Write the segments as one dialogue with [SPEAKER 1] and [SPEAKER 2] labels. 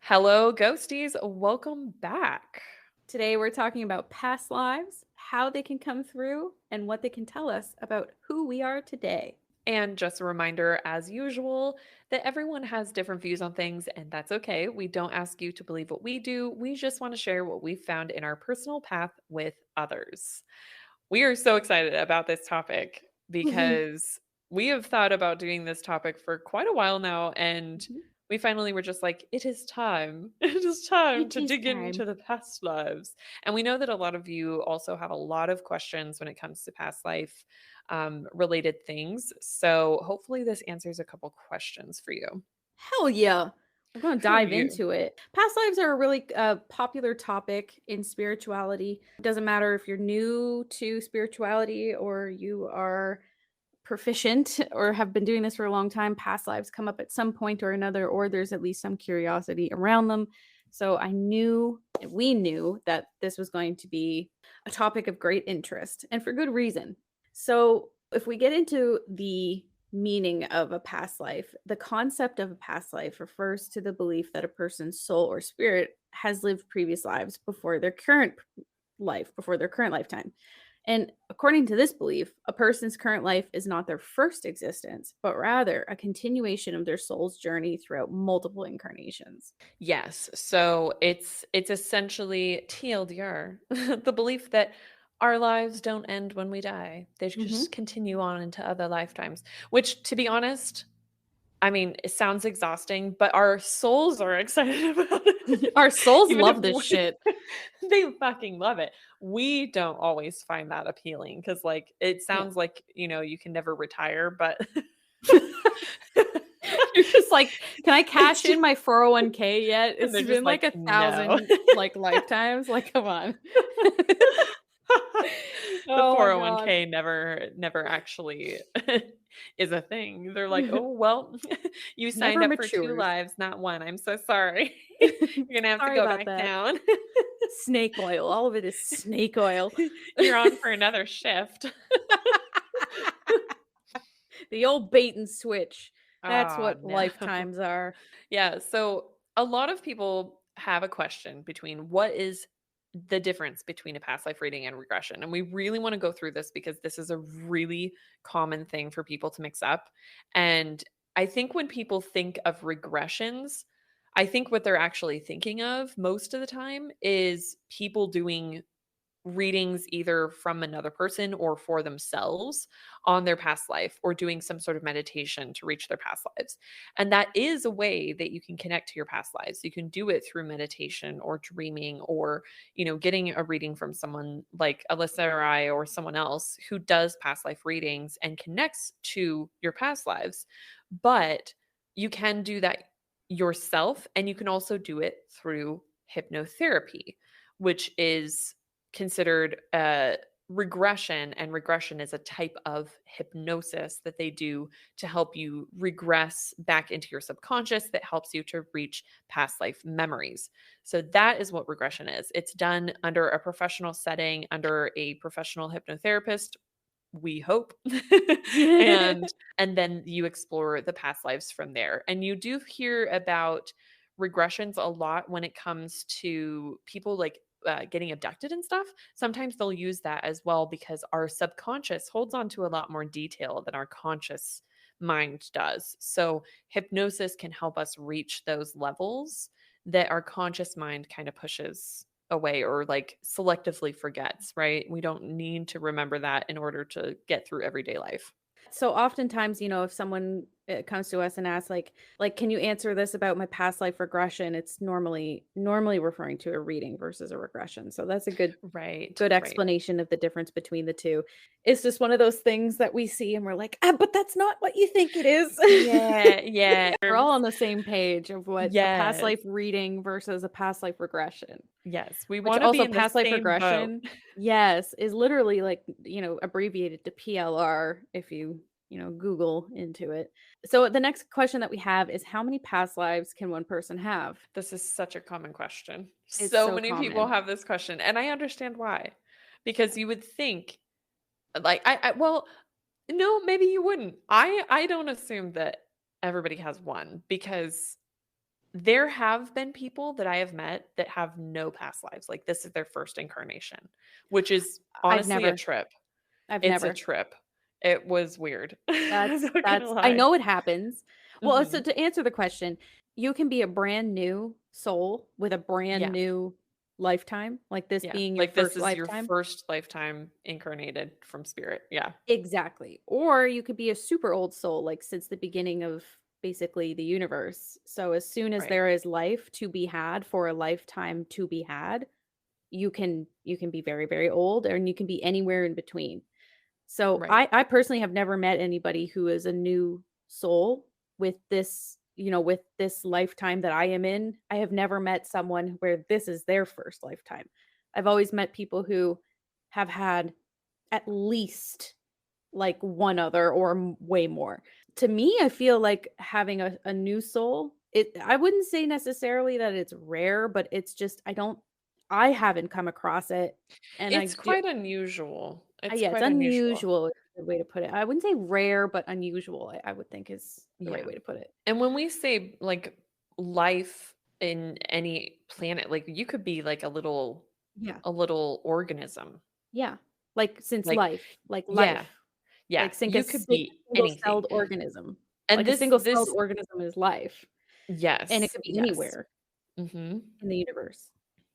[SPEAKER 1] Hello, ghosties. Welcome back.
[SPEAKER 2] Today, we're talking about past lives, how they can come through, and what they can tell us about who we are today.
[SPEAKER 1] And just a reminder, as usual, that everyone has different views on things, and that's okay. We don't ask you to believe what we do. We just want to share what we've found in our personal path with others. We are so excited about this topic
[SPEAKER 2] Mhm.
[SPEAKER 1] because we have thought about doing this topic for quite a while now, and
[SPEAKER 2] Mhm.
[SPEAKER 1] we finally were just like, it is time. It is time
[SPEAKER 2] It
[SPEAKER 1] to
[SPEAKER 2] is
[SPEAKER 1] dig
[SPEAKER 2] time.
[SPEAKER 1] into the past lives. And we know that a lot of you also have a lot of questions when it comes to past life related things. So hopefully, this answers a couple questions for you.
[SPEAKER 2] Hell yeah. We're going to
[SPEAKER 1] Who
[SPEAKER 2] dive
[SPEAKER 1] you?
[SPEAKER 2] into it. Past lives are a really popular topic in spirituality. It doesn't matter if you're new to spirituality or you are proficient or have been doing this for a long time. Past lives come up at some point or another, or there's at least some curiosity around them. So we knew that this was going to be a topic of great interest, and for good reason. So, if we get into the meaning of a past life, the concept of a past life refers to the belief that a person's soul or spirit has lived previous lives before their current lifetime. And according to this belief, a person's current life is not their first existence, but rather a continuation of their soul's journey throughout multiple incarnations.
[SPEAKER 1] Yes. So it's essentially TLDR, the belief that our lives don't end when we die. They
[SPEAKER 2] Hmm.
[SPEAKER 1] just continue on into other lifetimes, which to be honest, I mean, it sounds exhausting, but our souls are excited about it.
[SPEAKER 2] Our souls
[SPEAKER 1] Even if
[SPEAKER 2] love this
[SPEAKER 1] we,
[SPEAKER 2] shit.
[SPEAKER 1] they fucking love it. We don't always find that appealing because like it
[SPEAKER 2] Yeah.
[SPEAKER 1] sounds like, you can never retire, but
[SPEAKER 2] You're just like, can I
[SPEAKER 1] it's
[SPEAKER 2] cash in
[SPEAKER 1] just
[SPEAKER 2] my 401k yet?
[SPEAKER 1] and
[SPEAKER 2] It's
[SPEAKER 1] they're just
[SPEAKER 2] been like
[SPEAKER 1] like,
[SPEAKER 2] a
[SPEAKER 1] no.
[SPEAKER 2] thousand lifetimes. Like, come on.
[SPEAKER 1] The
[SPEAKER 2] Oh my god.
[SPEAKER 1] 401k never actually is a thing. They're like, "Oh, well, you signed
[SPEAKER 2] Never
[SPEAKER 1] up for 2
[SPEAKER 2] matures.
[SPEAKER 1] lives, not 1. I'm so sorry. You're gonna have to
[SPEAKER 2] Sorry
[SPEAKER 1] go
[SPEAKER 2] about
[SPEAKER 1] back
[SPEAKER 2] that.
[SPEAKER 1] down.
[SPEAKER 2] Snake oil. All of it is snake oil.
[SPEAKER 1] You're on for another shift."
[SPEAKER 2] The old bait and switch. That's
[SPEAKER 1] Oh,
[SPEAKER 2] what
[SPEAKER 1] no.
[SPEAKER 2] lifetimes are.
[SPEAKER 1] Yeah, so a lot of people have a question between what is the difference between a past life reading and regression. And we really want to go through this because this is a really common thing for people to mix up. And I think when people think of regressions, I think what they're actually thinking of most of the time is people doing readings either from another person or for themselves on their past life or doing some sort of meditation to reach their past lives. And that is a way that you can connect to your past lives. You can do it through meditation or dreaming or, getting a reading from someone like Alyssa or I or someone else who does past life readings and connects to your past lives. But you can do that yourself and you can also do it through hypnotherapy, which is considered a regression, and regression is a type of hypnosis that they do to help you regress back into your subconscious that helps you to reach past life memories. So that is what regression is. It's done under a professional setting, under a professional hypnotherapist, we hope. and and then you explore the past lives from there. And you do hear about regressions a lot when it comes to people like getting abducted and stuff. Sometimes they'll use that as well because our subconscious holds on to a lot more detail than our conscious mind does. So hypnosis can help us reach those levels that our conscious mind kind of pushes away or like selectively forgets, right? We don't need to remember that in order to get through everyday life.
[SPEAKER 2] So oftentimes, if someone comes to us and asks like can you answer this about my past life regression, it's normally referring to a reading versus a regression. So that's a
[SPEAKER 1] Right,
[SPEAKER 2] good
[SPEAKER 1] right.
[SPEAKER 2] explanation of the difference between the two. It's just one of those things that we see and we're like, but that's not what you think it is.
[SPEAKER 1] Yeah, yeah.
[SPEAKER 2] We're all on the same page of what a past
[SPEAKER 1] Yes,
[SPEAKER 2] life reading versus a past life regression.
[SPEAKER 1] yes. We
[SPEAKER 2] Which
[SPEAKER 1] want to be
[SPEAKER 2] also
[SPEAKER 1] in the
[SPEAKER 2] past life
[SPEAKER 1] same boat.
[SPEAKER 2] regression, yes, is literally like, abbreviated to PLR if Google into it. So the next question that we have is how many past lives can one person have?
[SPEAKER 1] This is such a common question.
[SPEAKER 2] It's
[SPEAKER 1] So
[SPEAKER 2] so
[SPEAKER 1] many people
[SPEAKER 2] common.
[SPEAKER 1] have this question, and I understand why. Because you would think, like, well, no, maybe you wouldn't. I don't assume that everybody has one because There have been people that I have met that have no past lives. Like this is their first incarnation, which is
[SPEAKER 2] I've
[SPEAKER 1] honestly a
[SPEAKER 2] never.
[SPEAKER 1] trip.
[SPEAKER 2] I've
[SPEAKER 1] It's a
[SPEAKER 2] never.
[SPEAKER 1] trip. It was weird. I'm not gonna
[SPEAKER 2] That's I
[SPEAKER 1] lie.
[SPEAKER 2] know it happens. Well, so
[SPEAKER 1] Mhm.
[SPEAKER 2] to answer the question, you can be a brand new soul with a brand
[SPEAKER 1] Yeah.
[SPEAKER 2] new lifetime, like this
[SPEAKER 1] Yeah.
[SPEAKER 2] being your
[SPEAKER 1] Like this
[SPEAKER 2] first
[SPEAKER 1] is your
[SPEAKER 2] lifetime.
[SPEAKER 1] first lifetime incarnated from spirit. Yeah.
[SPEAKER 2] Exactly. Or you could be a super old soul, like since the beginning of basically the universe. So as soon as
[SPEAKER 1] Right.
[SPEAKER 2] there is life to be had for a lifetime to be had, you can be very, very old and you can be anywhere in between. So
[SPEAKER 1] Right.
[SPEAKER 2] I personally have never met anybody who is a new soul with this, with this lifetime that I am in. I have never met someone where this is their first lifetime. I've always met people who have had at least like one other or way more. To me, I feel like having a new soul, I wouldn't say necessarily that it's rare, but it's just I haven't come across it. And I
[SPEAKER 1] It's
[SPEAKER 2] do
[SPEAKER 1] quite unusual. It's
[SPEAKER 2] yeah, it's
[SPEAKER 1] quite unusual.
[SPEAKER 2] unusual is a good way to put it. I wouldn't say rare, but unusual, I would think is the right
[SPEAKER 1] Yeah.
[SPEAKER 2] way to put it.
[SPEAKER 1] And when we say like life in any planet, like you could be like
[SPEAKER 2] Yeah.
[SPEAKER 1] a little organism.
[SPEAKER 2] Yeah. Like since
[SPEAKER 1] Like yeah.
[SPEAKER 2] life,
[SPEAKER 1] Yeah.
[SPEAKER 2] like
[SPEAKER 1] You could be anything.
[SPEAKER 2] single-celled organism.
[SPEAKER 1] And
[SPEAKER 2] Like a single-celled
[SPEAKER 1] this
[SPEAKER 2] organism is life, and it
[SPEAKER 1] yes,
[SPEAKER 2] could be
[SPEAKER 1] yes.
[SPEAKER 2] anywhere
[SPEAKER 1] Mhm.
[SPEAKER 2] in the universe.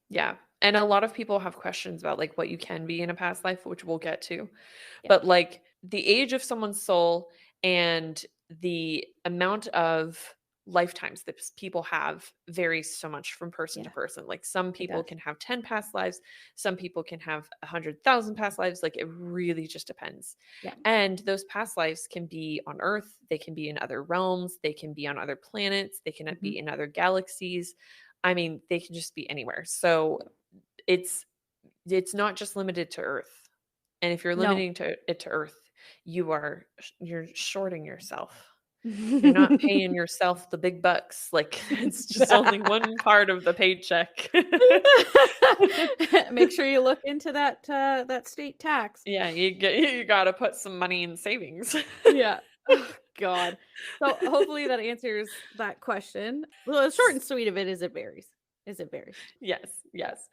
[SPEAKER 1] Yeah. And a lot of people have questions about like what you can be in a past life, which we'll get to.
[SPEAKER 2] Yeah.
[SPEAKER 1] But like the age of someone's soul and the amount of lifetimes that people have varies so much from person to
[SPEAKER 2] Yeah,
[SPEAKER 1] person. Like some
[SPEAKER 2] it
[SPEAKER 1] people
[SPEAKER 2] does.
[SPEAKER 1] can have 10 past lives, some people can have 100,000 past lives. Like it really just depends.
[SPEAKER 2] Yeah.
[SPEAKER 1] And those past lives can be on Earth, they can be in other realms, they can be on other planets, they can
[SPEAKER 2] Mhm.
[SPEAKER 1] be in other galaxies. I mean, they can just be anywhere. So
[SPEAKER 2] Yep.
[SPEAKER 1] it's it's not just limited to Earth. And if you're
[SPEAKER 2] No.
[SPEAKER 1] limiting it to Earth, you're shorting yourself. You're not paying yourself the big bucks. Like it's just only one part of the paycheck.
[SPEAKER 2] Make sure you look into that state tax.
[SPEAKER 1] Yeah, you gotta put some money in savings.
[SPEAKER 2] Yeah. Oh, God. So, hopefully that answers that question. Well, the short and sweet of it is it varies. Is it varies.
[SPEAKER 1] Yes, yes.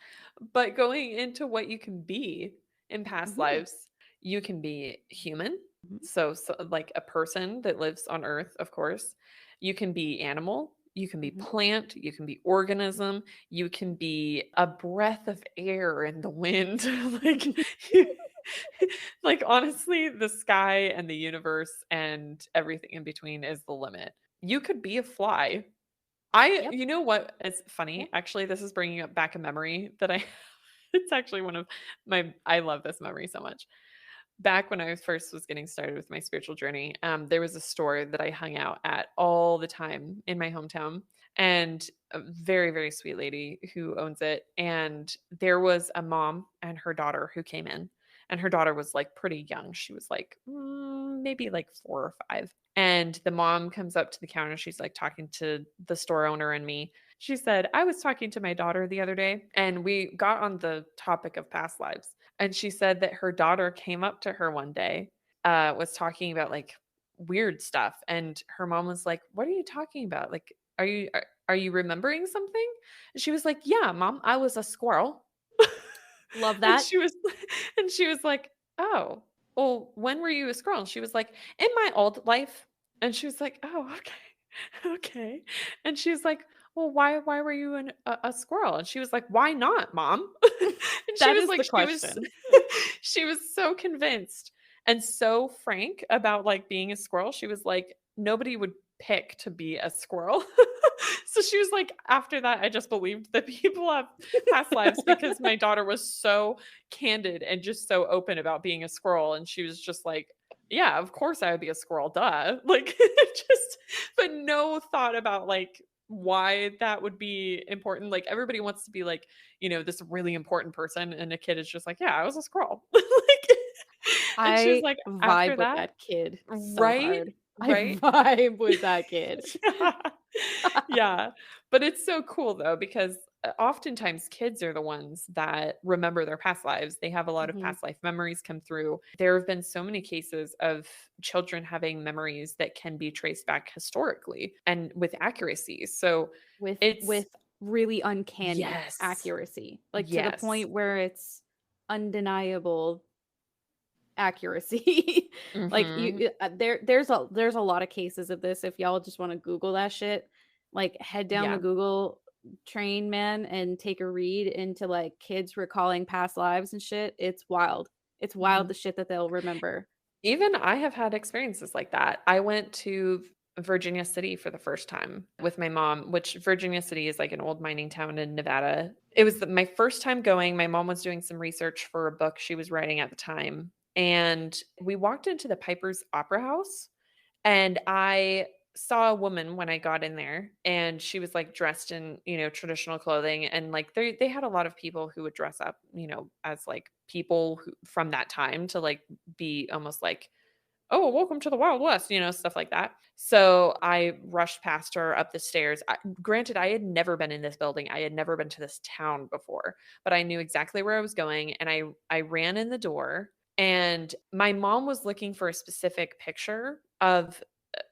[SPEAKER 1] But going into what you can be in past
[SPEAKER 2] Mhm,
[SPEAKER 1] lives, you can be human.
[SPEAKER 2] mhm,
[SPEAKER 1] So like a person that lives on Earth, of course. You can be animal, you can be
[SPEAKER 2] mhm.
[SPEAKER 1] plant, you can be organism, you can be a breath of air in the wind. like like honestly, the sky and the universe and everything in between is the limit. You could be a fly.
[SPEAKER 2] Yep,
[SPEAKER 1] You know what is
[SPEAKER 2] yep.
[SPEAKER 1] funny? Actually, this is bringing up back a memory that I it's actually one of I love this memory so much. Back when I first was getting started with my spiritual journey, there was a store that I hung out at all the time in my hometown, and a very, very sweet lady who owns it. And there was a mom and her daughter who came in, and her daughter was like pretty young. She was like maybe like 4 or 5. And the mom comes up to the counter. She's like talking to the store owner and me. She said, I was talking to my daughter the other day, and we got on the topic of past lives. And she said that her daughter came up to her one day, was talking about like weird stuff. And her mom was like, what are you talking about? Like, are you remembering something? And she was like, yeah, mom, I was a squirrel.
[SPEAKER 2] Love
[SPEAKER 1] and
[SPEAKER 2] that.
[SPEAKER 1] she was and she was like, oh, well, when were you a squirrel? And she was like, in my old life. And she was like, oh, okay. Okay. And she's like, well, why were you a squirrel? And she was like, why not, mom? And she
[SPEAKER 2] That
[SPEAKER 1] was
[SPEAKER 2] is
[SPEAKER 1] like,
[SPEAKER 2] the question.
[SPEAKER 1] she was so convinced and so frank about like being a squirrel. She was like, nobody would pick to be a squirrel. So she was like, after that, I just believed that people have past lives because my daughter was so candid and just so open about being a squirrel. And she was just like, yeah, of course I would be a squirrel, duh. Like just but no thought about like why that would be important. Like everybody wants to be like, this really important person. And a kid is just like, yeah, I was a squirrel. Like and she was
[SPEAKER 2] I
[SPEAKER 1] like, after
[SPEAKER 2] vibe with
[SPEAKER 1] that,
[SPEAKER 2] that kid so
[SPEAKER 1] right?
[SPEAKER 2] hard. I
[SPEAKER 1] Right?
[SPEAKER 2] vibe with that kid.
[SPEAKER 1] Yeah. Yeah, but it's so cool though because oftentimes kids are the ones that remember their past lives. They have a lot of
[SPEAKER 2] Mhm.
[SPEAKER 1] past life memories come through. There have been so many cases of children having memories that can be traced back historically and with accuracy. So it's
[SPEAKER 2] With really uncanny
[SPEAKER 1] yes.
[SPEAKER 2] accuracy, like, to the
[SPEAKER 1] Yes.
[SPEAKER 2] point where it's undeniable accuracy. Like,
[SPEAKER 1] Mhm.
[SPEAKER 2] there's a lot of cases of this if y'all just wanna Google that shit. Like, head down the
[SPEAKER 1] Yeah.
[SPEAKER 2] Google train, man, and take a read into, like, kids recalling past lives and shit. It's wild. It's wild
[SPEAKER 1] Mhm.
[SPEAKER 2] the shit that they'll remember.
[SPEAKER 1] Even I have had experiences like that. I went to Virginia City for the first time with my mom, which Virginia City is like an old mining town in Nevada. It was my first time going. My mom was doing some research for a book she was writing at the time. And we walked into the Piper's Opera House, and I saw a woman when I got in there, and she was like dressed in, traditional clothing, and like they had a lot of people who would dress up, as like people from that time to like be almost like, "Oh, welcome to the Wild West," stuff like that. So I rushed past her up the stairs. Granted, I had never been in this building. I had never been to this town before, but I knew exactly where I was going, and I ran in the door, and my mom was looking for a specific picture of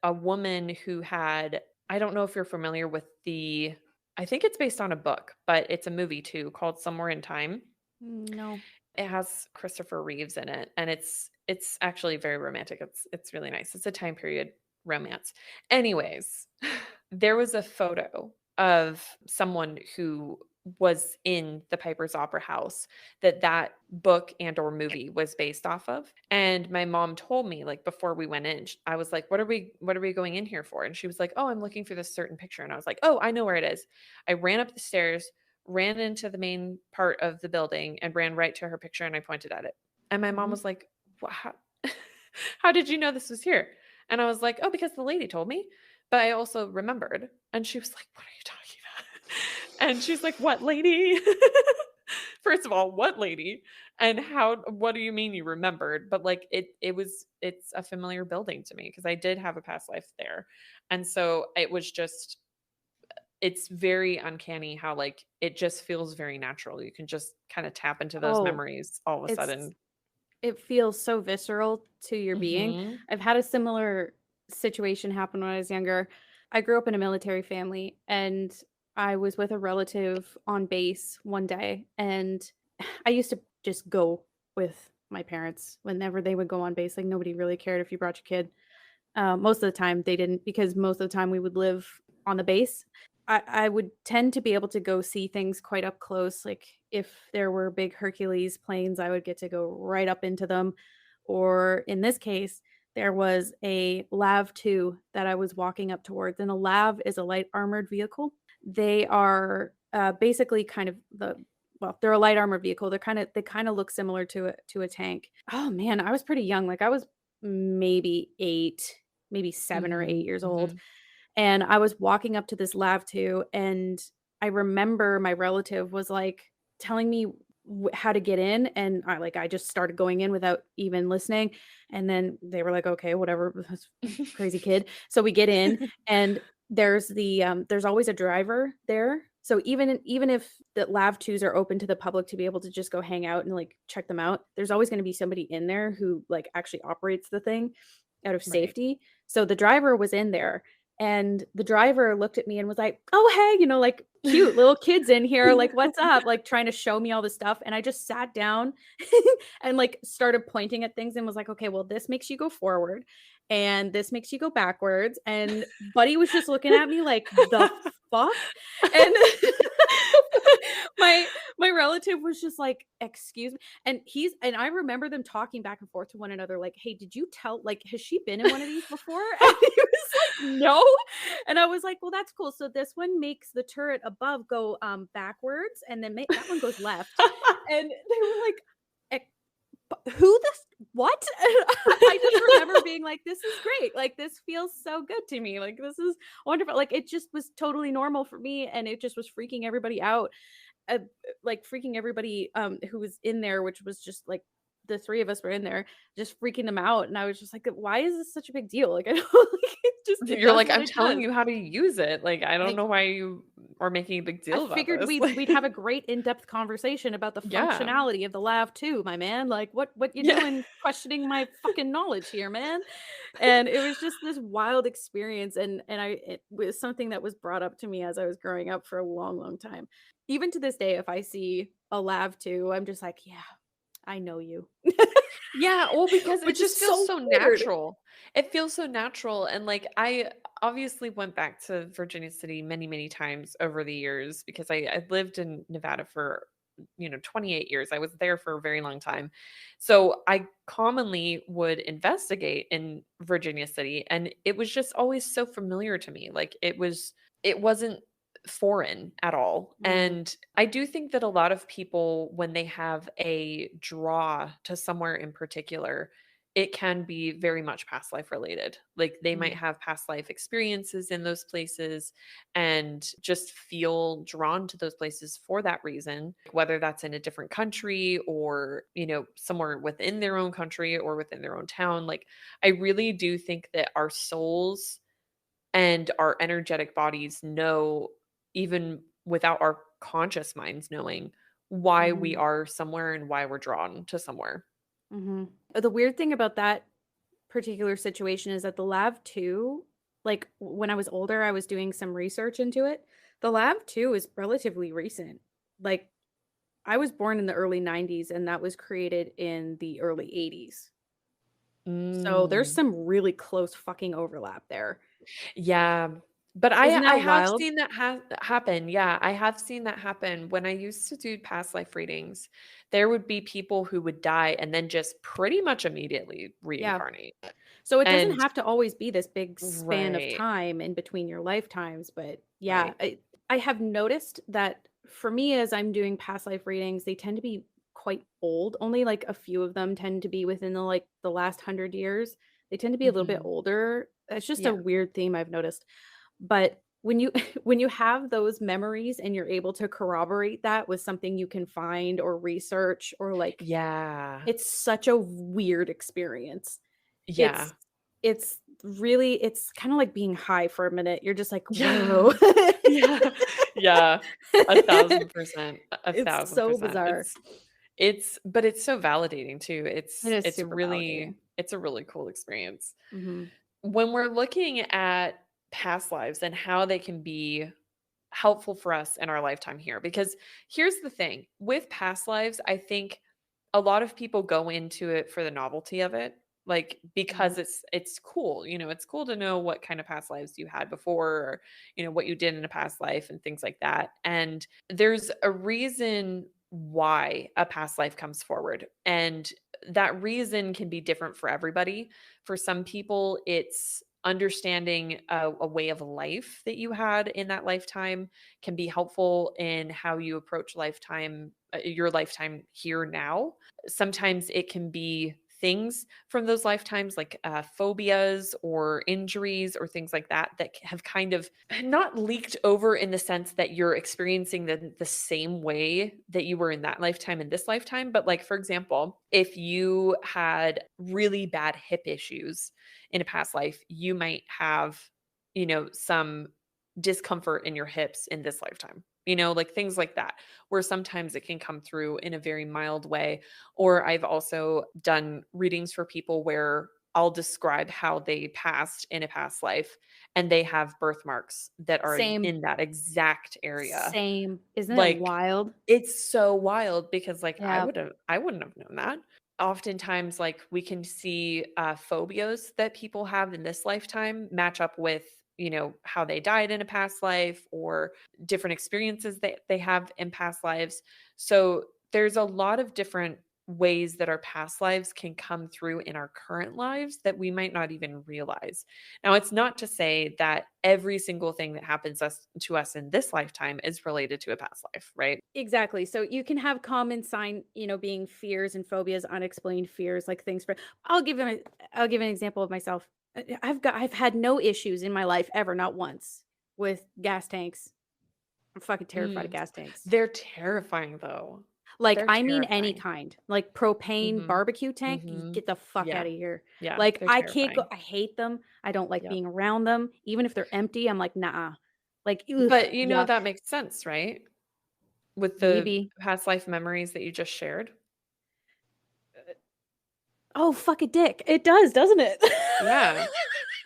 [SPEAKER 1] a woman who had, I don't know if you're familiar with I think it's based on a book, but it's a movie too called Somewhere in Time.
[SPEAKER 2] No.
[SPEAKER 1] It has Christopher Reeves in it, and it's actually very romantic. It's really nice. It's a time period romance. Anyways, there was a photo of someone who was in the Piper's Opera House that book and or movie was based off of. And my mom told me like before we went in, I was like, what are we going in here for? And she was like, "Oh, I'm looking for this certain picture." And I was like, "Oh, I know where it is." I ran up the stairs, ran into the main part of the building, and ran right to her picture, and I pointed at it. And my mom
[SPEAKER 2] Mhm.
[SPEAKER 1] was like, How, how did you know this was here?" And I was like, "Oh, because the lady told me, but I also remembered." And she was like, "What are you talking about?" And she's like, "What lady?" First of all, what lady? And what do you mean you remembered? But like it's a familiar building to me because I did have a past life there. And so it was just it's very uncanny how, like, it just feels very natural. You can just kinda tap into those
[SPEAKER 2] Oh,
[SPEAKER 1] memories all of a
[SPEAKER 2] it's
[SPEAKER 1] sudden.
[SPEAKER 2] it feels so visceral to your being.
[SPEAKER 1] Mhm.
[SPEAKER 2] I've had a similar situation happen when I was younger. I grew up in a military family, and I was with a relative on base one day, and I used to just go with my parents whenever they would go on base. Like, nobody really cared if you brought your kid. Most of the time they didn't, because most of the time we would live on the base. I would tend to be able to go see things quite up close. Like, if there were big Hercules planes, I would get to go right up into them. Or in this case, there was a LAV 2 that I was walking up towards, and a LAV is a light armored vehicle. They are basically kind of they're a light armored vehicle. They kind of look similar to a tank. Oh man, I was pretty young. Like, I was maybe 8, maybe 7 or 8
[SPEAKER 1] Mhm,
[SPEAKER 2] years old,
[SPEAKER 1] mhm.
[SPEAKER 2] and I was walking up to this lav 2, and I remember my relative was, like, telling me how to get in, and I just started going in without even listening, and then they were like, "Okay, whatever, this crazy kid." So we get in, and there's always a driver there. So even if the lav 2s are open to the public to be able to just go hang out and, like, check them out, there's always gonna be somebody in there who, like, actually operates the thing out of
[SPEAKER 1] Right.
[SPEAKER 2] safety. So the driver was in there, and the driver looked at me and was like, "Oh, hey," like, "Cute little kids in here, like, what's up?" Like, trying to show me all this stuff, and I just sat down and, like, started pointing at things and was like, "Okay, well, this makes you go forward, and this makes you go backwards," and Buddy was just looking at me like, "The fuck?" And my my relative was just like, "Excuse me," and I remember them talking back and forth to one another like, "Hey, did you tell, like, has she been in one of these before?" And he was like, "No." And I was like, "Well, that's cool. So this one makes the turret above go, backwards, and then that one goes left." And they were like, "Ex who this what?" And I just remember being like, "This is great. Like, this feels so good to me. Like, this is wonderful." Like, it just was totally normal for me, and it just was freaking everybody out, uh, like, freaking everybody, who was in there, which was just, like, the three of us were in there just freaking them out, and I was just like, why is this such a big deal? Like, I don't like it
[SPEAKER 1] You're
[SPEAKER 2] does
[SPEAKER 1] like,
[SPEAKER 2] what
[SPEAKER 1] "I'm
[SPEAKER 2] it
[SPEAKER 1] telling
[SPEAKER 2] does.
[SPEAKER 1] you how to use it. Like, I don't
[SPEAKER 2] Like,
[SPEAKER 1] know why you are making a big
[SPEAKER 2] I
[SPEAKER 1] deal about
[SPEAKER 2] figured
[SPEAKER 1] this."
[SPEAKER 2] we'd have a
[SPEAKER 1] Like,
[SPEAKER 2] great in-depth conversation about the
[SPEAKER 1] yeah.
[SPEAKER 2] functionality of the lav too, my man. Like, what you
[SPEAKER 1] Yeah.
[SPEAKER 2] doing questioning my fucking knowledge here, man? And it was just this wild experience, and it was something that was brought up to me as I was growing up for a long, long time. Even to this day, if I see a lav 2, I'm just like, "Yeah, I know you."
[SPEAKER 1] Yeah, well, because it
[SPEAKER 2] Which is
[SPEAKER 1] just feels
[SPEAKER 2] so
[SPEAKER 1] so
[SPEAKER 2] weird.
[SPEAKER 1] natural. It feels so natural, and, like, I obviously went back to Virginia City many, many times over the years because I lived in Nevada for, 28 years. I was there for a very long time. So, I commonly would investigate in Virginia City, and it was just always so familiar to me. Like, it wasn't foreign at all.
[SPEAKER 2] Mm,
[SPEAKER 1] And I do think that a lot of people, when they have a draw to somewhere in particular, it can be very much past life related. Like they might
[SPEAKER 2] mm,
[SPEAKER 1] have past life experiences in those places and just feel drawn to those places for that reason, whether that's in a different country or, somewhere within their own country or within their own town. Like I really do think that our souls and our energetic bodies know, even without our conscious minds knowing, why we
[SPEAKER 2] mhm,
[SPEAKER 1] are somewhere and why we're drawn to somewhere.
[SPEAKER 2] mhm. The weird thing about that particular situation is that the Lav 2, like, when I was older, I was doing some research into it. The Lav 2 is relatively recent. Like, I was born in the early 90s, and that was created in the early 80s. So, there's
[SPEAKER 1] Mm.
[SPEAKER 2] some really close fucking overlap there.
[SPEAKER 1] Yeah. But
[SPEAKER 2] Isn't
[SPEAKER 1] I
[SPEAKER 2] that
[SPEAKER 1] have
[SPEAKER 2] wild?
[SPEAKER 1] seen that happen. Yeah, I have seen that happen. When I used to do past life readings, there would be people who would die and then just pretty much immediately
[SPEAKER 2] Yeah.
[SPEAKER 1] reincarnate.
[SPEAKER 2] So it doesn't
[SPEAKER 1] And
[SPEAKER 2] have to always be this big span of
[SPEAKER 1] right,
[SPEAKER 2] time in between your lifetimes, but yeah,
[SPEAKER 1] right.
[SPEAKER 2] I have noticed that for me as I'm doing past life readings, they tend to be quite old. Only like a few of them tend to be within the last 100 years. They tend to be a little bit
[SPEAKER 1] Mhm.
[SPEAKER 2] older. It's just a
[SPEAKER 1] Yeah.
[SPEAKER 2] weird theme I've noticed. But when you when you have those memories and you're able to corroborate that with something you can find or research or like
[SPEAKER 1] Yeah.
[SPEAKER 2] it's such a weird experience.
[SPEAKER 1] Yeah.
[SPEAKER 2] It's it's kinda like being high for a minute. You're just like,
[SPEAKER 1] Yeah.
[SPEAKER 2] "Whoa."
[SPEAKER 1] Yeah. Yeah. 1,000%. A
[SPEAKER 2] It's
[SPEAKER 1] thousand
[SPEAKER 2] so
[SPEAKER 1] percent.
[SPEAKER 2] bizarre.
[SPEAKER 1] But it's so validating too.
[SPEAKER 2] It is super validating.
[SPEAKER 1] It's a really cool experience.
[SPEAKER 2] Mhm.
[SPEAKER 1] When we're looking at past lives and how they can be helpful for us in our lifetime here, because here's the thing, with past lives, I think a lot of people go into it for the novelty of it, like
[SPEAKER 2] Mhm.
[SPEAKER 1] because it's cool, it's cool to know what kind of past lives you had before, or what you did in a past life and things like that. And there's a reason why a past life comes forward, and that reason can be different for everybody. For some people, it's understanding a way of life that you had in that lifetime can be helpful in how you approach your lifetime here now. Sometimes it can be things from those lifetimes like phobias or injuries or things like that that have kind of not leaked over in the sense that you're experiencing the same way that you were in that lifetime in this lifetime. But like, for example, if you had really bad hip issues in a past life, you might have, some discomfort in your hips in this lifetime, like things like that, where sometimes it can come through in a very mild way. Or I've also done readings for people where I'll describe how they passed in a past life and they have birthmarks that are
[SPEAKER 2] Same,
[SPEAKER 1] in that exact area.
[SPEAKER 2] same. Isn't it
[SPEAKER 1] Like,
[SPEAKER 2] wild?
[SPEAKER 1] it's so wild because, like,
[SPEAKER 2] Yeah,
[SPEAKER 1] I wouldn't have known that. Oftentimes, like, we can see, phobias that people have in this lifetime match up with, how they died in a past life or different experiences that they have in past lives. So, there's a lot of different ways that our past lives can come through in our current lives that we might not even realize. Now, it's not to say that every single thing that happens to us in this lifetime is related to a past life, right?
[SPEAKER 2] exactly. So you can have common sign, being fears and phobias, unexplained fears, like things for I'll give an example of myself. I've had no issues in my life ever, not once, with gas tanks. I'm fucking terrified of
[SPEAKER 1] Mm.
[SPEAKER 2] gas tanks.
[SPEAKER 1] They're terrifying though.
[SPEAKER 2] Like,
[SPEAKER 1] They're
[SPEAKER 2] I mean any
[SPEAKER 1] terrifying.
[SPEAKER 2] kind. Like, propane
[SPEAKER 1] Mhm.
[SPEAKER 2] barbecue tank, y
[SPEAKER 1] Mhm.
[SPEAKER 2] get the fuck
[SPEAKER 1] Yeah.
[SPEAKER 2] out of here.
[SPEAKER 1] Yeah,
[SPEAKER 2] Like,
[SPEAKER 1] they're
[SPEAKER 2] I can't go
[SPEAKER 1] terrifying.
[SPEAKER 2] I hate them. I don't like
[SPEAKER 1] Yep.
[SPEAKER 2] being around them. Even if they're empty, I'm like, "Nah." Like, ugh,
[SPEAKER 1] But,
[SPEAKER 2] yuck.
[SPEAKER 1] that makes sense, right? With the
[SPEAKER 2] Maybe.
[SPEAKER 1] past life memories that you just shared?
[SPEAKER 2] Oh, fuck a dick. It does, doesn't it?
[SPEAKER 1] Yeah.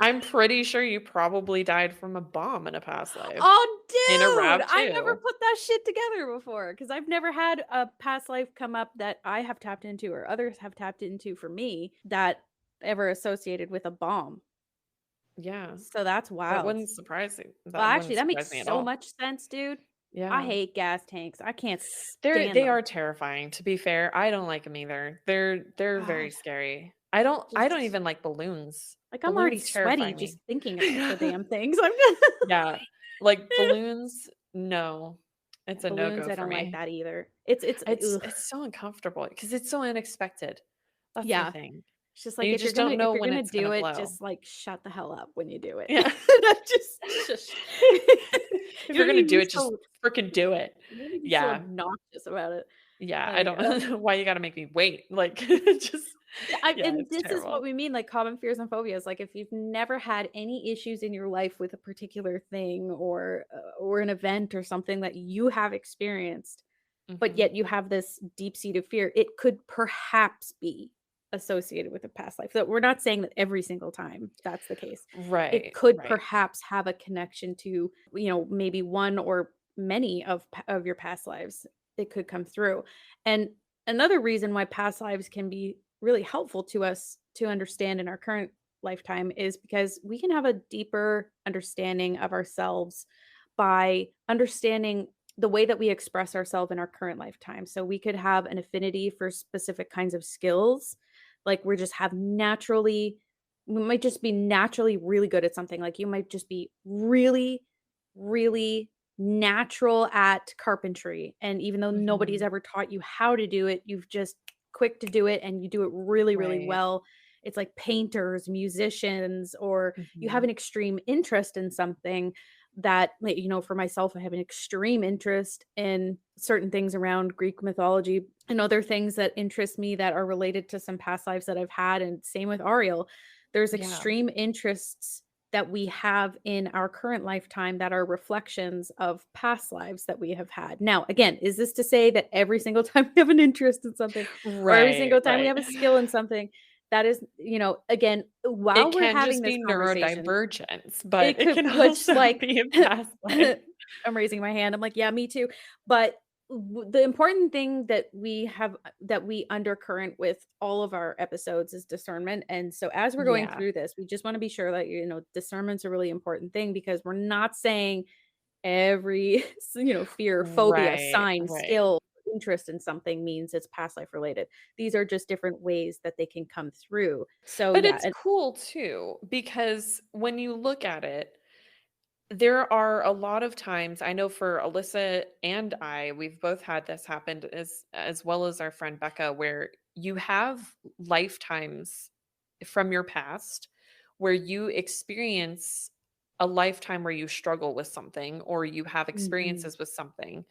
[SPEAKER 1] I'm pretty sure you probably died from a bomb in a past life. In a
[SPEAKER 2] Oh, dude,
[SPEAKER 1] RAV
[SPEAKER 2] I never
[SPEAKER 1] too.
[SPEAKER 2] put that shit together before because 'cause I've never had a past life come up that I have tapped into or others have tapped into for me that ever associated with a bomb.
[SPEAKER 1] Yeah.
[SPEAKER 2] So that's wild. Well,
[SPEAKER 1] That
[SPEAKER 2] actually,
[SPEAKER 1] wouldn't
[SPEAKER 2] that makes
[SPEAKER 1] surprise me at
[SPEAKER 2] so
[SPEAKER 1] all.
[SPEAKER 2] much sense, dude. I
[SPEAKER 1] Yeah.
[SPEAKER 2] hate gas tanks. I can't stand
[SPEAKER 1] They
[SPEAKER 2] them.
[SPEAKER 1] are terrifying, to be fair. I don't like them either. They're very
[SPEAKER 2] God,
[SPEAKER 1] scary. I don't
[SPEAKER 2] just
[SPEAKER 1] even like balloons.
[SPEAKER 2] like I'm already
[SPEAKER 1] Balloons terrify
[SPEAKER 2] sweaty just
[SPEAKER 1] me.
[SPEAKER 2] thinking about the damn things. I'm
[SPEAKER 1] Yeah. Like, balloons, no. It's a
[SPEAKER 2] balloons,
[SPEAKER 1] no-go
[SPEAKER 2] I
[SPEAKER 1] for
[SPEAKER 2] don't like
[SPEAKER 1] me.
[SPEAKER 2] that either. It's ugh.
[SPEAKER 1] It's so uncomfortable because it's so unexpected. That's the
[SPEAKER 2] Yeah.
[SPEAKER 1] thing.
[SPEAKER 2] It's just
[SPEAKER 1] And
[SPEAKER 2] like
[SPEAKER 1] you just don't
[SPEAKER 2] if
[SPEAKER 1] know
[SPEAKER 2] you're
[SPEAKER 1] when
[SPEAKER 2] gonna
[SPEAKER 1] it's gonna
[SPEAKER 2] do it,
[SPEAKER 1] blow.
[SPEAKER 2] just like shut the hell up when you do it.
[SPEAKER 1] Yeah.
[SPEAKER 2] Just shush.
[SPEAKER 1] If
[SPEAKER 2] You
[SPEAKER 1] you're
[SPEAKER 2] don't
[SPEAKER 1] gonna
[SPEAKER 2] need to
[SPEAKER 1] do
[SPEAKER 2] be
[SPEAKER 1] it, just
[SPEAKER 2] so
[SPEAKER 1] freaking do it.
[SPEAKER 2] you don't need to be so
[SPEAKER 1] Yeah.
[SPEAKER 2] obnoxious about it.
[SPEAKER 1] Yeah, I
[SPEAKER 2] Like,
[SPEAKER 1] don't know why you gotta make me wait, like, just yeah,
[SPEAKER 2] and
[SPEAKER 1] it's
[SPEAKER 2] this is what
[SPEAKER 1] terrible.
[SPEAKER 2] we mean, like common fears and phobias. Like if you've never had any issues in your life with a particular thing or an event or something that you have experienced, but
[SPEAKER 1] Mhm.
[SPEAKER 2] yet you have this deep-seated fear, it could perhaps be associated with a past life. That we're not saying that every single time that's the case. It
[SPEAKER 1] Right,
[SPEAKER 2] could
[SPEAKER 1] right.
[SPEAKER 2] perhaps have a connection to, maybe one or many of your past lives. It could come through. And another reason why past lives can be really helpful to us to understand in our current lifetime is because we can have a deeper understanding of ourselves by understanding the way that we express ourselves in our current lifetime. So we could have an affinity for specific kinds of skills. Like we might just be naturally really good at something. Like you might just be really, really natural at carpentry. And even though nobody's
[SPEAKER 1] Mhm.
[SPEAKER 2] ever taught you how to do it, you've just quick to do it and you do it really, really
[SPEAKER 1] Right.
[SPEAKER 2] well. It's like painters, musicians, or you have
[SPEAKER 1] Mhm.
[SPEAKER 2] an extreme interest in something that, like, for myself, I have an extreme interest in certain things around Greek mythology and other things that interest me that are related to some past lives that I've had. And same with Ariel. There's
[SPEAKER 1] Yeah.
[SPEAKER 2] extreme interests that we have in our current lifetime that are reflections of past lives that we have had. Now, again, is this to say that every single time we have an interest in something or every
[SPEAKER 1] Right,
[SPEAKER 2] single time we
[SPEAKER 1] right.
[SPEAKER 2] have a skill in something, that is, again, while
[SPEAKER 1] It
[SPEAKER 2] we're
[SPEAKER 1] can
[SPEAKER 2] having
[SPEAKER 1] just
[SPEAKER 2] this
[SPEAKER 1] be
[SPEAKER 2] conversation,
[SPEAKER 1] neurodivergent, but
[SPEAKER 2] it
[SPEAKER 1] it
[SPEAKER 2] could
[SPEAKER 1] can
[SPEAKER 2] which,
[SPEAKER 1] also
[SPEAKER 2] like
[SPEAKER 1] be a past life.
[SPEAKER 2] I'm raising my hand, I'm like, "Yeah, me too." But the important thing that we undercurrent with all of our episodes is discernment, and so as we're going
[SPEAKER 1] Yeah.
[SPEAKER 2] through this, we just wanna be sure that, discernment's a really important thing because we're not saying every fear, phobia,
[SPEAKER 1] Right,
[SPEAKER 2] sign,
[SPEAKER 1] right.
[SPEAKER 2] skill, interest in something means it's past life related. These are just different ways that they can come through. So,
[SPEAKER 1] But
[SPEAKER 2] yeah,
[SPEAKER 1] it's
[SPEAKER 2] and
[SPEAKER 1] cool too, because when you look at it, there are a lot of times, I know for Alyssa and I, we've both had this happen as well as our friend Becca, where you have lifetimes from your past where you experience a lifetime where you struggle with something or you have
[SPEAKER 2] Mhm,
[SPEAKER 1] experiences with something,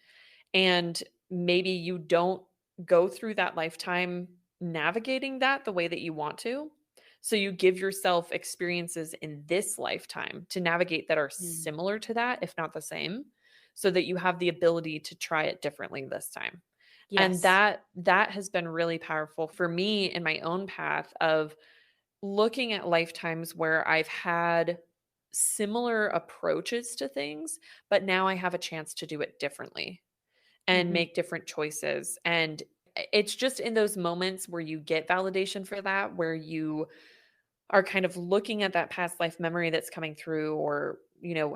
[SPEAKER 1] and maybe you don't go through that lifetime navigating that the way that you want to. So you give yourself experiences in this lifetime to navigate that are
[SPEAKER 2] mm.
[SPEAKER 1] similar to that, if not the same, so that you have the ability to try it differently this time. And
[SPEAKER 2] Yes.
[SPEAKER 1] that has been really powerful for me in my own path of looking at lifetimes where I've had similar approaches to things, but now I have a chance to do it differently and
[SPEAKER 2] Mhm,
[SPEAKER 1] make different choices. And it's just in those moments where you get validation for that, where you are kind of looking at that past life memory that's coming through, or,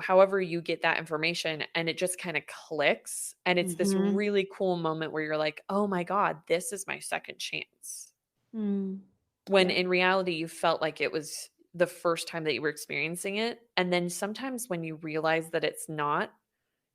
[SPEAKER 1] however you get that information, and it just kind of clicks. And it's this
[SPEAKER 2] mhm.
[SPEAKER 1] really cool moment where you're like, oh my God, this is my second chance.
[SPEAKER 2] Mm.
[SPEAKER 1] When
[SPEAKER 2] Yep.
[SPEAKER 1] in reality, you felt like it was the first time that you were experiencing it. And then sometimes when you realize that it's not,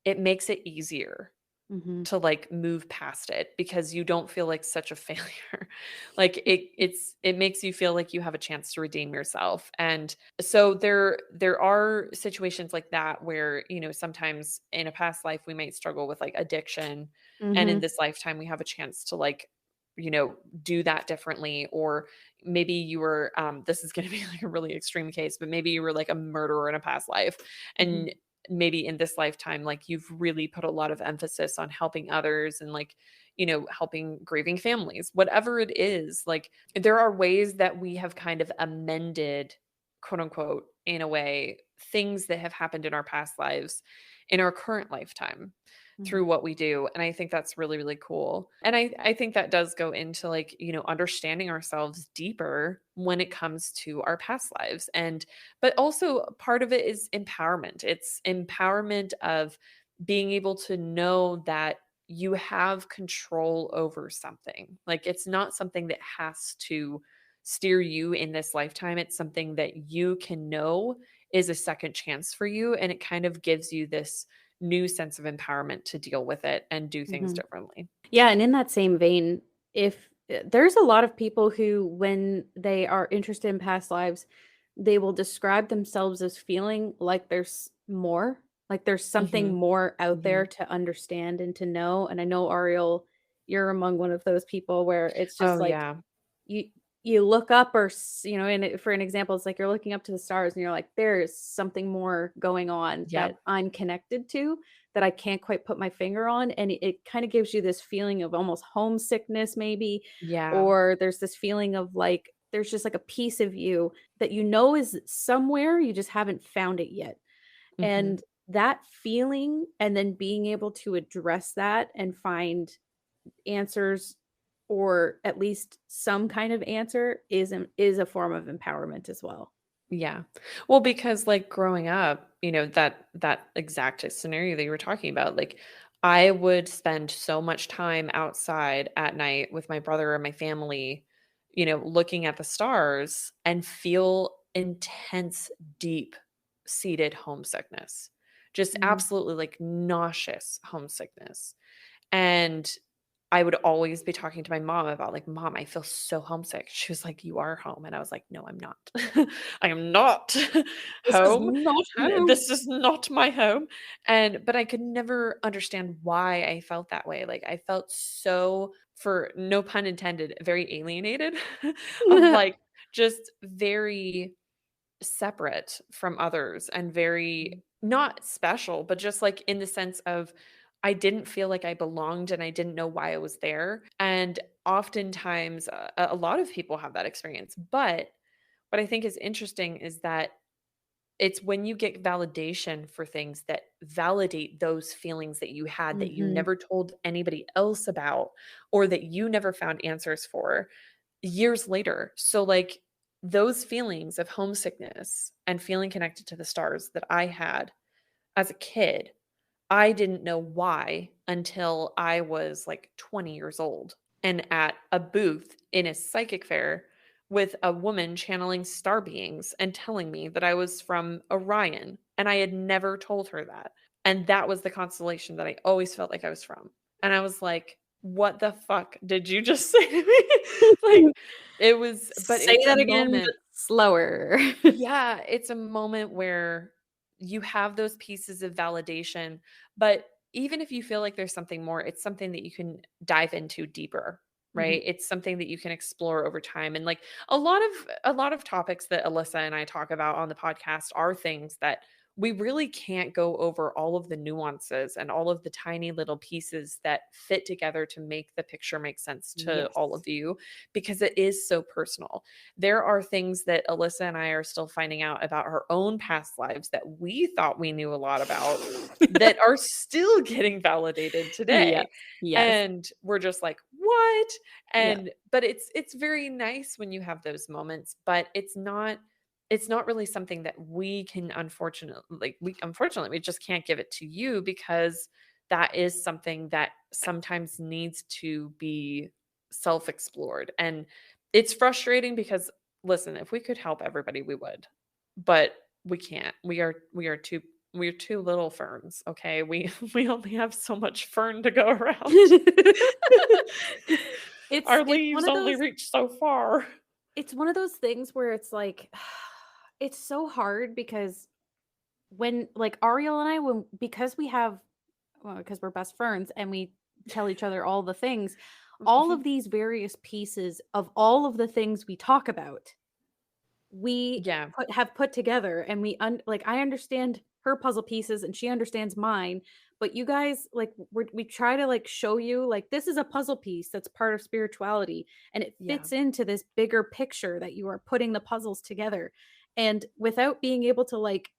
[SPEAKER 1] it makes it easier.
[SPEAKER 2] Mhm.
[SPEAKER 1] to like move past it because you don't feel like such a failure. Like it makes you feel like you have a chance to redeem yourself. And so there are situations like that where, you know, sometimes in a past life we might struggle with like addiction, and in
[SPEAKER 2] Mhm.
[SPEAKER 1] this lifetime we have a chance to like, you know, do that differently. Or maybe you were this is going to be like a really extreme case, but maybe you were like a murderer in a past life,
[SPEAKER 2] Mhm.
[SPEAKER 1] and maybe in this lifetime like you've really put a lot of emphasis on helping others and like, you know, helping grieving families, whatever it is. Like there are ways that we have kind of amended, quote unquote, in a way, things that have happened in our past lives in our current lifetime
[SPEAKER 2] Mhm.
[SPEAKER 1] through what we do. And I think that's really, really cool. And I think that does go into like, you know, understanding ourselves deeper when it comes to our past lives. And but also part of it is empowerment. It's empowerment of being able to know that you have control over something. Like it's not something that has to steer you in this lifetime. It's something that you can know is a second chance for you. And it kind of gives you this new sense of empowerment to deal with it and do things
[SPEAKER 2] Mhm.
[SPEAKER 1] differently.
[SPEAKER 2] Yeah, and in that same vein, if there's a lot of people who, when they are interested in past lives, they will describe themselves as feeling like there's more, like there's something
[SPEAKER 1] Mhm.
[SPEAKER 2] more out there
[SPEAKER 1] Mhm.
[SPEAKER 2] to understand and to know. And I know, Ariel, you're among one of those people where it's
[SPEAKER 1] Oh,
[SPEAKER 2] just like
[SPEAKER 1] yeah.
[SPEAKER 2] you you look up, or you know, for an example, it's like you're looking up to the stars and you're like, there's something more going on that
[SPEAKER 1] Yep.
[SPEAKER 2] I'm connected to, that I can't quite put my finger on. And it kind of gives you this feeling of almost homesickness, maybe,
[SPEAKER 1] Yeah.
[SPEAKER 2] or there's this feeling of like there's just like a piece of you that you know is somewhere, you just haven't found it yet.
[SPEAKER 1] Mhm.
[SPEAKER 2] And that feeling, and then being able to address that and find answers, or at least some kind of answer, is a form of empowerment as well.
[SPEAKER 1] Yeah. Well, because like growing up, you know, that exact scenario that you were talking about, like I would spend so much time outside at night with my brother and my family, you know, looking at the stars and feel intense, deep seated homesickness. Just
[SPEAKER 2] Mhm.
[SPEAKER 1] absolutely like nauseous homesickness. And I would always be talking to my mom about like, "Mom, I feel so homesick." She was like, "You are home." And I was like, "No, I'm not. I am not
[SPEAKER 2] This is
[SPEAKER 1] home.
[SPEAKER 2] not home.
[SPEAKER 1] This is not my home." And but I could never understand why I felt that way. Like I felt so, for no pun intended, very alienated of like just very separate from others and very not special, but just like in the sense of I didn't feel like I belonged and I didn't know why I was there. And oftentimes, a lot of people have that experience. But what I think is interesting is that it's when you get validation for things that validate those feelings that you had that you
[SPEAKER 2] Mhm.
[SPEAKER 1] never told anybody else about or that you never found answers for years later. So, like, those feelings of homesickness and feeling connected to the stars that I had as a kid, I didn't know why until I was like 20 years old and at a booth in a psychic fair with a woman channeling star beings and telling me that I was from Orion. And I had never told her that. And that was the constellation that I always felt like I was from. And I was like, what the fuck did you just say to me? Like, it was, but
[SPEAKER 2] Say
[SPEAKER 1] it's a
[SPEAKER 2] that again, but
[SPEAKER 1] moment.
[SPEAKER 2] slower.
[SPEAKER 1] Yeah, it's a moment where you have those pieces of validation, but even if you feel like there's something more, it's something that you can dive into deeper,
[SPEAKER 2] Mhm.
[SPEAKER 1] right? It's something that you can explore over time. And like a lot of topics that Alyssa and I talk about on the podcast are things that we really can't go over all of the nuances and all of the tiny little pieces that fit together to make the picture make sense to all
[SPEAKER 2] Yes.
[SPEAKER 1] of you because it is so personal. There are things that Alyssa and I are still finding out about her own past lives that we thought we knew a lot about that are still getting validated
[SPEAKER 2] Yes.
[SPEAKER 1] today.
[SPEAKER 2] Yes.
[SPEAKER 1] And we're just like, "What?"
[SPEAKER 2] Yeah.
[SPEAKER 1] And but it's very nice when you have those moments, but it's not really something that we can unfortunately we just can't give it to you because that is something that sometimes needs to be self-explored. And it's frustrating because listen, if we could help everybody, we would. But we can't. We are too we're two little ferns, okay? We we only have so much fern to go around. Our
[SPEAKER 2] It's one
[SPEAKER 1] leaves
[SPEAKER 2] of
[SPEAKER 1] only
[SPEAKER 2] those
[SPEAKER 1] reach so far.
[SPEAKER 2] it's one of those things where it's like it's so hard because when like Ariel and I when because we have well, because we're best friends and we tell each other all the things, all of these various pieces of all of the things we talk about we
[SPEAKER 1] Yeah,
[SPEAKER 2] have put together and like I understand her puzzle pieces and she understands mine, but you guys like we try to like show you like this is a puzzle piece that's part of spirituality and it
[SPEAKER 1] yeah.
[SPEAKER 2] fits into this bigger picture that you are putting the puzzles together. And without being able to like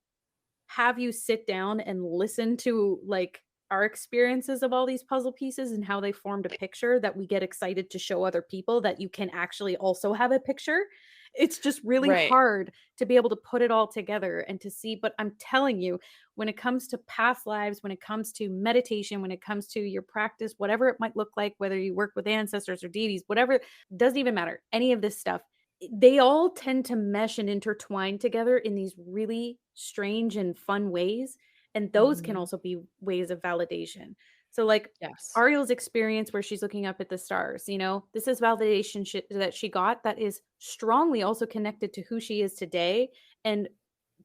[SPEAKER 2] have you sit down and listen to like our experiences of all these puzzle pieces and how they formed a picture that we get excited to show other people that you can actually also have a picture. It's just really
[SPEAKER 1] Right.
[SPEAKER 2] hard to be able to put it all together and to see. But I'm telling you, when it comes to past lives, when it comes to meditation, when it comes to your practice, whatever it might look like, whether you work with ancestors or deities, whatever, doesn't even matter. Any of this stuff, they all tend to mesh and intertwine together in these really strange and fun ways, and those can
[SPEAKER 1] Mhm.
[SPEAKER 2] also be ways of validation. So, like,
[SPEAKER 1] Yes.
[SPEAKER 2] Ariel's experience where she's looking up at the stars, this is validation that she got that is strongly also connected to who she is today and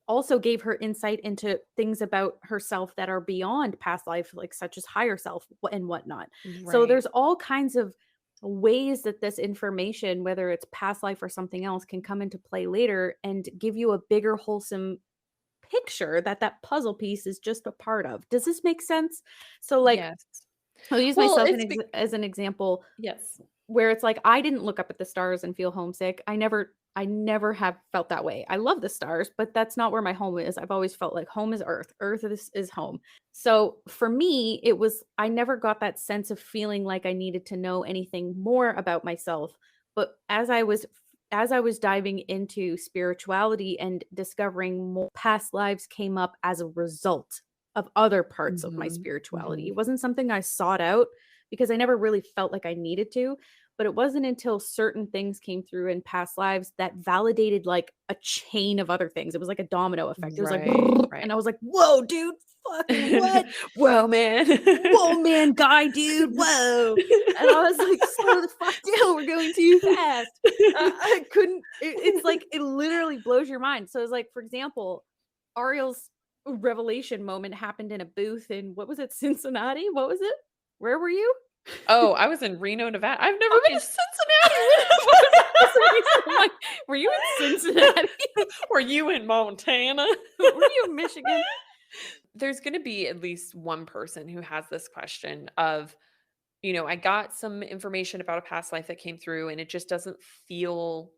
[SPEAKER 2] also gave her insight into things about herself that are beyond past life, like such as higher self and whatnot. So
[SPEAKER 1] Right.
[SPEAKER 2] there's all kinds of ways that this information, whether it's past life or something else, can come into play later and give you a bigger, wholesome picture that that puzzle piece is just a part of. Does this make sense? So, like,
[SPEAKER 1] Yes.
[SPEAKER 2] I'll use
[SPEAKER 1] Well,
[SPEAKER 2] myself
[SPEAKER 1] it's
[SPEAKER 2] as an example
[SPEAKER 1] yes.
[SPEAKER 2] where it's like, I didn't look up at the stars and feel homesick. I never have felt that way. I love the stars, but that's not where my home is. I've always felt like home is Earth. Earth is home. So for me, it was I never got that sense of feeling like I needed to know anything more about myself. But as I was diving into spirituality and discovering more past lives came up as a result of other parts of my
[SPEAKER 1] Mhm.
[SPEAKER 2] spirituality.
[SPEAKER 1] Mhm.
[SPEAKER 2] It wasn't something I sought out because I never really felt like I needed to, but it wasn't until certain things came through in past lives that validated like a chain of other things. It was like a domino effect. It was like,
[SPEAKER 1] Right,
[SPEAKER 2] and
[SPEAKER 1] right.
[SPEAKER 2] I was like, whoa, dude, fucking what?
[SPEAKER 1] Whoa, man.
[SPEAKER 2] Whoa, man, guy, dude, whoa. And I was like, slow the fuck down. We're going too fast. I couldn't, it's like, it literally blows your mind. So it's like, for example, Ariel's revelation moment happened in a booth in, what was it, Cincinnati? What was it? Where were you?
[SPEAKER 1] Oh, I was in Reno, Nevada. I've never been to
[SPEAKER 2] Okay.
[SPEAKER 1] Cincinnati.
[SPEAKER 2] That's the reason I'm like, were you in Cincinnati?
[SPEAKER 1] Were you in Montana?
[SPEAKER 2] Were you in Michigan?
[SPEAKER 1] There's gonna be at least one person who has this question of, I got some information about a past life that came through and it just doesn't feel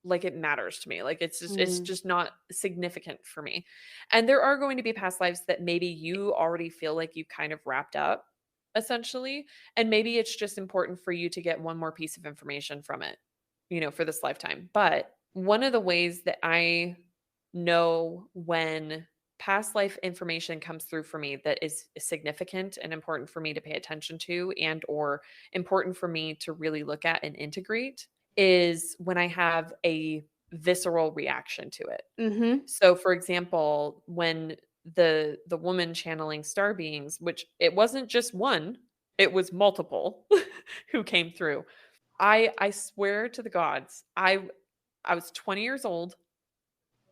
[SPEAKER 1] like it matters to me. Like it's
[SPEAKER 2] Mm,
[SPEAKER 1] just not significant for me. And there are going to be past lives that maybe you already feel like you kind of wrapped up essentially, and maybe it's just important for you to get one more piece of information from it, for this lifetime. But one of the ways that I know when past life information comes through for me that is significant and important for me to pay attention to and or important for me to really look at and integrate is when I have a visceral reaction to it.
[SPEAKER 2] mhm.
[SPEAKER 1] So for example, when the woman channeling star beings, which it wasn't just one, it was multiple who came through. I swear to the gods, I was 20 years old.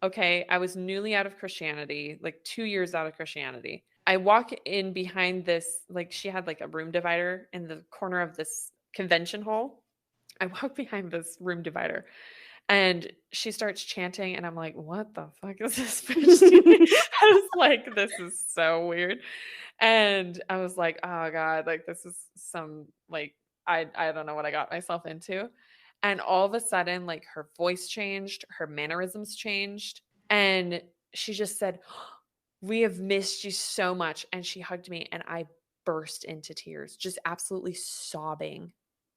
[SPEAKER 1] Okay, I was newly out of Christianity, like 2 years out of Christianity. I walk in behind this like she had like a room divider in the corner of this convention hall. I walk behind this room divider and she starts chanting, and I'm like, "What the fuck is this bitch doing?" I was like, "This is so weird." And I was like, "Oh god, like this is some like I don't know what I got myself into." And all of a sudden, like her voice changed, her mannerisms changed, and she just said, "We have missed you so much." And she hugged me and I burst into tears, just absolutely sobbing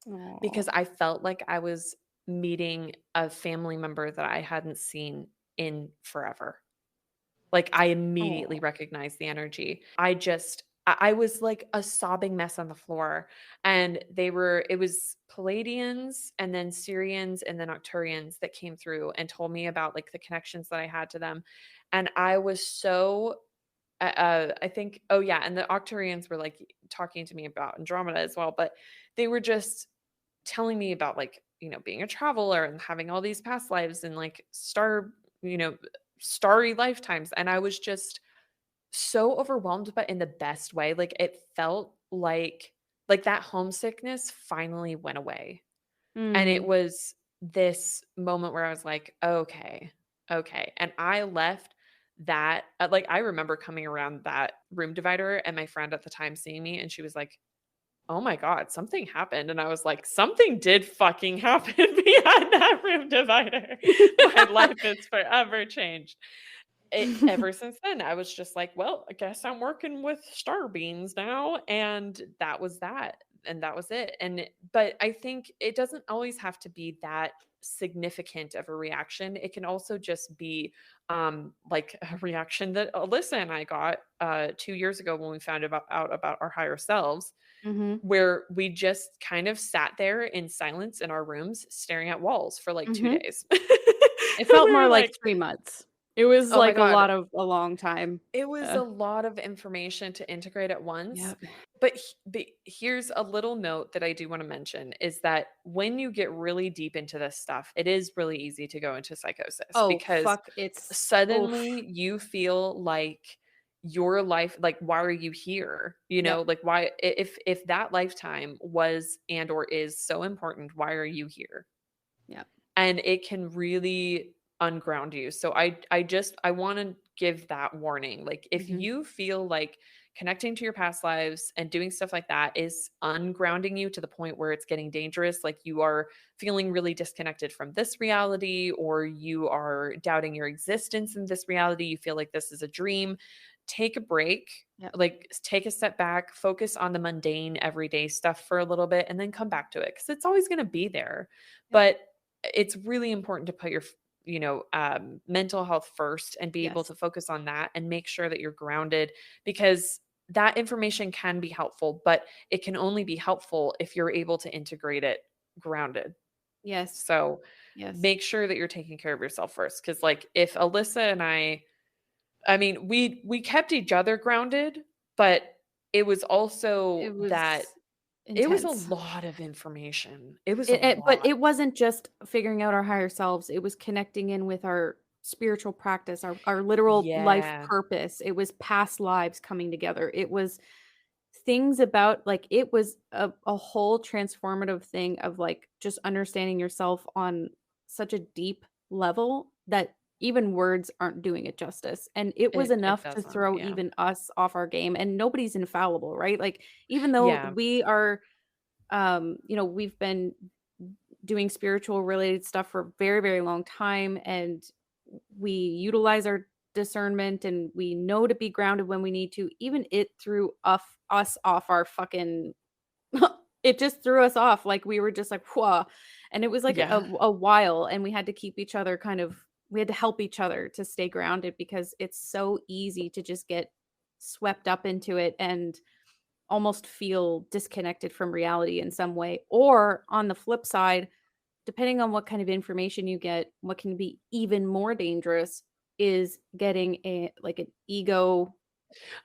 [SPEAKER 2] Aw.
[SPEAKER 1] because I felt like I was meeting a family member that I hadn't seen in forever. Like, I immediately
[SPEAKER 2] Aw.
[SPEAKER 1] recognized the energy. I was like a sobbing mess on the floor, and it was Palladians and then Syrians and then Octurians that came through and told me about, like, the connections that I had to them, and I was so I think, oh yeah, and the Octarians were like talking to me about Andromeda as well, but they were just telling me about like, being a traveler and having all these past lives and like you know, starry lifetimes. And I was just so overwhelmed, but in the best way. Like it felt like that homesickness finally went away. And it
[SPEAKER 2] Mm.
[SPEAKER 1] was this moment where I was like, okay, okay. And I left that, like, I remember coming around that room divider and my friend at the time seeing me and she was like, oh my God, something happened. And I was like, something did fucking happen behind that room divider. My life is forever changed. Ever since then, I was just like, well, I guess I'm working with star beans now. And that was that. And that was it. But I think it doesn't always have to be that significant of a reaction. It can also just be like a reaction that Alyssa and I got 2 years ago when we found out about our higher selves,
[SPEAKER 2] Mhm.
[SPEAKER 1] where we just kind of sat there in silence in our rooms staring at walls for like 2
[SPEAKER 2] Mhm.
[SPEAKER 1] days.
[SPEAKER 2] It
[SPEAKER 1] And
[SPEAKER 2] felt
[SPEAKER 1] we
[SPEAKER 2] more
[SPEAKER 1] were
[SPEAKER 2] like
[SPEAKER 1] like,
[SPEAKER 2] 3 months. It was
[SPEAKER 1] "Oh my
[SPEAKER 2] like
[SPEAKER 1] god."
[SPEAKER 2] a long time.
[SPEAKER 1] It was
[SPEAKER 2] Uh,
[SPEAKER 1] a lot of information to integrate at once.
[SPEAKER 2] yep.
[SPEAKER 1] But here's a little note that I do wanna mention is that when you get really deep into this stuff, it is really easy to go into psychosis
[SPEAKER 2] Oh,
[SPEAKER 1] because
[SPEAKER 2] fuck, it's oof.
[SPEAKER 1] suddenly you feel like your life, like, why are you here?
[SPEAKER 2] Yep.
[SPEAKER 1] Like, why, if that lifetime was and or is so important, why are you here?
[SPEAKER 2] Yep.
[SPEAKER 1] And it can really unground you. So I want to give that warning. Like if
[SPEAKER 2] Mhm.
[SPEAKER 1] you feel like connecting to your past lives and doing stuff like that is ungrounding you to the point where it's getting dangerous, like you are feeling really disconnected from this reality or you are doubting your existence in this reality, you feel like this is a dream, take a break.
[SPEAKER 2] Yep.
[SPEAKER 1] Like take a step back, focus on the mundane everyday stuff for a little bit and then come back to it cuz it's always going to be there.
[SPEAKER 2] Yep.
[SPEAKER 1] But it's really important to put your mental health first and be able
[SPEAKER 2] Yes.
[SPEAKER 1] to focus on that and make sure that you're grounded because that information can be helpful, but it can only be helpful if you're able to integrate it grounded.
[SPEAKER 2] Yes.
[SPEAKER 1] So
[SPEAKER 2] Yes.
[SPEAKER 1] make sure that you're taking care of yourself first. Cause like if Alyssa and I mean, we kept each other grounded, but it was also
[SPEAKER 2] It
[SPEAKER 1] that
[SPEAKER 2] was
[SPEAKER 1] it was a
[SPEAKER 2] intense.
[SPEAKER 1] lot of information. It was a
[SPEAKER 2] But
[SPEAKER 1] lot.
[SPEAKER 2] it wasn't just figuring out our higher selves, it was connecting in with our spiritual practice, our literal life
[SPEAKER 1] Yeah.
[SPEAKER 2] purpose. It was past lives coming together. It was things about like it was a whole transformative thing of like just understanding yourself on such a deep level that even words aren't doing it justice. And it was
[SPEAKER 1] It
[SPEAKER 2] enough to
[SPEAKER 1] doesn't.
[SPEAKER 2] throw
[SPEAKER 1] Yeah.
[SPEAKER 2] even us off our game. And nobody's infallible, right? Like even though
[SPEAKER 1] Yeah.
[SPEAKER 2] we are we've been doing spiritual related stuff for a very, very long time and we utilize our discernment and we know to be grounded when we need to. Even it threw us off our fucking it just threw us off. Like we were just like, whoa. And it was like
[SPEAKER 1] Yeah.
[SPEAKER 2] a while and we had to keep each other we had to help each other to stay grounded because it's so easy to just get swept up into it and almost feel disconnected from reality in some way. Or on the flip side, depending on what kind of information you get, what can be even more dangerous is getting a like an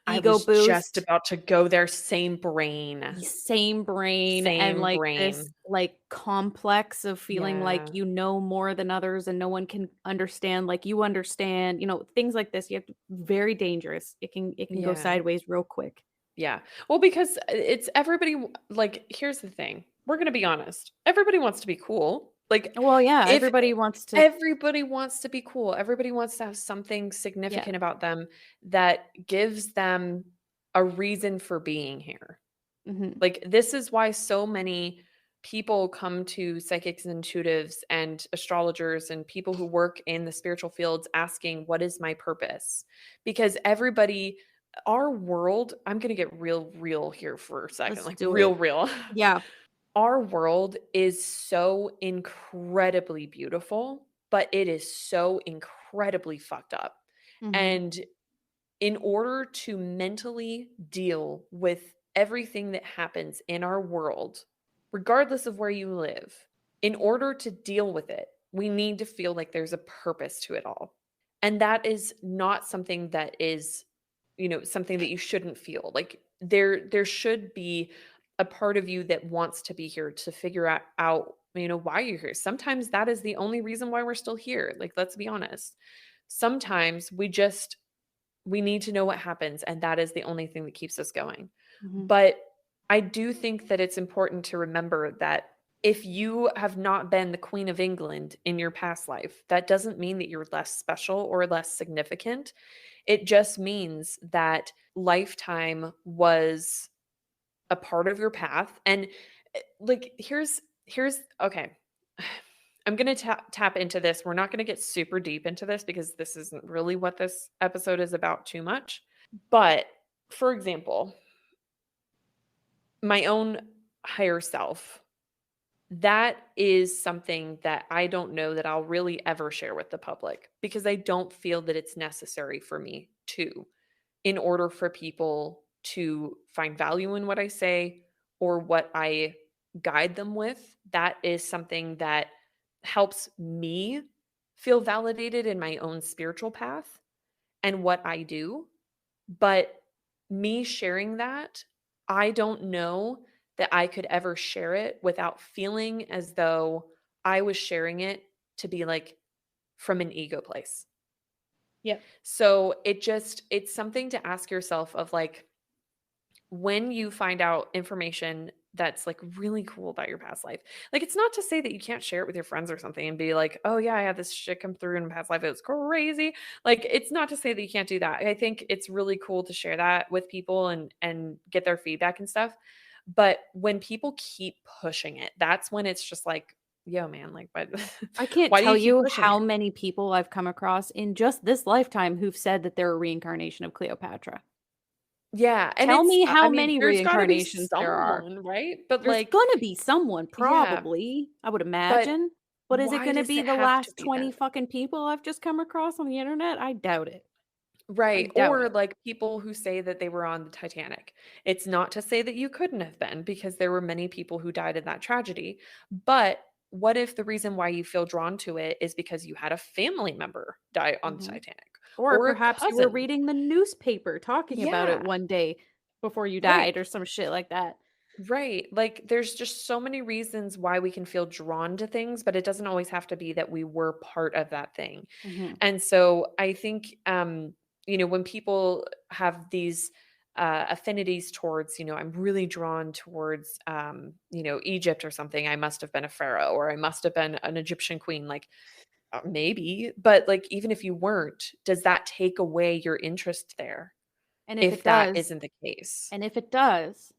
[SPEAKER 1] I
[SPEAKER 2] ego
[SPEAKER 1] was just
[SPEAKER 2] boost,
[SPEAKER 1] about to go there, same brain.
[SPEAKER 2] same brain, and
[SPEAKER 1] Same
[SPEAKER 2] like this
[SPEAKER 1] brain.
[SPEAKER 2] like complex of feeling like
[SPEAKER 1] Yeah.
[SPEAKER 2] you know more than others and no one can understand like you understand, things like this. You have to very dangerous. It can go
[SPEAKER 1] Yeah.
[SPEAKER 2] sideways real quick.
[SPEAKER 1] Yeah. Well, because it's everybody like, here's the thing. We're gonna be honest. Everybody wants to be cool. Like,
[SPEAKER 2] Well, yeah,
[SPEAKER 1] if
[SPEAKER 2] everybody wants to.
[SPEAKER 1] everybody wants to be cool, everybody wants to have something
[SPEAKER 2] Yeah.
[SPEAKER 1] significant about them that gives them a reason for being here.
[SPEAKER 2] Mhm.
[SPEAKER 1] Like, this is why so many people come to psychics and intuitives and astrologers and people who work in the spiritual fields asking, what is my purpose? Because everybody, our world, I'm going to get real here for a second,
[SPEAKER 2] Let's
[SPEAKER 1] like
[SPEAKER 2] do it.
[SPEAKER 1] real.
[SPEAKER 2] Yeah.
[SPEAKER 1] Our world is so incredibly beautiful, but it is so incredibly fucked up.
[SPEAKER 2] Mhm.
[SPEAKER 1] And in order to mentally deal with everything that happens in our world, regardless of where you live, in order to deal with it, we need to feel like there's a purpose to it all. And that is not something that is something that you shouldn't feel. Like there should be a part of you that wants to be here to figure out why you're here. Sometimes that is the only reason why we're still here. Like, let's be honest. Sometimes we need to know what happens, and that is the only thing that keeps us going.
[SPEAKER 2] Mhm.
[SPEAKER 1] But I do think that it's important to remember that if you have not been the Queen of England in your past life, that doesn't mean that you're less special or less significant. It just means that lifetime was a part of your path. And like, here's okay. I'm going to tap into this. We're not going to get super deep into this because this isn't really what this episode is about too much. But for example, my own higher self, that is something that I don't know that I'll really ever share with the public because I don't feel that it's necessary for me to, in order for people to find value in what I say or what I guide them with. That is something that helps me feel validated in my own spiritual path and what I do. But me sharing that, I don't know that I could ever share it without feeling as though I was sharing it to be like from an ego place.
[SPEAKER 2] Yep.
[SPEAKER 1] So it's something to ask yourself of like, when you find out information that's like really cool about your past life. Like, it's not to say that you can't share it with your friends or something and be like, "Oh yeah, I had this shit come through in a past life. It was crazy." Like, it's not to say that you can't do that. I think it's really cool to share that with people and get their feedback and stuff. But when people keep pushing it, that's when it's just like, "Yo, man, like, but
[SPEAKER 2] I can't
[SPEAKER 1] why do
[SPEAKER 2] tell
[SPEAKER 1] you keep
[SPEAKER 2] you
[SPEAKER 1] pushing
[SPEAKER 2] how
[SPEAKER 1] it?"
[SPEAKER 2] many people I've come across in just this lifetime who've said that they're a reincarnation of Cleopatra.
[SPEAKER 1] Yeah, and
[SPEAKER 2] Tell me
[SPEAKER 1] I
[SPEAKER 2] how
[SPEAKER 1] mean,
[SPEAKER 2] many
[SPEAKER 1] there's got to be
[SPEAKER 2] reincarnations there are.
[SPEAKER 1] someone, right? But
[SPEAKER 2] There's
[SPEAKER 1] like,
[SPEAKER 2] gonna be someone,
[SPEAKER 1] yeah,
[SPEAKER 2] probably, I would
[SPEAKER 1] but
[SPEAKER 2] imagine. But is it
[SPEAKER 1] why
[SPEAKER 2] gonna
[SPEAKER 1] does
[SPEAKER 2] be
[SPEAKER 1] it
[SPEAKER 2] the
[SPEAKER 1] have to
[SPEAKER 2] last
[SPEAKER 1] be then?
[SPEAKER 2] 20 fucking people I've just come across on the internet? I doubt it. I
[SPEAKER 1] Right,
[SPEAKER 2] doubt
[SPEAKER 1] or
[SPEAKER 2] it.
[SPEAKER 1] like people who say that they were on the Titanic. It's not to say that you couldn't have been because there were many people who died in that tragedy, but what if the reason why you feel drawn to it is because you had a family member die on the
[SPEAKER 2] Mhm.
[SPEAKER 1] Titanic
[SPEAKER 2] Or
[SPEAKER 1] or a
[SPEAKER 2] perhaps you were
[SPEAKER 1] cousin?
[SPEAKER 2] reading the newspaper talking about it
[SPEAKER 1] Yeah,
[SPEAKER 2] one day before you
[SPEAKER 1] right.
[SPEAKER 2] died or some shit like that.
[SPEAKER 1] Right. Like there's just so many reasons why we can feel drawn to things, but it doesn't always have to be that we were part of that thing.
[SPEAKER 2] Mhm.
[SPEAKER 1] And so I think when people have these affinities towards, I'm really drawn towards Egypt or something, I must have been a pharaoh or I must have been an Egyptian queen. Like maybe, but like even if you weren't, does that take away your interest there
[SPEAKER 2] And if
[SPEAKER 1] if
[SPEAKER 2] it
[SPEAKER 1] that
[SPEAKER 2] does
[SPEAKER 1] isn't the case?
[SPEAKER 2] and if it does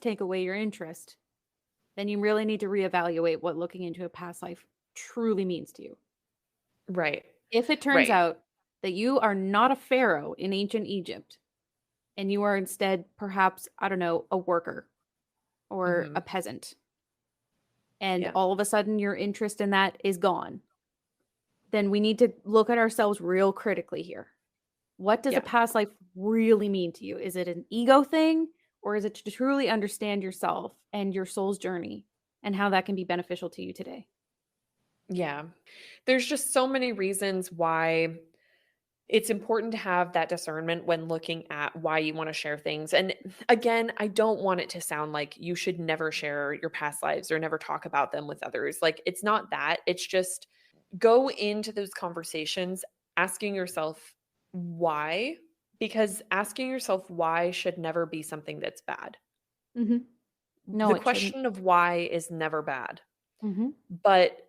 [SPEAKER 2] take away your interest, then you really need to reevaluate what looking into a past life truly means to you.
[SPEAKER 1] Right.
[SPEAKER 2] If it turns
[SPEAKER 1] Right.
[SPEAKER 2] out that you are not a pharaoh in ancient Egypt and you are instead perhaps, I don't know, a worker or a
[SPEAKER 1] Mhm.
[SPEAKER 2] peasant, and
[SPEAKER 1] Yeah.
[SPEAKER 2] all of a sudden your interest in that is gone, then we need to look at ourselves real critically here. What does a
[SPEAKER 1] Yeah.
[SPEAKER 2] past life really mean to you? Is it an ego thing, or is it to truly understand yourself and your soul's journey and how that can be beneficial to you today?
[SPEAKER 1] Yeah. There's just so many reasons why it's important to have that discernment when looking at why you want to share things. And again, I don't want it to sound like you should never share your past lives or never talk about them with others. Like, it's not that. It's just go into those conversations asking yourself why, because asking yourself why should never be something that's bad.
[SPEAKER 2] Mhm. No,
[SPEAKER 1] The
[SPEAKER 2] it shouldn't.
[SPEAKER 1] question of why is never bad,
[SPEAKER 2] Mhm.
[SPEAKER 1] but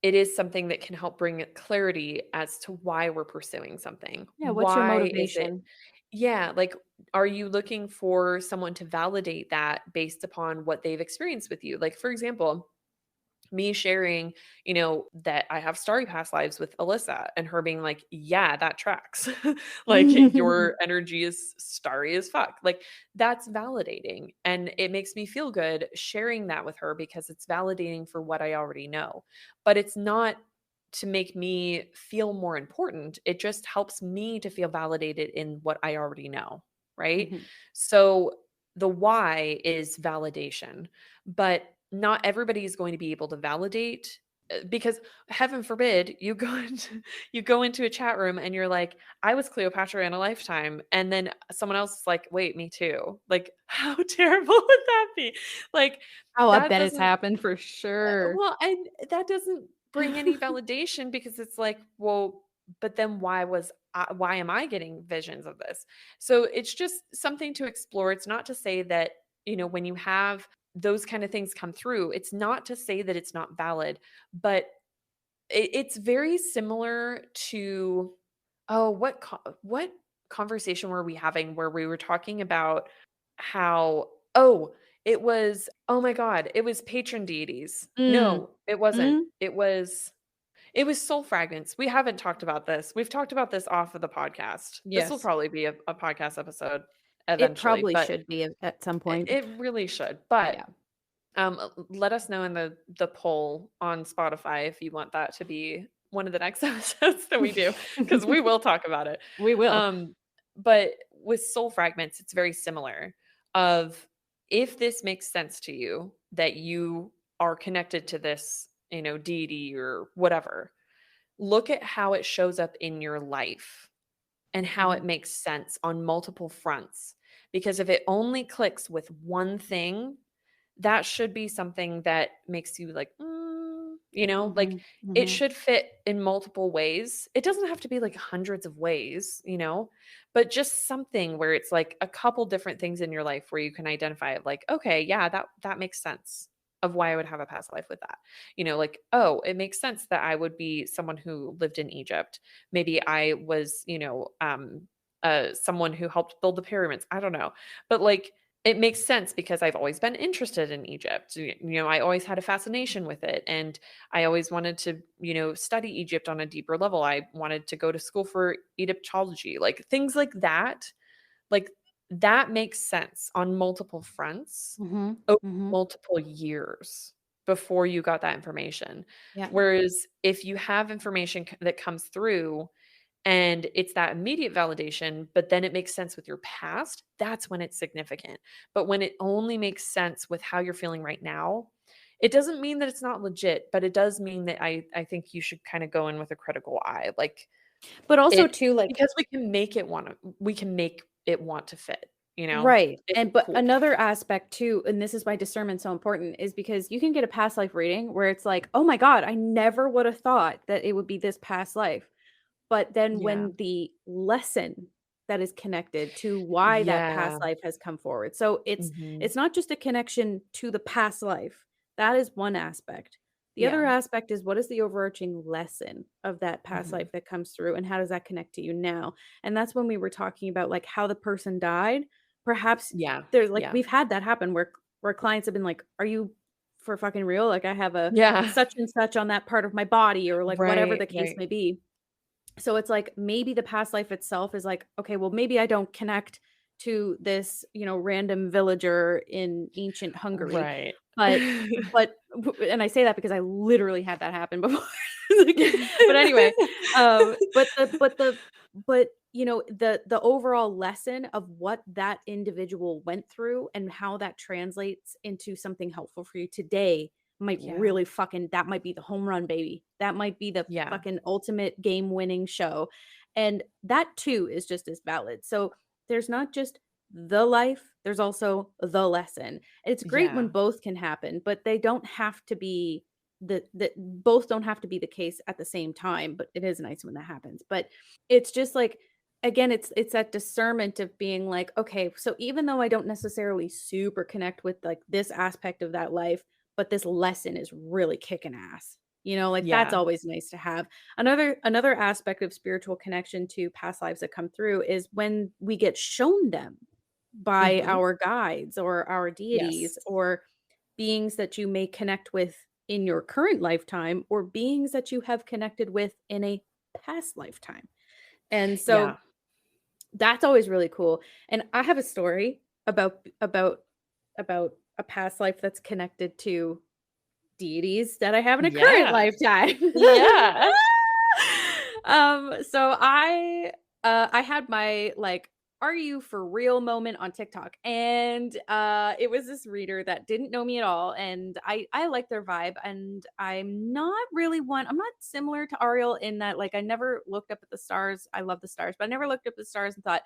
[SPEAKER 1] it is something that can help bring clarity as to why we're pursuing something.
[SPEAKER 2] Yeah, what's your
[SPEAKER 1] Why is it?
[SPEAKER 2] motivation?
[SPEAKER 1] Yeah, like, are you looking for someone to validate that based upon what they've experienced with you? Like, for example, me sharing, that I have starry past lives with Alyssa and her being like, "Yeah, that tracks." Like, your energy is starry as fuck. Like, that's validating, and it makes me feel good sharing that with her because it's validating for what I already know. But it's not to make me feel more important. It just helps me to feel validated in what I already know, right?
[SPEAKER 2] Mhm.
[SPEAKER 1] So, the why is validation, but not everybody is going to be able to validate Because heaven forbid you go into a chat room and you're like, I was Cleopatra in a lifetime, and then someone else is like, wait, me too. Like, how terrible would that be? Like,
[SPEAKER 2] Oh, I
[SPEAKER 1] that
[SPEAKER 2] bet it's
[SPEAKER 1] doesn't
[SPEAKER 2] happened for sure.
[SPEAKER 1] well, and that doesn't bring any validation, because it's like, well, but then why am I getting visions of this? So it's just something to explore. It's not to say that, when you have those kind of things come through, it's not to say that it's not valid, but it's very similar to, oh, what conversation were we having where we were talking about how, oh, it was, oh my god, it was patron deities.
[SPEAKER 2] Mm.
[SPEAKER 1] No, it wasn't.
[SPEAKER 2] Mhm.
[SPEAKER 1] It was soul fragments. We haven't talked about this. We've talked about this off of the podcast. This will
[SPEAKER 2] Yes.
[SPEAKER 1] probably be a podcast episode
[SPEAKER 2] It
[SPEAKER 1] eventually,
[SPEAKER 2] probably
[SPEAKER 1] but
[SPEAKER 2] should be at some
[SPEAKER 1] it,
[SPEAKER 2] point.
[SPEAKER 1] it really should. But
[SPEAKER 2] Yeah.
[SPEAKER 1] let us know in the poll on Spotify if you want that to be one of the next episodes that we do, because we will talk about it.
[SPEAKER 2] We will.
[SPEAKER 1] But with soul fragments, it's very similar. Of, if this makes sense to you, that you are connected to this, deity or whatever, look at how it shows up in your life and how it
[SPEAKER 2] Mhm.
[SPEAKER 1] makes sense on multiple fronts. Because if it only clicks with one thing, that should be something that makes you like, like,
[SPEAKER 2] Mhm.
[SPEAKER 1] it
[SPEAKER 2] Mhm.
[SPEAKER 1] should fit in multiple ways. It doesn't have to be like hundreds of ways, but just something where it's like a couple different things in your life where you can identify it, like, okay, yeah, that makes sense of why I would have a past life with that. Like, oh, it makes sense that I would be someone who lived in Egypt. Maybe I was, someone who helped build the pyramids. I don't know. But like, it makes sense because I've always been interested in Egypt. I always had a fascination with it. And I always wanted to, study Egypt on a deeper level. I wanted to go to school for Egyptology, like things like that. Like, that makes sense on multiple fronts
[SPEAKER 2] Mhm.
[SPEAKER 1] over
[SPEAKER 2] Mhm.
[SPEAKER 1] multiple years before you got that information.
[SPEAKER 2] Yeah.
[SPEAKER 1] Whereas if you have information that comes through and it's that immediate validation, but then it makes sense with your past, that's when it's significant. But when it only makes sense with how you're feeling right now, it doesn't mean that it's not legit, but it does mean that I think you should kind of go in with a critical eye. Like,
[SPEAKER 2] But also
[SPEAKER 1] it,
[SPEAKER 2] too, like,
[SPEAKER 1] because we can make it want to fit,
[SPEAKER 2] right.
[SPEAKER 1] if
[SPEAKER 2] And
[SPEAKER 1] it's
[SPEAKER 2] but
[SPEAKER 1] cool.
[SPEAKER 2] another aspect too, and this is why discernment's so important, is because you can get a past life reading where it's like, "Oh my god, I never would have thought that it would be this past life." But then
[SPEAKER 1] Yeah.
[SPEAKER 2] when the lesson that is connected to why that
[SPEAKER 1] Yeah.
[SPEAKER 2] past life has come forward. So
[SPEAKER 1] Mhm.
[SPEAKER 2] it's not just a connection to the past life. That is one aspect. The
[SPEAKER 1] Yeah.
[SPEAKER 2] other aspect is, what is the overarching lesson of that past
[SPEAKER 1] Mhm.
[SPEAKER 2] life that comes through, and how does that connect to you now? And that's when we were talking about like how the person died. Perhaps
[SPEAKER 1] Yeah.
[SPEAKER 2] there's like,
[SPEAKER 1] Yeah.
[SPEAKER 2] we've had that happen where clients have been like, "Are you for fucking real? Like, I have a
[SPEAKER 1] Yeah.
[SPEAKER 2] such and such on that part of my body," or like whatever
[SPEAKER 1] Right,
[SPEAKER 2] the case
[SPEAKER 1] right.
[SPEAKER 2] may be. So it's like maybe the past life itself is like, okay, well, maybe I don't connect to this, random villager in ancient Hungary,
[SPEAKER 1] Right.
[SPEAKER 2] but and I say that because I literally had that happen before. Like, but anyway, but the overall lesson of what that individual went through and how that translates into something helpful for you today might
[SPEAKER 1] Yeah.
[SPEAKER 2] really fucking, that might be the home run, baby. That might be the
[SPEAKER 1] Yeah.
[SPEAKER 2] fucking ultimate game winning show. And that too is just as valid. So there's not just the life, there's also the lesson. It's great when
[SPEAKER 1] Yeah.
[SPEAKER 2] both can happen, but they don't have to be the both don't have to be the case at the same time, but it is nice when that happens. But it's just like, again, it's that discernment of being like, okay, so even though I don't necessarily super connect with like this aspect of that life, but this lesson is really kicking ass. Like that's
[SPEAKER 1] Yeah.
[SPEAKER 2] always nice to have. Another aspect of spiritual connection to past lives that come through is when we get shown them by
[SPEAKER 1] Mhm.
[SPEAKER 2] our guides or our deities
[SPEAKER 1] Yes.
[SPEAKER 2] or beings that you may connect with in your current lifetime or beings that you have connected with in a past lifetime. And so
[SPEAKER 1] Yeah.
[SPEAKER 2] that's always really cool. And I have a story about a past life that's connected to deities that I have in a current
[SPEAKER 1] Yeah.
[SPEAKER 2] lifetime.
[SPEAKER 1] Yeah.
[SPEAKER 2] So I had my like "Are you for real?" moment on TikTok. And it was this reader that didn't know me at all. And I like their vibe. And I'm not similar to Ariel in that, like, I never looked up at the stars. I love the stars, but I never looked up at the stars and thought,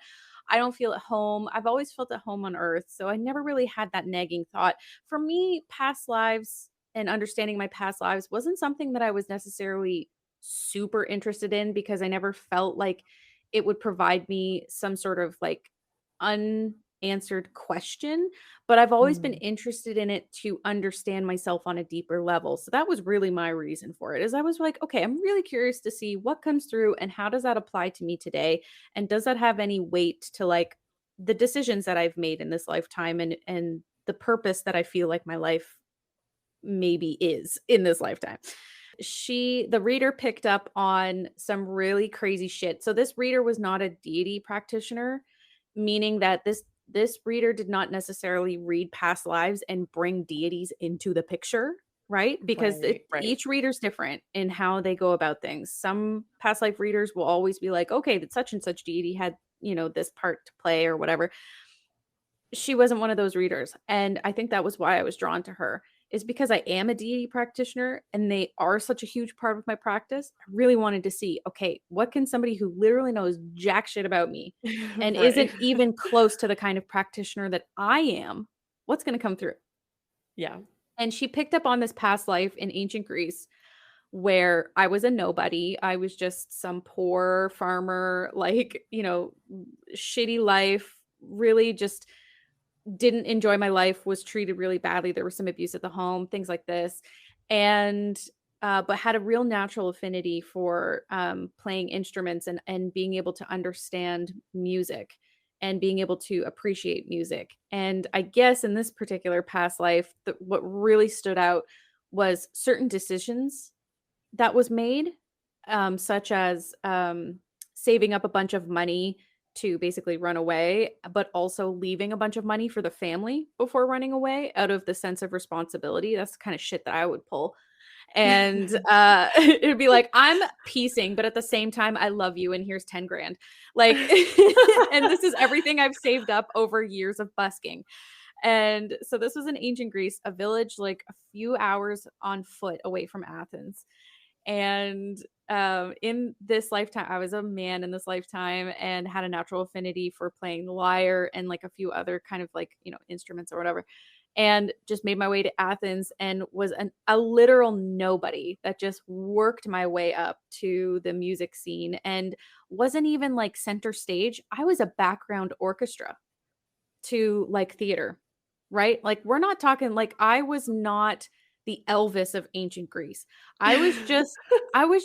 [SPEAKER 2] I don't feel at home. I've always felt at home on Earth. So I never really had that nagging thought. For me, past lives and understanding my past lives wasn't something that I was necessarily super interested in, because I never felt like it would provide me some sort of like unanswered question, but I've always been
[SPEAKER 1] Mm,
[SPEAKER 2] interested in it to understand myself on a deeper level. So that was really my reason for it. Is I was like, okay, I'm really curious to see what comes through and how does that apply to me today, and does that have any weight to like the decisions that I've made in this lifetime, and the purpose that I feel like my life maybe is in this lifetime. The reader picked up on some really crazy shit. So this reader was not a deity practitioner, meaning that this reader did not necessarily read past lives and bring deities into the picture, right? Because
[SPEAKER 1] right, right.
[SPEAKER 2] each reader's different in how they go about things. Some past life readers will always be like, okay, that such and such deity had, this part to play or whatever. She wasn't one of those readers, and I think that was why I was drawn to her, is because I am a deity practitioner and they are such a huge part of my practice. I really wanted to see, okay, what can somebody who literally knows jack shit about me and
[SPEAKER 1] Right.
[SPEAKER 2] isn't even close to the kind of practitioner that I am, what's gonna come through?
[SPEAKER 1] Yeah.
[SPEAKER 2] And she picked up on this past life in ancient Greece where I was a nobody. I was just some poor farmer, like, shitty life, really just didn't enjoy my life, was treated really badly. There was some abuse at the home, things like this. And but had a real natural affinity for playing instruments and being able to understand music and being able to appreciate music. And I guess in this particular past life, what really stood out was certain decisions that was made, such as, saving up a bunch of money to basically run away, but also leaving a bunch of money for the family before running away out of the sense of responsibility. That's the kind of shit that I would pull. And, it'd be like, "I'm piecing, but at the same time, I love you, and here's 10 grand." Like, and this is everything I've saved up over years of busking. And so this was in ancient Greece, a village like a few hours on foot away from Athens. And in this lifetime, I was a man in this lifetime and had a natural affinity for playing the lyre and like a few other kind of like, instruments or whatever. And just made my way to Athens and was a literal nobody that just worked my way up to the music scene and wasn't even like center stage. I was a background orchestra to like theater, right? Like we're not talking like I was not the Elvis of ancient Greece. I was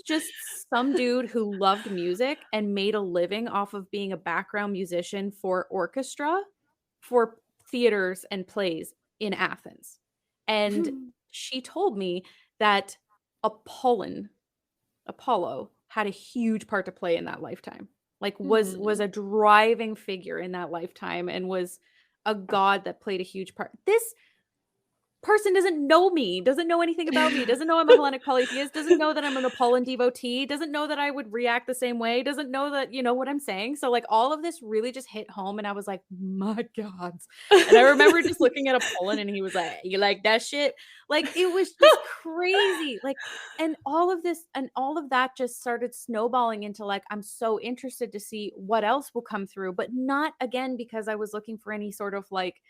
[SPEAKER 2] just some dude who loved music and made a living off of being a background musician for orchestra, for theaters and plays in Athens. And she told me that Apollon Apollo had a huge part to play in that lifetime. Like was
[SPEAKER 1] Hmm.
[SPEAKER 2] a driving figure in that lifetime and was a god that played a huge part. This person doesn't know me, doesn't know anything about me, doesn't know I'm a Hellenic polytheist, doesn't know that I'm an Apollon devotee, doesn't know that I would react the same way, doesn't know that, you know what I'm saying? So like all of this really just hit home and I was like, "My gods." And I remember just looking at Apollon and he was like, "You like that shit?" Like it was just crazy. Like and all of that just started snowballing into like I'm so interested to see what else will come through, but not again because I was looking for any sort of like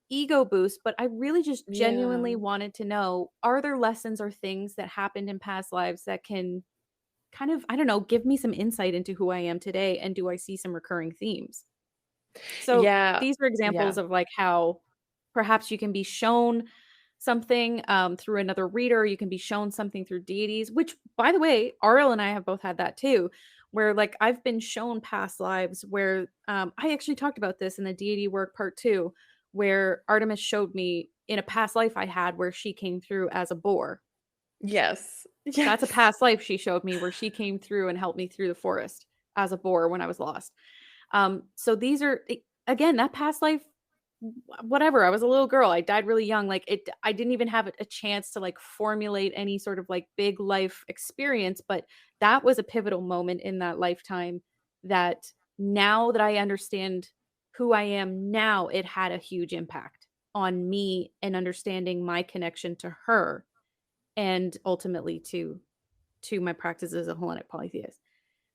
[SPEAKER 2] ego boost, but I really just
[SPEAKER 1] Yeah.
[SPEAKER 2] genuinely wanted to know, are there lessons or things that happened in past lives that can kind of, I don't know, give me some insight into who I am today? And do I see some recurring themes? So
[SPEAKER 1] Yeah.
[SPEAKER 2] these are
[SPEAKER 1] Yeah.
[SPEAKER 2] examples of like how perhaps you can be shown something through another reader, you can be shown something through deities, which by the way, Ariel and I have both had that too, where like I've been shown past lives where I actually talked about this in the deity work part two, where Artemis showed me in a past life I had where she came through as a boar.
[SPEAKER 1] Yes.
[SPEAKER 2] That's a
[SPEAKER 1] Yes.
[SPEAKER 2] past life she showed me where she came through and helped me through the forest as a boar when I was lost. So these are again that past life, whatever. I was a little girl. I died really young. Like it, I didn't even have a chance to like formulate any sort of like big life experience. But that was a pivotal moment in that lifetime. That now that I understand who I am now, it had a huge impact on me and understanding my connection to her and ultimately to my practice as a Hellenic polytheist.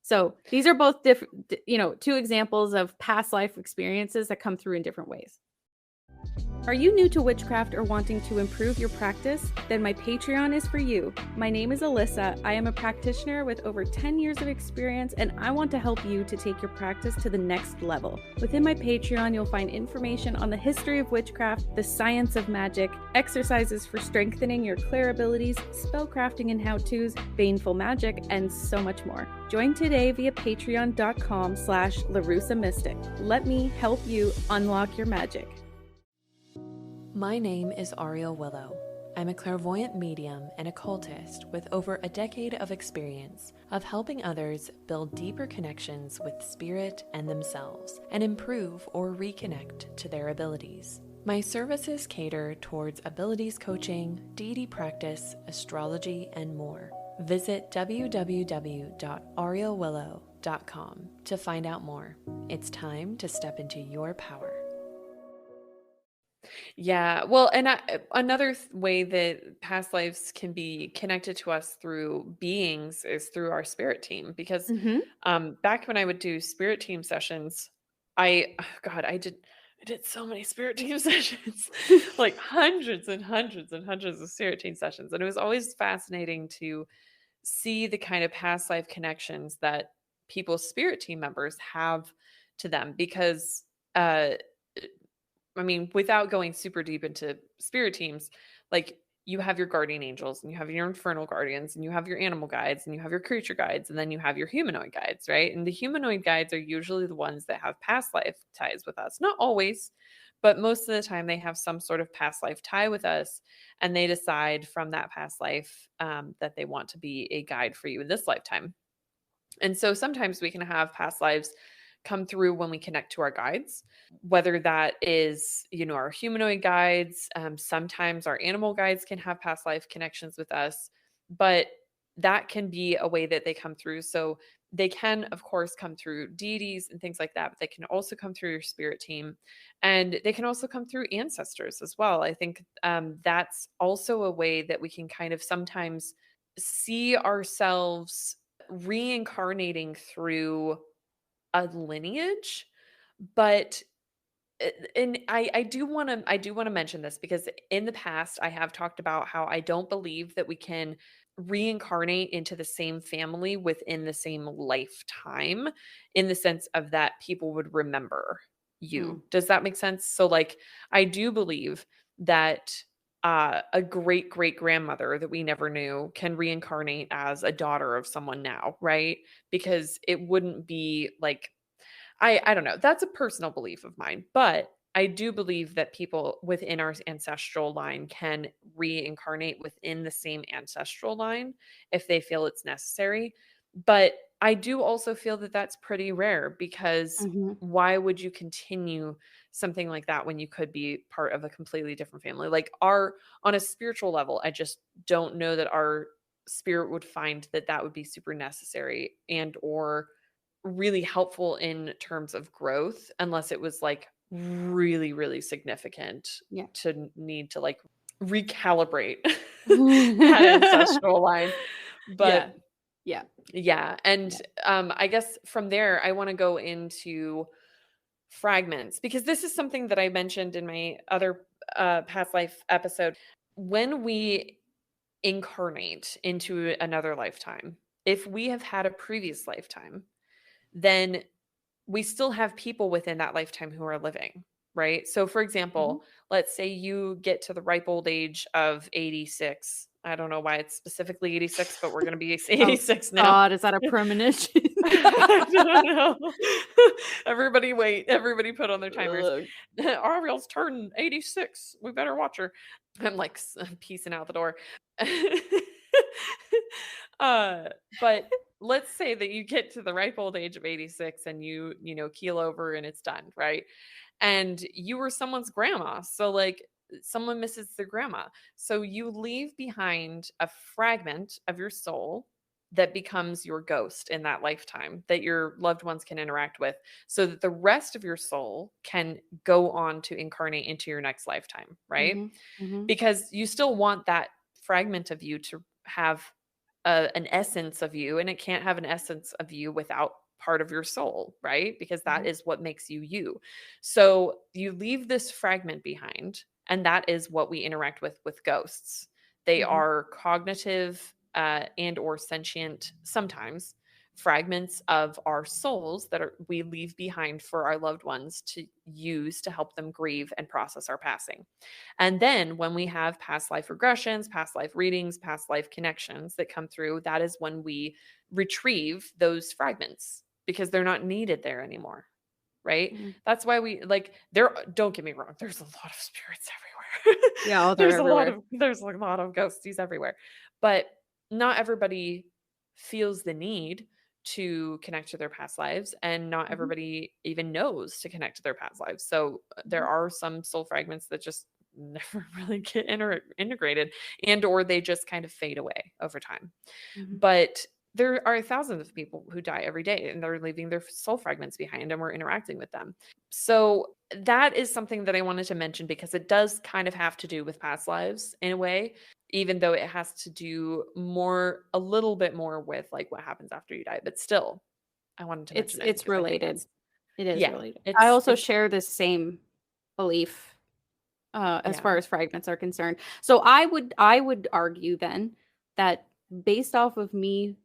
[SPEAKER 2] So these are both different, two examples of past life experiences that come through in different ways. Are you new to witchcraft or wanting to improve your practice? Then my Patreon is for you. My name is Alyssa. I am a practitioner with over 10 years of experience, and I want to help you to take your practice to the next level. Within my Patreon, you'll find information on the history of witchcraft, the science of magic, exercises for strengthening your clair abilities, spellcrafting and how-tos, baneful magic, and so much more. Join today via patreon.com/LaRusaMystic. Let me help you unlock your magic.
[SPEAKER 1] My name is Ariel Willow. I'm a clairvoyant medium and occultist with over a decade of experience of helping others build deeper connections with spirit and themselves and improve or reconnect to their abilities. My services cater towards abilities coaching, deity practice, astrology, and more. Visit www.arielwillow.com to find out more. It's time to step into your power. Yeah, well, and another way that past lives can be connected to us through beings is through our spirit team. Because
[SPEAKER 2] Mhm.
[SPEAKER 1] back when I would do spirit team sessions, I oh God, I did so many spirit team sessions, like hundreds and hundreds and hundreds of spirit team sessions, and it was always fascinating to see the kind of past life connections that people's spirit team members have to them. Because uh I mean, without going super deep into spirit teams, like you have your guardian angels and you have your infernal guardians and you have your animal guides and you have your creature guides and then you have your humanoid guides, right? And the humanoid guides are usually the ones that have past life ties with us. Not always, but most of the time they have some sort of past life tie with us, and they decide from that past life that they want to be a guide for you in this lifetime. And so sometimes we can have past lives come through when we connect to our guides, whether that is, our humanoid guides. Sometimes our animal guides can have past life connections with us, but that can be a way that they come through. So they can, of course, come through deities and things like that, but they can also come through your spirit team, and they can also come through ancestors as well. I think that's also a way that we can kind of sometimes see ourselves reincarnating through a lineage. But and I do want to mention this because in the past I have talked about how I don't believe that we can reincarnate into the same family within the same lifetime, in the sense of that people would remember
[SPEAKER 2] Mm.
[SPEAKER 1] you. Does that make sense? So like I do believe that a great great grandmother that we never knew can reincarnate as a daughter of someone now, right? Because it wouldn't be like I don't know. That's a personal belief of mine, but I do believe that people within our ancestral line can reincarnate within the same ancestral line if they feel it's necessary. But I do also feel that that's pretty rare, because
[SPEAKER 2] Mhm.
[SPEAKER 1] why would you continue something like that when you could be part of a completely different family? Like our on a spiritual level, I just don't know that our spirit would find that that would be super necessary and or really helpful in terms of growth, unless it was like really really significant
[SPEAKER 2] Yeah.
[SPEAKER 1] to need to like recalibrate that ancestral line.
[SPEAKER 2] Yeah.
[SPEAKER 1] But
[SPEAKER 2] Yeah.
[SPEAKER 1] yeah, and
[SPEAKER 2] Yeah.
[SPEAKER 1] I guess from there I want to go into fragments, because this is something that I mentioned in my other past life episode. When we incarnate into another lifetime, if we have had a previous lifetime, then we still have people within that lifetime who are living, right? So, for
[SPEAKER 2] Mhm.
[SPEAKER 1] example, let's say you get to the ripe old age of 86. I don't know why it's specifically 86, but we're going to be
[SPEAKER 2] Oh
[SPEAKER 1] 86 now.
[SPEAKER 2] god, is that a premonition?
[SPEAKER 1] I don't know. Everybody wait. Everybody put on their timers.
[SPEAKER 2] Ugh.
[SPEAKER 1] Ariel's turning 86. We better watch her. I'm like piecing out the door. uh, but let's say that you get to the ripe old age of 86 and you keel over and it's done, right? And you were someone's grandma. So like someone misses their grandma. So you leave behind a fragment of your soul that becomes your ghost in that lifetime that your loved ones can interact with, so that the rest of your soul can go on to incarnate into your next lifetime, right?
[SPEAKER 2] Mhm. Mhm.
[SPEAKER 1] Because you still want that fragment of you to have an essence of you, and it can't have an essence of you without part of your soul, right? Because that
[SPEAKER 2] Mhm.
[SPEAKER 1] is what makes you you. So you leave this fragment behind, and that is what we interact with ghosts. They
[SPEAKER 2] Mhm.
[SPEAKER 1] are cognitive and or sentient, sometimes fragments of our souls that we leave behind for our loved ones to use to help them grieve and process our passing. And then when we have past life regressions, past life readings, past life connections that come through, that is when we retrieve those fragments because they're not needed there anymore. Right?
[SPEAKER 2] Mhm.
[SPEAKER 1] That's why we like there don't get me wrong, there's a lot of spirits everywhere.
[SPEAKER 2] Yeah, oh, they're everywhere.
[SPEAKER 1] There's a lot of ghosties everywhere. But not everybody feels the need to connect to their past lives, and not
[SPEAKER 2] Mhm.
[SPEAKER 1] everybody even knows to connect to their past lives. So there
[SPEAKER 2] Mhm.
[SPEAKER 1] are some soul fragments that just never really get integrated, and or they just kind of fade away over time.
[SPEAKER 2] Mhm.
[SPEAKER 1] But there are thousands of people who die every day, and they're leaving their soul fragments behind, and we're interacting with them. So that is something that I wanted to mention because it does kind of have to do with past lives in a way, even though it has to do more, a little bit more with like what happens after you die. But still, I wanted to mention it
[SPEAKER 2] It's
[SPEAKER 1] because I think
[SPEAKER 2] related.
[SPEAKER 1] it's,
[SPEAKER 2] It is
[SPEAKER 1] yeah,
[SPEAKER 2] related. I also
[SPEAKER 1] it's,
[SPEAKER 2] share this same belief, as
[SPEAKER 1] yeah.
[SPEAKER 2] far as fragments are concerned. So I would argue then that based off of me,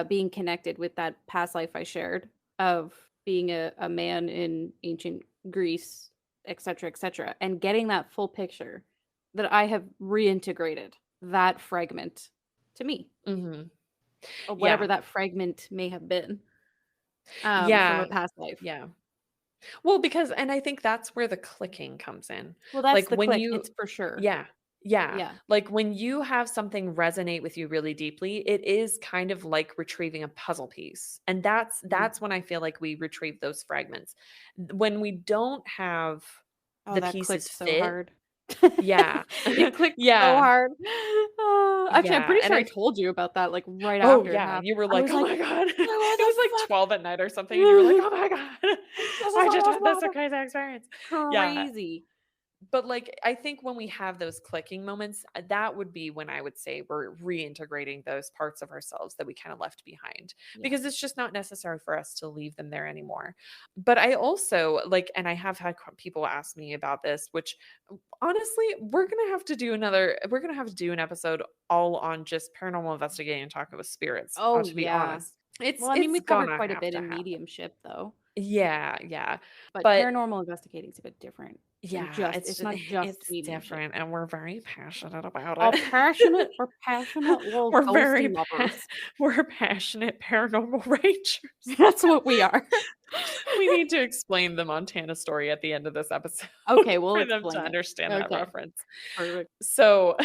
[SPEAKER 2] being connected with that past life I shared of being a man in ancient Greece, et cetera, and getting that full picture, that I have reintegrated that fragment to me,
[SPEAKER 1] Hmm.
[SPEAKER 2] or whatever
[SPEAKER 1] Yeah.
[SPEAKER 2] that fragment may have been, from a
[SPEAKER 1] Yeah.
[SPEAKER 2] past life.
[SPEAKER 1] Yeah. Well, because and I think that's where the clicking comes in.
[SPEAKER 2] Well, that's
[SPEAKER 1] Like
[SPEAKER 2] the
[SPEAKER 1] when
[SPEAKER 2] click,
[SPEAKER 1] you
[SPEAKER 2] it's for sure.
[SPEAKER 1] yeah. Yeah.
[SPEAKER 2] Yeah.
[SPEAKER 1] Like when you have something resonate with you really deeply, it is kind of like retrieving a puzzle piece. And
[SPEAKER 2] Mhm.
[SPEAKER 1] that's when I feel like we retrieve those fragments. When we don't have
[SPEAKER 2] Oh,
[SPEAKER 1] the
[SPEAKER 2] that
[SPEAKER 1] pieces
[SPEAKER 2] clicked so
[SPEAKER 1] fit.
[SPEAKER 2] hard.
[SPEAKER 1] Yeah.
[SPEAKER 2] It clicked so
[SPEAKER 1] Yeah.
[SPEAKER 2] hard. Actually, I'm
[SPEAKER 1] Yeah.
[SPEAKER 2] pretty
[SPEAKER 1] And
[SPEAKER 2] sure I
[SPEAKER 1] I
[SPEAKER 2] told you about that, like, right
[SPEAKER 1] oh
[SPEAKER 2] after it
[SPEAKER 1] yeah, you
[SPEAKER 2] happened.
[SPEAKER 1] were
[SPEAKER 2] I
[SPEAKER 1] like,
[SPEAKER 2] was
[SPEAKER 1] "Oh
[SPEAKER 2] like,
[SPEAKER 1] my god." It
[SPEAKER 2] "What
[SPEAKER 1] was
[SPEAKER 2] the
[SPEAKER 1] like
[SPEAKER 2] fuck?"
[SPEAKER 1] 12 at night or something and you were like, "Oh my god.
[SPEAKER 2] This is
[SPEAKER 1] I just
[SPEAKER 2] almost
[SPEAKER 1] had this
[SPEAKER 2] mother
[SPEAKER 1] crazy experience." Yeah.
[SPEAKER 2] crazy.
[SPEAKER 1] But, like, I think when we have those clicking moments, that would be when I would say we're reintegrating those parts of ourselves that we kinda left behind,
[SPEAKER 2] Yeah.
[SPEAKER 1] because it's just not necessary for us to leave them there anymore. But I also, like, and I have had people ask me about this, which honestly, we're gonna have to do an episode all on just paranormal investigating and talking with spirits,
[SPEAKER 2] Oh,
[SPEAKER 1] to be
[SPEAKER 2] yeah.
[SPEAKER 1] honest.
[SPEAKER 2] Well, I mean,
[SPEAKER 1] It's
[SPEAKER 2] we covered
[SPEAKER 1] gonna
[SPEAKER 2] quite a
[SPEAKER 1] have
[SPEAKER 2] bit
[SPEAKER 1] to
[SPEAKER 2] in
[SPEAKER 1] happen.
[SPEAKER 2] mediumship, though,
[SPEAKER 1] Yeah, yeah.
[SPEAKER 2] but
[SPEAKER 1] But
[SPEAKER 2] paranormal investigating is a bit different than
[SPEAKER 1] yeah,
[SPEAKER 2] it's not just
[SPEAKER 1] it's
[SPEAKER 2] mediumship.
[SPEAKER 1] different, and we're very passionate about
[SPEAKER 2] All
[SPEAKER 1] it.
[SPEAKER 2] passionate or passionate little
[SPEAKER 1] We're
[SPEAKER 2] ghosty
[SPEAKER 1] very
[SPEAKER 2] lovers.
[SPEAKER 1] we're passionate paranormal rangers.
[SPEAKER 2] That's what we are.
[SPEAKER 1] We need to explain the Montana story at the end of this episode
[SPEAKER 2] Okay, we'll
[SPEAKER 1] for them to
[SPEAKER 2] explain it.
[SPEAKER 1] understand that
[SPEAKER 2] Okay,
[SPEAKER 1] reference.
[SPEAKER 2] perfect.
[SPEAKER 1] So,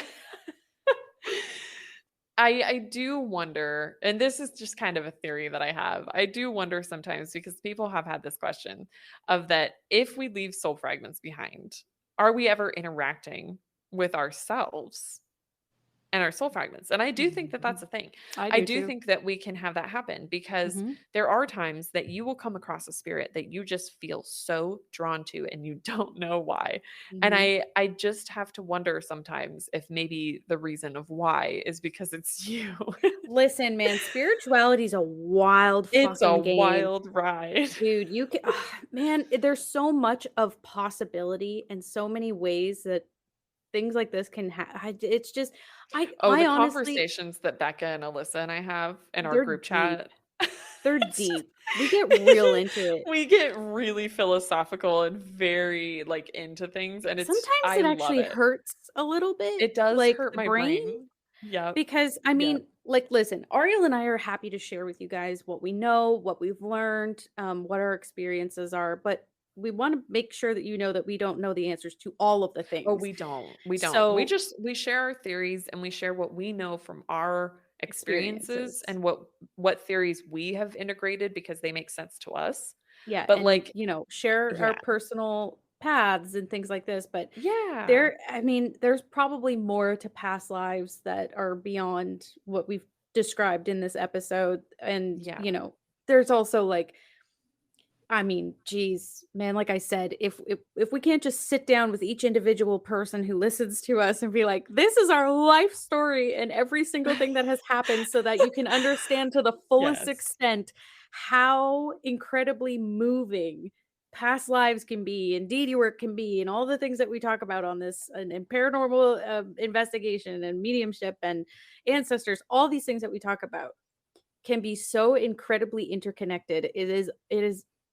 [SPEAKER 1] I do wonder, and this is just kind of a theory that I have. I do wonder sometimes because people have had this question of that if we leave soul fragments behind, are we ever interacting with ourselves and our soul fragments? And I do think that
[SPEAKER 2] Mhm.
[SPEAKER 1] that's a thing.
[SPEAKER 2] I
[SPEAKER 1] I
[SPEAKER 2] do
[SPEAKER 1] do
[SPEAKER 2] too.
[SPEAKER 1] think that we can have that happen because
[SPEAKER 2] Mhm.
[SPEAKER 1] there are times that you will come across a spirit that you just feel so drawn to and you don't know why. And
[SPEAKER 2] Mhm.
[SPEAKER 1] I just have to wonder sometimes if maybe the reason of why is because it's you.
[SPEAKER 2] Listen, man, spirituality is a wild
[SPEAKER 1] It's a
[SPEAKER 2] fucking game.
[SPEAKER 1] wild ride.
[SPEAKER 2] Dude, you can man, there's so much of possibility and so many ways that things like this can it's just
[SPEAKER 1] Oh,
[SPEAKER 2] I
[SPEAKER 1] the
[SPEAKER 2] honestly
[SPEAKER 1] conversations that Becca and Alyssa and I have in our
[SPEAKER 2] they're
[SPEAKER 1] group
[SPEAKER 2] deep.
[SPEAKER 1] chat.
[SPEAKER 2] They're
[SPEAKER 1] It's just
[SPEAKER 2] deep. We get real into it.
[SPEAKER 1] we get really philosophical and very, like, into things, and it's
[SPEAKER 2] Sometimes
[SPEAKER 1] I
[SPEAKER 2] it
[SPEAKER 1] love
[SPEAKER 2] actually
[SPEAKER 1] it.
[SPEAKER 2] hurts a little bit,
[SPEAKER 1] It does
[SPEAKER 2] like
[SPEAKER 1] hurt
[SPEAKER 2] the
[SPEAKER 1] my
[SPEAKER 2] brain.
[SPEAKER 1] brain. Yep,
[SPEAKER 2] Because, I
[SPEAKER 1] yep.
[SPEAKER 2] mean, like, listen, Ariel and I are happy to share with you guys what we know, what we've learned, what our experiences are, but we want to make sure that you know that we don't know the answers to all of the
[SPEAKER 1] Oh,
[SPEAKER 2] things.
[SPEAKER 1] we don't.
[SPEAKER 2] So,
[SPEAKER 1] We share our theories and we share what we know from our experiences
[SPEAKER 2] experiences.
[SPEAKER 1] and what theories we have integrated because they make sense to us.
[SPEAKER 2] Yeah,
[SPEAKER 1] But,
[SPEAKER 2] and,
[SPEAKER 1] like,
[SPEAKER 2] share our
[SPEAKER 1] yeah.
[SPEAKER 2] personal paths and things like this, but
[SPEAKER 1] Yeah.
[SPEAKER 2] I mean, there's probably more to past lives that are beyond what we've described in this episode. And,
[SPEAKER 1] Yeah.
[SPEAKER 2] there's also like, I mean, geez, man, like I said, if we can't just sit down with each individual person who listens to us and be like, this is our life story and every single thing that has happened so that you can understand to the fullest
[SPEAKER 1] Yes.
[SPEAKER 2] extent how incredibly moving past lives can be and deity work can be and all the things that we talk about on this and paranormal investigation and mediumship and ancestors, all these things that we talk about can be so incredibly interconnected.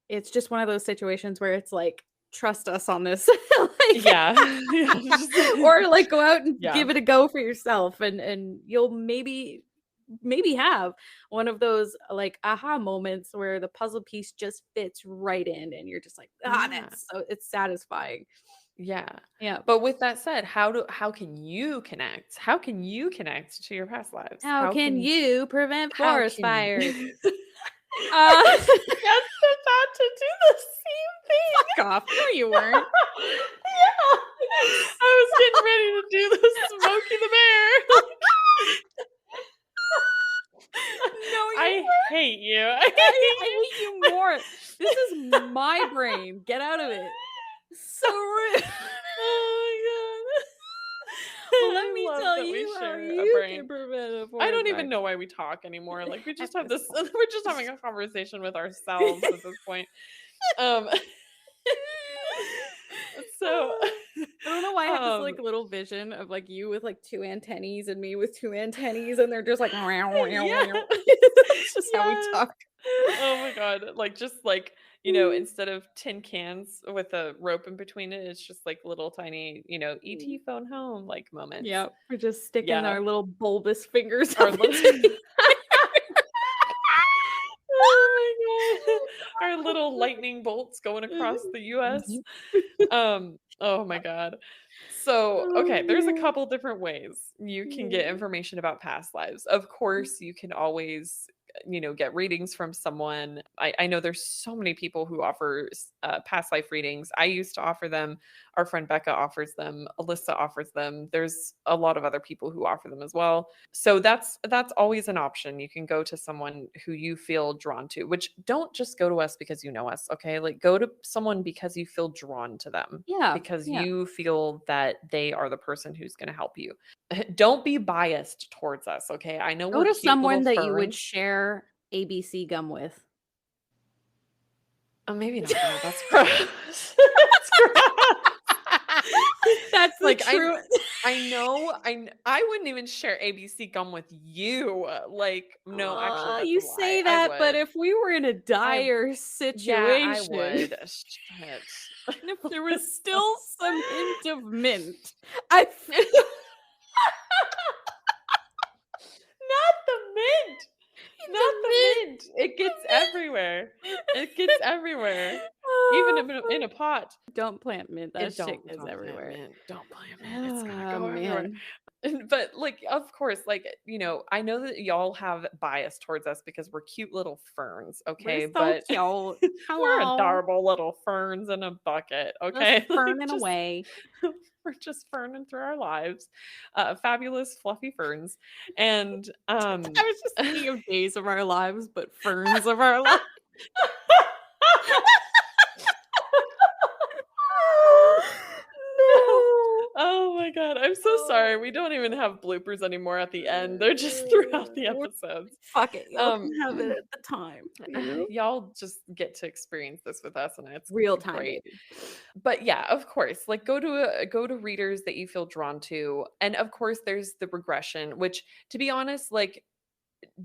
[SPEAKER 2] It's just one of those situations where it's like, trust us on this. Like,
[SPEAKER 1] Yeah. Yeah, just
[SPEAKER 2] or like go out and
[SPEAKER 1] yeah.
[SPEAKER 2] give it a go for yourself, and you'll maybe have one of those like aha moments where the puzzle piece just fits right in and you're just like,
[SPEAKER 1] Yeah.
[SPEAKER 2] that's so it's satisfying.
[SPEAKER 1] Yeah.
[SPEAKER 2] Yeah.
[SPEAKER 1] But with that said, how can you connect? How can you connect to your past lives?
[SPEAKER 2] How can you prevent
[SPEAKER 1] How
[SPEAKER 2] forest
[SPEAKER 1] can you
[SPEAKER 2] fires?
[SPEAKER 1] I
[SPEAKER 2] uh
[SPEAKER 1] was just about to do the same thing.
[SPEAKER 2] Fuck off. No, you weren't.
[SPEAKER 1] Yeah. I was getting ready to do the Smokey the Bear.
[SPEAKER 2] No, you
[SPEAKER 1] I
[SPEAKER 2] weren't.
[SPEAKER 1] hate you. I
[SPEAKER 2] I hate you more. This is my brain. Get out of it. So rude.
[SPEAKER 1] Oh my god.
[SPEAKER 2] Well, let
[SPEAKER 1] I
[SPEAKER 2] me
[SPEAKER 1] love
[SPEAKER 2] tell
[SPEAKER 1] that we
[SPEAKER 2] you how
[SPEAKER 1] share a
[SPEAKER 2] you
[SPEAKER 1] brain.
[SPEAKER 2] can prevent a
[SPEAKER 1] I
[SPEAKER 2] forest
[SPEAKER 1] don't
[SPEAKER 2] fire.
[SPEAKER 1] even know why we talk anymore. Like we just
[SPEAKER 2] At
[SPEAKER 1] have
[SPEAKER 2] this
[SPEAKER 1] this
[SPEAKER 2] point.
[SPEAKER 1] we're just having a conversation with ourselves at this point. Um so
[SPEAKER 2] I don't know why I have this
[SPEAKER 1] um
[SPEAKER 2] like little vision of like you with like two antennaes and me with two antennaes, and they're just like
[SPEAKER 1] yeah.
[SPEAKER 2] that's just how we
[SPEAKER 1] Yes.
[SPEAKER 2] talk.
[SPEAKER 1] Oh my god. Like just like, instead of tin cans with a rope in between it, it's just like little tiny, ET phone home like moments.
[SPEAKER 2] Yeah, we're just sticking
[SPEAKER 1] Yeah.
[SPEAKER 2] our little bulbous fingers
[SPEAKER 1] Our
[SPEAKER 2] up into
[SPEAKER 1] little Oh my god. Our little lightning bolts going across the US. Oh my god. So,
[SPEAKER 2] Oh
[SPEAKER 1] okay, there's a
[SPEAKER 2] man.
[SPEAKER 1] couple different ways you can get
[SPEAKER 2] Yeah.
[SPEAKER 1] information about past lives. Of course, you can always, get readings from someone. I know there's so many people who offer past life readings. I used to offer them. Our friend Becca offers them. Alyssa offers them. There's a lot of other people who offer them as well. So that's always an option. You can go to someone who you feel drawn to, which don't just go to us because you know us, okay? Like go to someone because you feel drawn to them,
[SPEAKER 2] Yeah.
[SPEAKER 1] because
[SPEAKER 2] Yeah.
[SPEAKER 1] you feel that they are the person who's going to help you. Don't be biased towards us, okay? I know
[SPEAKER 2] Go
[SPEAKER 1] we're
[SPEAKER 2] to
[SPEAKER 1] cute little
[SPEAKER 2] someone that you would
[SPEAKER 1] ferns.
[SPEAKER 2] share ABC gum with.
[SPEAKER 1] Oh, maybe not that. That's gross. That's gross.
[SPEAKER 2] That's the
[SPEAKER 1] Like
[SPEAKER 2] truth.
[SPEAKER 1] I know I wouldn't even share ABC gum with you. Like no, actually that's a
[SPEAKER 2] You
[SPEAKER 1] lie.
[SPEAKER 2] say
[SPEAKER 1] I
[SPEAKER 2] that, but
[SPEAKER 1] would.
[SPEAKER 2] if we were in a
[SPEAKER 1] I
[SPEAKER 2] dire
[SPEAKER 1] Yeah, I
[SPEAKER 2] situation,
[SPEAKER 1] would. Shit.
[SPEAKER 2] and if there was still some hint of mint, I
[SPEAKER 1] Not the mint. Not
[SPEAKER 2] the
[SPEAKER 1] the
[SPEAKER 2] mint.
[SPEAKER 1] mint. It gets
[SPEAKER 2] The mint.
[SPEAKER 1] everywhere. It gets everywhere. Even
[SPEAKER 2] Oh,
[SPEAKER 1] in a
[SPEAKER 2] fuck.
[SPEAKER 1] pot.
[SPEAKER 2] Don't plant mint. That
[SPEAKER 1] It
[SPEAKER 2] shit
[SPEAKER 1] don't
[SPEAKER 2] goes
[SPEAKER 1] don't plant
[SPEAKER 2] everywhere.
[SPEAKER 1] mint. Don't plant mint. It's gonna
[SPEAKER 2] Oh
[SPEAKER 1] go everywhere.
[SPEAKER 2] man,
[SPEAKER 1] But like, of course, like, I know that y'all have bias towards us because we're cute little ferns,
[SPEAKER 2] we're
[SPEAKER 1] okay?
[SPEAKER 2] so
[SPEAKER 1] But
[SPEAKER 2] cute.
[SPEAKER 1] we're
[SPEAKER 2] Hello,
[SPEAKER 1] adorable little ferns in a bucket,
[SPEAKER 2] just
[SPEAKER 1] okay? Like
[SPEAKER 2] ferning
[SPEAKER 1] just
[SPEAKER 2] away.
[SPEAKER 1] we're just ferning through our lives. Fabulous fluffy ferns. And
[SPEAKER 2] I was just thinking of days of our lives, but ferns of our lives. No.
[SPEAKER 1] Oh my god, I'm so sorry. We don't even have bloopers anymore at the end. They're just throughout the
[SPEAKER 2] We're
[SPEAKER 1] episodes.
[SPEAKER 2] fuck it, y'all
[SPEAKER 1] Um,
[SPEAKER 2] can have it at the time,
[SPEAKER 1] y'all just get to experience this with us, and it's
[SPEAKER 2] real time,
[SPEAKER 1] great.
[SPEAKER 2] baby.
[SPEAKER 1] But yeah, of course, like go to readers that you feel drawn to, and of course, there's the regression. Which, to be honest, like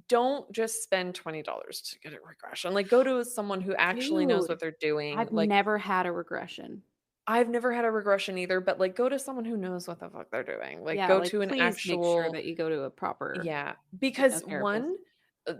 [SPEAKER 1] don't just spend $20 to get a regression. Like go to someone who actually knows
[SPEAKER 2] Dude,
[SPEAKER 1] what they're doing.
[SPEAKER 2] I've
[SPEAKER 1] Like
[SPEAKER 2] never had a regression.
[SPEAKER 1] I've never had a regression either, but like go to someone who knows what the fuck they're doing. Like
[SPEAKER 2] Yeah,
[SPEAKER 1] go
[SPEAKER 2] like,
[SPEAKER 1] to an
[SPEAKER 2] please make sure
[SPEAKER 1] actual
[SPEAKER 2] that you go to a proper
[SPEAKER 1] yeah, because
[SPEAKER 2] hypnotherapist.
[SPEAKER 1] one,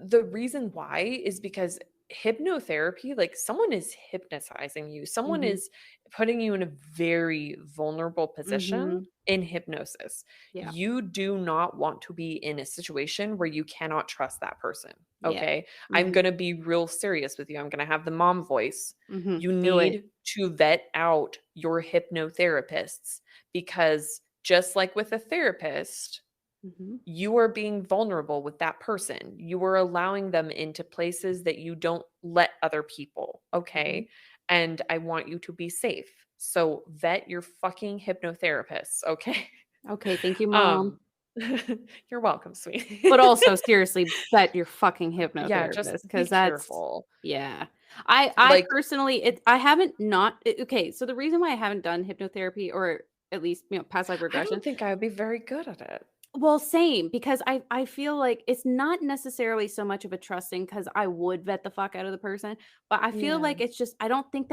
[SPEAKER 1] the reason why is because hypnotherapy, like someone is hypnotizing you, someone
[SPEAKER 2] Mhm,
[SPEAKER 1] is putting you in a very vulnerable position
[SPEAKER 2] mhm.
[SPEAKER 1] in hypnosis.
[SPEAKER 2] Yeah,
[SPEAKER 1] You do not want to be in a situation where you cannot trust that person.
[SPEAKER 2] yeah.
[SPEAKER 1] Okay. I'm
[SPEAKER 2] Mhm,
[SPEAKER 1] going to be real serious with you. I'm going to have the mom voice.
[SPEAKER 2] mhm.
[SPEAKER 1] You
[SPEAKER 2] Do it.
[SPEAKER 1] need to vet out your hypnotherapists because just like with a therapist,
[SPEAKER 2] Mhm.
[SPEAKER 1] You are being vulnerable with that person. You are allowing them into places that you don't let other people,
[SPEAKER 2] Mhm.
[SPEAKER 1] okay? And I want you to be safe. So vet your fucking hypnotherapists, okay?
[SPEAKER 2] Okay, thank you, mom.
[SPEAKER 1] Um, you're welcome,
[SPEAKER 2] But
[SPEAKER 1] sweetie.
[SPEAKER 2] also, seriously, bet your fucking
[SPEAKER 1] Yeah, just
[SPEAKER 2] hypnotherapist,
[SPEAKER 1] be
[SPEAKER 2] because that's
[SPEAKER 1] careful.
[SPEAKER 2] yeah. I
[SPEAKER 1] Like,
[SPEAKER 2] personally I haven't not okay, so the reason why I haven't done hypnotherapy or at least, past life
[SPEAKER 1] I
[SPEAKER 2] regression.
[SPEAKER 1] don't think I would be very good at it.
[SPEAKER 2] Well, same, because I feel like it's not necessarily so much of a trusting because I would vet the fuck out of the person, but I feel
[SPEAKER 1] Yeah.
[SPEAKER 2] like it's just I don't think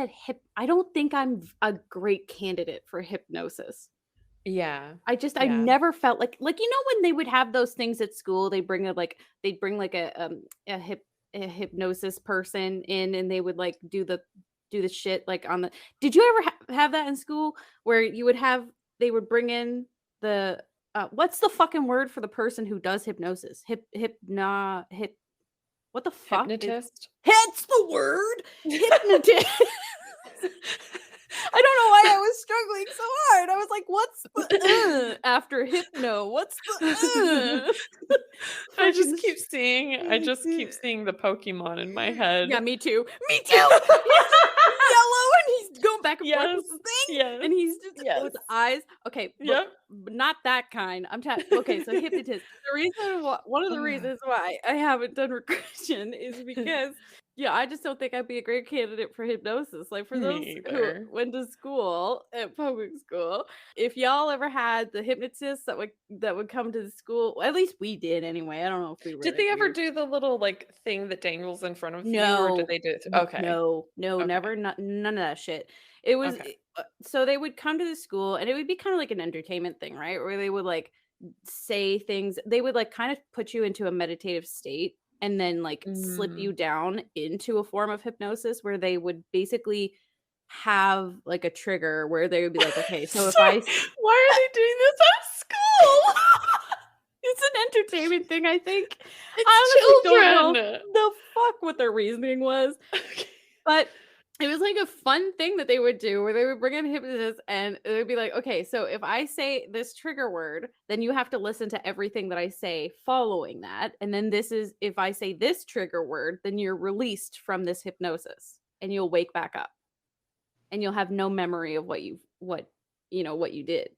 [SPEAKER 2] I'm a great candidate for hypnosis.
[SPEAKER 1] Yeah.
[SPEAKER 2] I
[SPEAKER 1] Yeah.
[SPEAKER 2] never felt like, when they would have those things at school, they'd bring like a hypnosis person in and they would like do the shit like on the did you ever have that in school where they would bring in the what's the fucking word for the person who does hypnosis? What the fuck is
[SPEAKER 1] Hypnotist?
[SPEAKER 2] That's the word! Hypnotist. I don't know why I was struggling so hard. I was like, "What's the after hypno? What's the freaking
[SPEAKER 1] I just keep seeing the Pokemon in my head.
[SPEAKER 2] Yeah, me too. Me too! He's yellow and he's going back and forth
[SPEAKER 1] Yes.
[SPEAKER 2] with the thing,
[SPEAKER 1] Yes.
[SPEAKER 2] and he's just
[SPEAKER 1] Yes.
[SPEAKER 2] with the eyes. Okay, but
[SPEAKER 1] Yep.
[SPEAKER 2] not that kind. Okay, so hypnotist. One of the
[SPEAKER 1] Ugh,
[SPEAKER 2] reasons why I haven't done regression is because yeah, I just don't think I'd be a great candidate for hypnosis. Like for those
[SPEAKER 1] Me
[SPEAKER 2] who
[SPEAKER 1] either.
[SPEAKER 2] went to school at public school, if y'all ever had the hypnotist that would come to the school, at least we did anyway. I don't know if we were
[SPEAKER 1] Did
[SPEAKER 2] like
[SPEAKER 1] they ever
[SPEAKER 2] weird.
[SPEAKER 1] do the little, like, thing that dangles in front of you, or did
[SPEAKER 2] No.
[SPEAKER 1] they do it okay.
[SPEAKER 2] No,
[SPEAKER 1] Okay.
[SPEAKER 2] never, none of that shit. It was
[SPEAKER 1] Okay.
[SPEAKER 2] so they would come to the school and it would be kinda like an entertainment thing, right? Where they would, like, say things they would, like, kind of put you into a meditative state and then, like, slip
[SPEAKER 1] Mm.
[SPEAKER 2] you down into a form of hypnosis where they would basically have, like, a trigger where they would be like, "Okay, so if
[SPEAKER 1] So,
[SPEAKER 2] I s"
[SPEAKER 1] why are they doing this at school?
[SPEAKER 2] It's an entertainment thing, I think.
[SPEAKER 1] It's
[SPEAKER 2] I honestly don't know
[SPEAKER 1] children.
[SPEAKER 2] the fuck what their reasoning was.
[SPEAKER 1] Okay.
[SPEAKER 2] But it was like a fun thing that they would do where they would bring in hypnotists and it would be like, okay, so if I say this trigger word, then you have to listen to everything that I say following that. And then if I say this trigger word, then you're released from this hypnosis and you'll wake back up and you'll have no memory of what you did.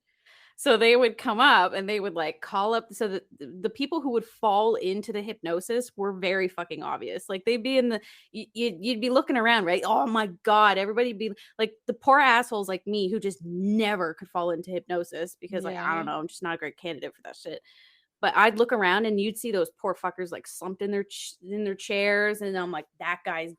[SPEAKER 2] So they would come up and they would like call up so that the people who would fall into the hypnosis were very fucking obvious. Like they'd be in the you'd be looking around, right? Oh my god, everybody be like the poor assholes like me who just never could fall into hypnosis because like I don't
[SPEAKER 1] Yeah.
[SPEAKER 2] know, I'm just not a great candidate for that shit. But I'd look around and you'd see those poor fuckers like slumped in in their chairs, and I'm like,
[SPEAKER 1] Oh,
[SPEAKER 2] that guy's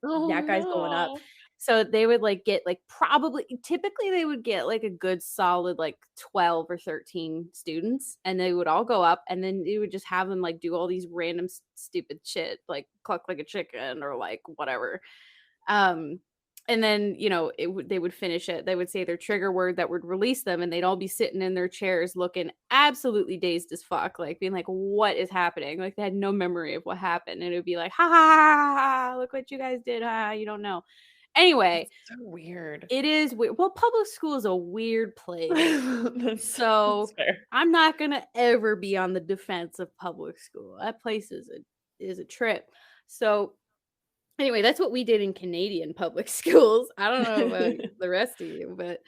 [SPEAKER 2] going up.
[SPEAKER 1] no.
[SPEAKER 2] So they would like get like probably typically they would get like a good solid like 12 or 13 students, and they would all go up, and then you would just have them like do all these random stupid shit like cluck like a chicken or like whatever. Um, and then, they would finish it. They would say their trigger word that would release them, and they'd all be sitting in their chairs looking absolutely dazed as fuck, like being like, "What is happening?" Like they had no memory of what happened, and it would be like, "Ha ha ha! Ha, ha, look what you guys did! Ha! You don't know." Anyway,
[SPEAKER 1] That's so weird.
[SPEAKER 2] it is weird. Well, public school is a weird place,
[SPEAKER 1] That's
[SPEAKER 2] so
[SPEAKER 1] fair.
[SPEAKER 2] I'm not gonna ever be on the defense of public school. That place is a trip. So anyway, that's what we did in Canadian public schools. I don't know about the rest of you, but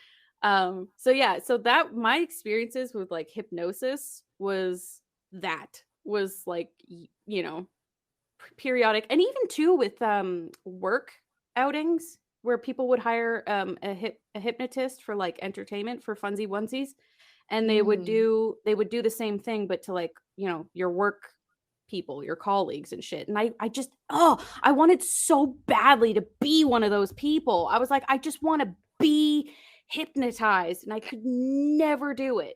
[SPEAKER 2] so yeah, so that my experiences with like hypnosis was like periodic, and even too with work outings where people would hire a hypnotist for like entertainment for funsies onesies, and
[SPEAKER 1] Mm.
[SPEAKER 2] they would do the same thing but to like your work people, your colleagues and shit. And I just I wanted so badly to be one of those people. I was like, I just want to be hypnotized and I could never do it,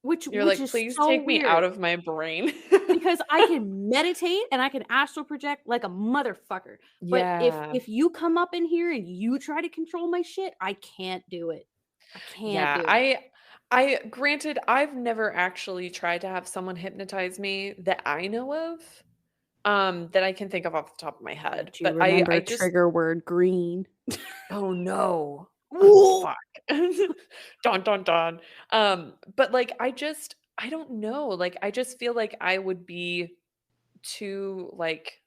[SPEAKER 1] You're
[SPEAKER 2] which
[SPEAKER 1] like,
[SPEAKER 2] is
[SPEAKER 1] "Please
[SPEAKER 2] so
[SPEAKER 1] take me out
[SPEAKER 2] weird
[SPEAKER 1] of my brain."
[SPEAKER 2] because I can meditate and I can astral project like a motherfucker. But
[SPEAKER 1] Yeah.
[SPEAKER 2] if you come up in here and you try to control my shit, I can't do it. I can't
[SPEAKER 1] Yeah,
[SPEAKER 2] do it.
[SPEAKER 1] I granted, I've never actually tried to have someone hypnotize me that I know of, that I can think of off the top of my head,
[SPEAKER 2] But you
[SPEAKER 1] but I
[SPEAKER 2] remember
[SPEAKER 1] just
[SPEAKER 2] trigger word green.
[SPEAKER 1] oh, no. Oh, fuck. Dun, dun, dun. But, like, I just I don't know. Like, I just feel like I would be too, like,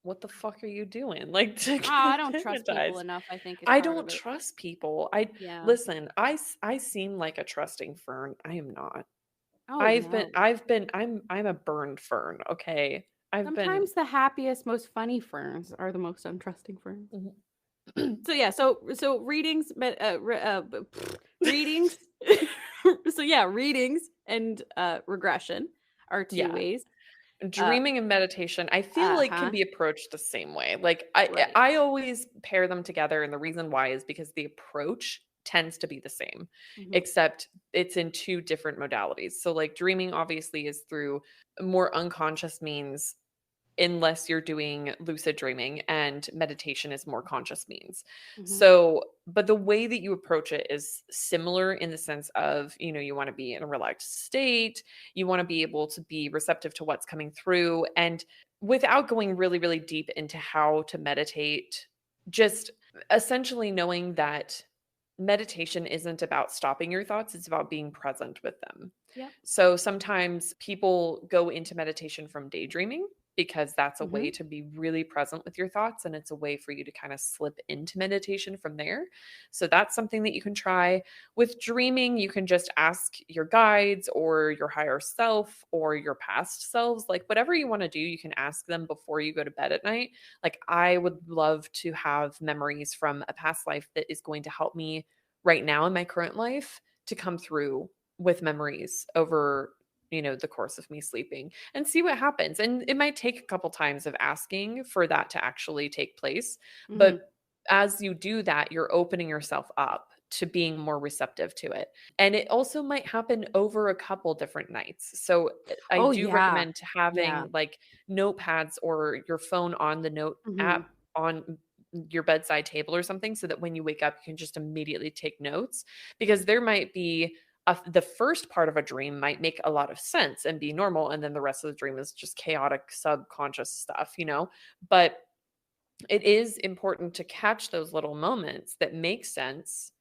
[SPEAKER 1] what the fuck are you doing? Like, to get
[SPEAKER 2] I don't trust people
[SPEAKER 1] hypnotized.
[SPEAKER 2] enough, I think is
[SPEAKER 1] I
[SPEAKER 2] part
[SPEAKER 1] don't
[SPEAKER 2] of it.
[SPEAKER 1] trust people. I
[SPEAKER 2] Yeah.
[SPEAKER 1] listen, I seem like a trusting fern. I am not.
[SPEAKER 2] Oh, no.
[SPEAKER 1] I'm a burned fern, okay? I've been
[SPEAKER 2] Sometimes the happiest, most funny ferns are the most untrusting ferns.
[SPEAKER 1] Mhm.
[SPEAKER 2] So yeah, so readings, readings. So yeah, readings and regression are two
[SPEAKER 1] Yeah.
[SPEAKER 2] ways. Uh,
[SPEAKER 1] Dreaming and meditation, I feel like can
[SPEAKER 2] uh-huh.
[SPEAKER 1] be approached the same way. Like
[SPEAKER 2] Right.
[SPEAKER 1] I always pair them together, and the reason why is because the approach tends to be the same,
[SPEAKER 2] Mhm.
[SPEAKER 1] except it's in two different modalities. So like dreaming obviously is through more unconscious means unless you're doing lucid dreaming, and meditation is more conscious means.
[SPEAKER 2] Mhm.
[SPEAKER 1] So, but the way that you approach it is similar in the sense of, you want to be in a relaxed state, you want to be able to be receptive to what's coming through, and without going really, really deep into how to meditate, just essentially knowing that meditation isn't about stopping your thoughts, it's about being present with them.
[SPEAKER 2] Yep.
[SPEAKER 1] So sometimes people go into meditation from daydreaming because that's a way
[SPEAKER 2] Mhm.
[SPEAKER 1] to be really present with your thoughts, and it's a way for you to kind of slip into meditation from there. So that's something that you can try. With dreaming, you can just ask your guides or your higher self or your past selves, like whatever you want to do, you can ask them before you go to bed at night. Like, I would love to have memories from a past life that is going to help me right now in my current life to come through with memories over, the course of me sleeping, and see what happens. And it might take a couple times of asking for that to actually take place.
[SPEAKER 2] Mhm.
[SPEAKER 1] But as you do that, you're opening yourself up to being more receptive to it. And it also might happen over a couple different nights. So I
[SPEAKER 2] Oh,
[SPEAKER 1] do
[SPEAKER 2] yeah.
[SPEAKER 1] recommend
[SPEAKER 2] Yeah.
[SPEAKER 1] having like notepads or your phone on the note app
[SPEAKER 2] Mhm.
[SPEAKER 1] on your bedside table or something, so that when you wake up, you can just immediately take notes, because there might be the first part of a dream might make a lot of sense and be normal, and then the rest of the dream is just chaotic subconscious stuff. But it is important to catch those little moments that make sense,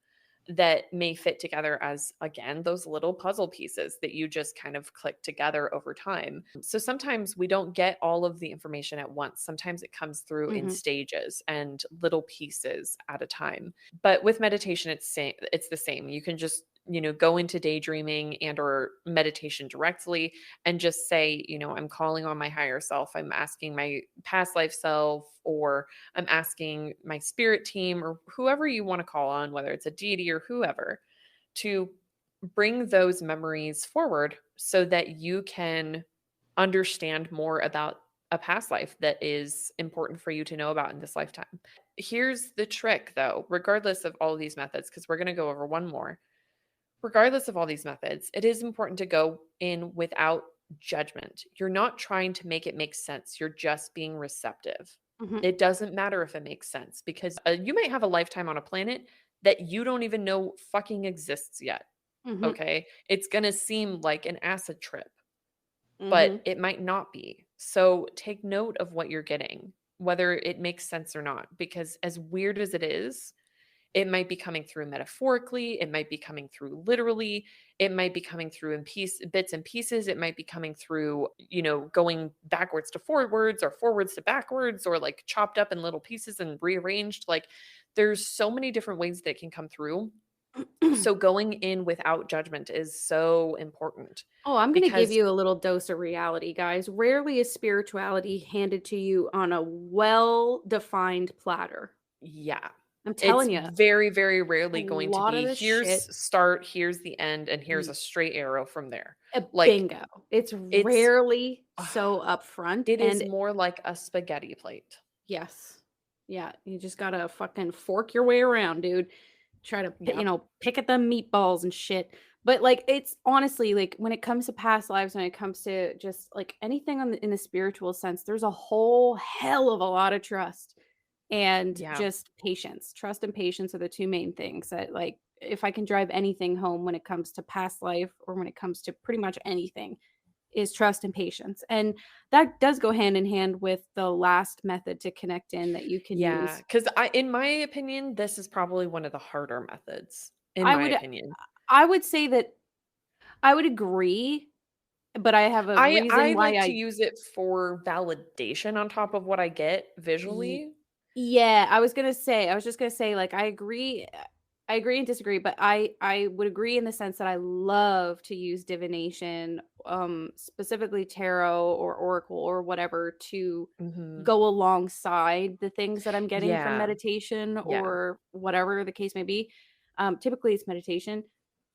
[SPEAKER 1] that may fit together as, again, those little puzzle pieces that you just kind of click together over time. So sometimes we don't get all of the information at once. Sometimes it comes through in
[SPEAKER 2] Mhm.
[SPEAKER 1] stages and little pieces at a time. But with meditation, it's the same. You can just, go into daydreaming and or meditation directly, and just say, I'm calling on my higher self. I'm asking my past life self, or I'm asking my spirit team, or whoever you want to call on, whether it's a deity or whoever, to bring those memories forward so that you can understand more about a past life that is important for you to know about in this lifetime. Here's the trick, though, regardless of all of these methods, because we're going to go over one more. Regardless of all these methods, it is important to go in without judgment. You're not trying to make it make sense, you're just being receptive.
[SPEAKER 2] Mhm.
[SPEAKER 1] It doesn't matter if it makes sense, because you might have a lifetime on a planet that you don't even know fucking exists yet.
[SPEAKER 2] Mhm.
[SPEAKER 1] Okay. It's going to seem like an acid trip, but
[SPEAKER 2] Mhm.
[SPEAKER 1] it might not be. So take note of what you're getting, whether it makes sense or not, because as weird as it is, it might be coming through metaphorically, it might be coming through literally, it might be coming through in bits and pieces, it might be coming through, going backwards to forwards or forwards to backwards, or like chopped up in little pieces and rearranged. Like, there's so many different ways that it can come through. So going in without judgment is so important,
[SPEAKER 2] Oh, I'm gonna give
[SPEAKER 1] because
[SPEAKER 2] you a little dose of reality, guys. Rarely is spirituality handed to you on a well-defined platter.
[SPEAKER 1] yeah,
[SPEAKER 2] I'm
[SPEAKER 1] it's
[SPEAKER 2] telling you,
[SPEAKER 1] very, very
[SPEAKER 2] a
[SPEAKER 1] rarely going to
[SPEAKER 2] lot of
[SPEAKER 1] be,
[SPEAKER 2] this
[SPEAKER 1] here's
[SPEAKER 2] shit.
[SPEAKER 1] start, here's the end, and here's a straight arrow from there. Like,
[SPEAKER 2] Bingo. It's
[SPEAKER 1] it's
[SPEAKER 2] rarely so upfront,
[SPEAKER 1] it is
[SPEAKER 2] and
[SPEAKER 1] more like a spaghetti plate.
[SPEAKER 2] yes. Yeah, you just gotta fucking fork your way around, dude. Try to
[SPEAKER 1] Yep.
[SPEAKER 2] pick at them meatballs and shit. But, like, it's honestly, like, when it comes to past lives, when it comes to just, like, anything on the in the spiritual sense, there's a whole hell of a lot of trust and
[SPEAKER 1] Yeah.
[SPEAKER 2] just patience. Trust and patience are the 2 main things that, like, if I can drive anything home when it comes to past life or when it comes to pretty much anything, is trust and patience. And that does go hand in hand with the last method to connect in that you can
[SPEAKER 1] Yeah,
[SPEAKER 2] use.
[SPEAKER 1] because in my opinion, this is probably one of the harder methods, in
[SPEAKER 2] I
[SPEAKER 1] my
[SPEAKER 2] would
[SPEAKER 1] opinion.
[SPEAKER 2] I would say that I would agree, but I have a reason
[SPEAKER 1] I
[SPEAKER 2] why
[SPEAKER 1] like to
[SPEAKER 2] I
[SPEAKER 1] use it for validation on top of what I get
[SPEAKER 2] Ye
[SPEAKER 1] visually.
[SPEAKER 2] yeah, I was just gonna say, like, I agree and disagree, but I would agree in the sense that I love to use divination, specifically tarot or oracle or whatever to
[SPEAKER 1] Mhm.
[SPEAKER 2] go alongside the things that I'm getting from
[SPEAKER 1] Yeah.
[SPEAKER 2] meditation
[SPEAKER 1] Yeah.
[SPEAKER 2] or whatever the case may be. Typically it's meditation.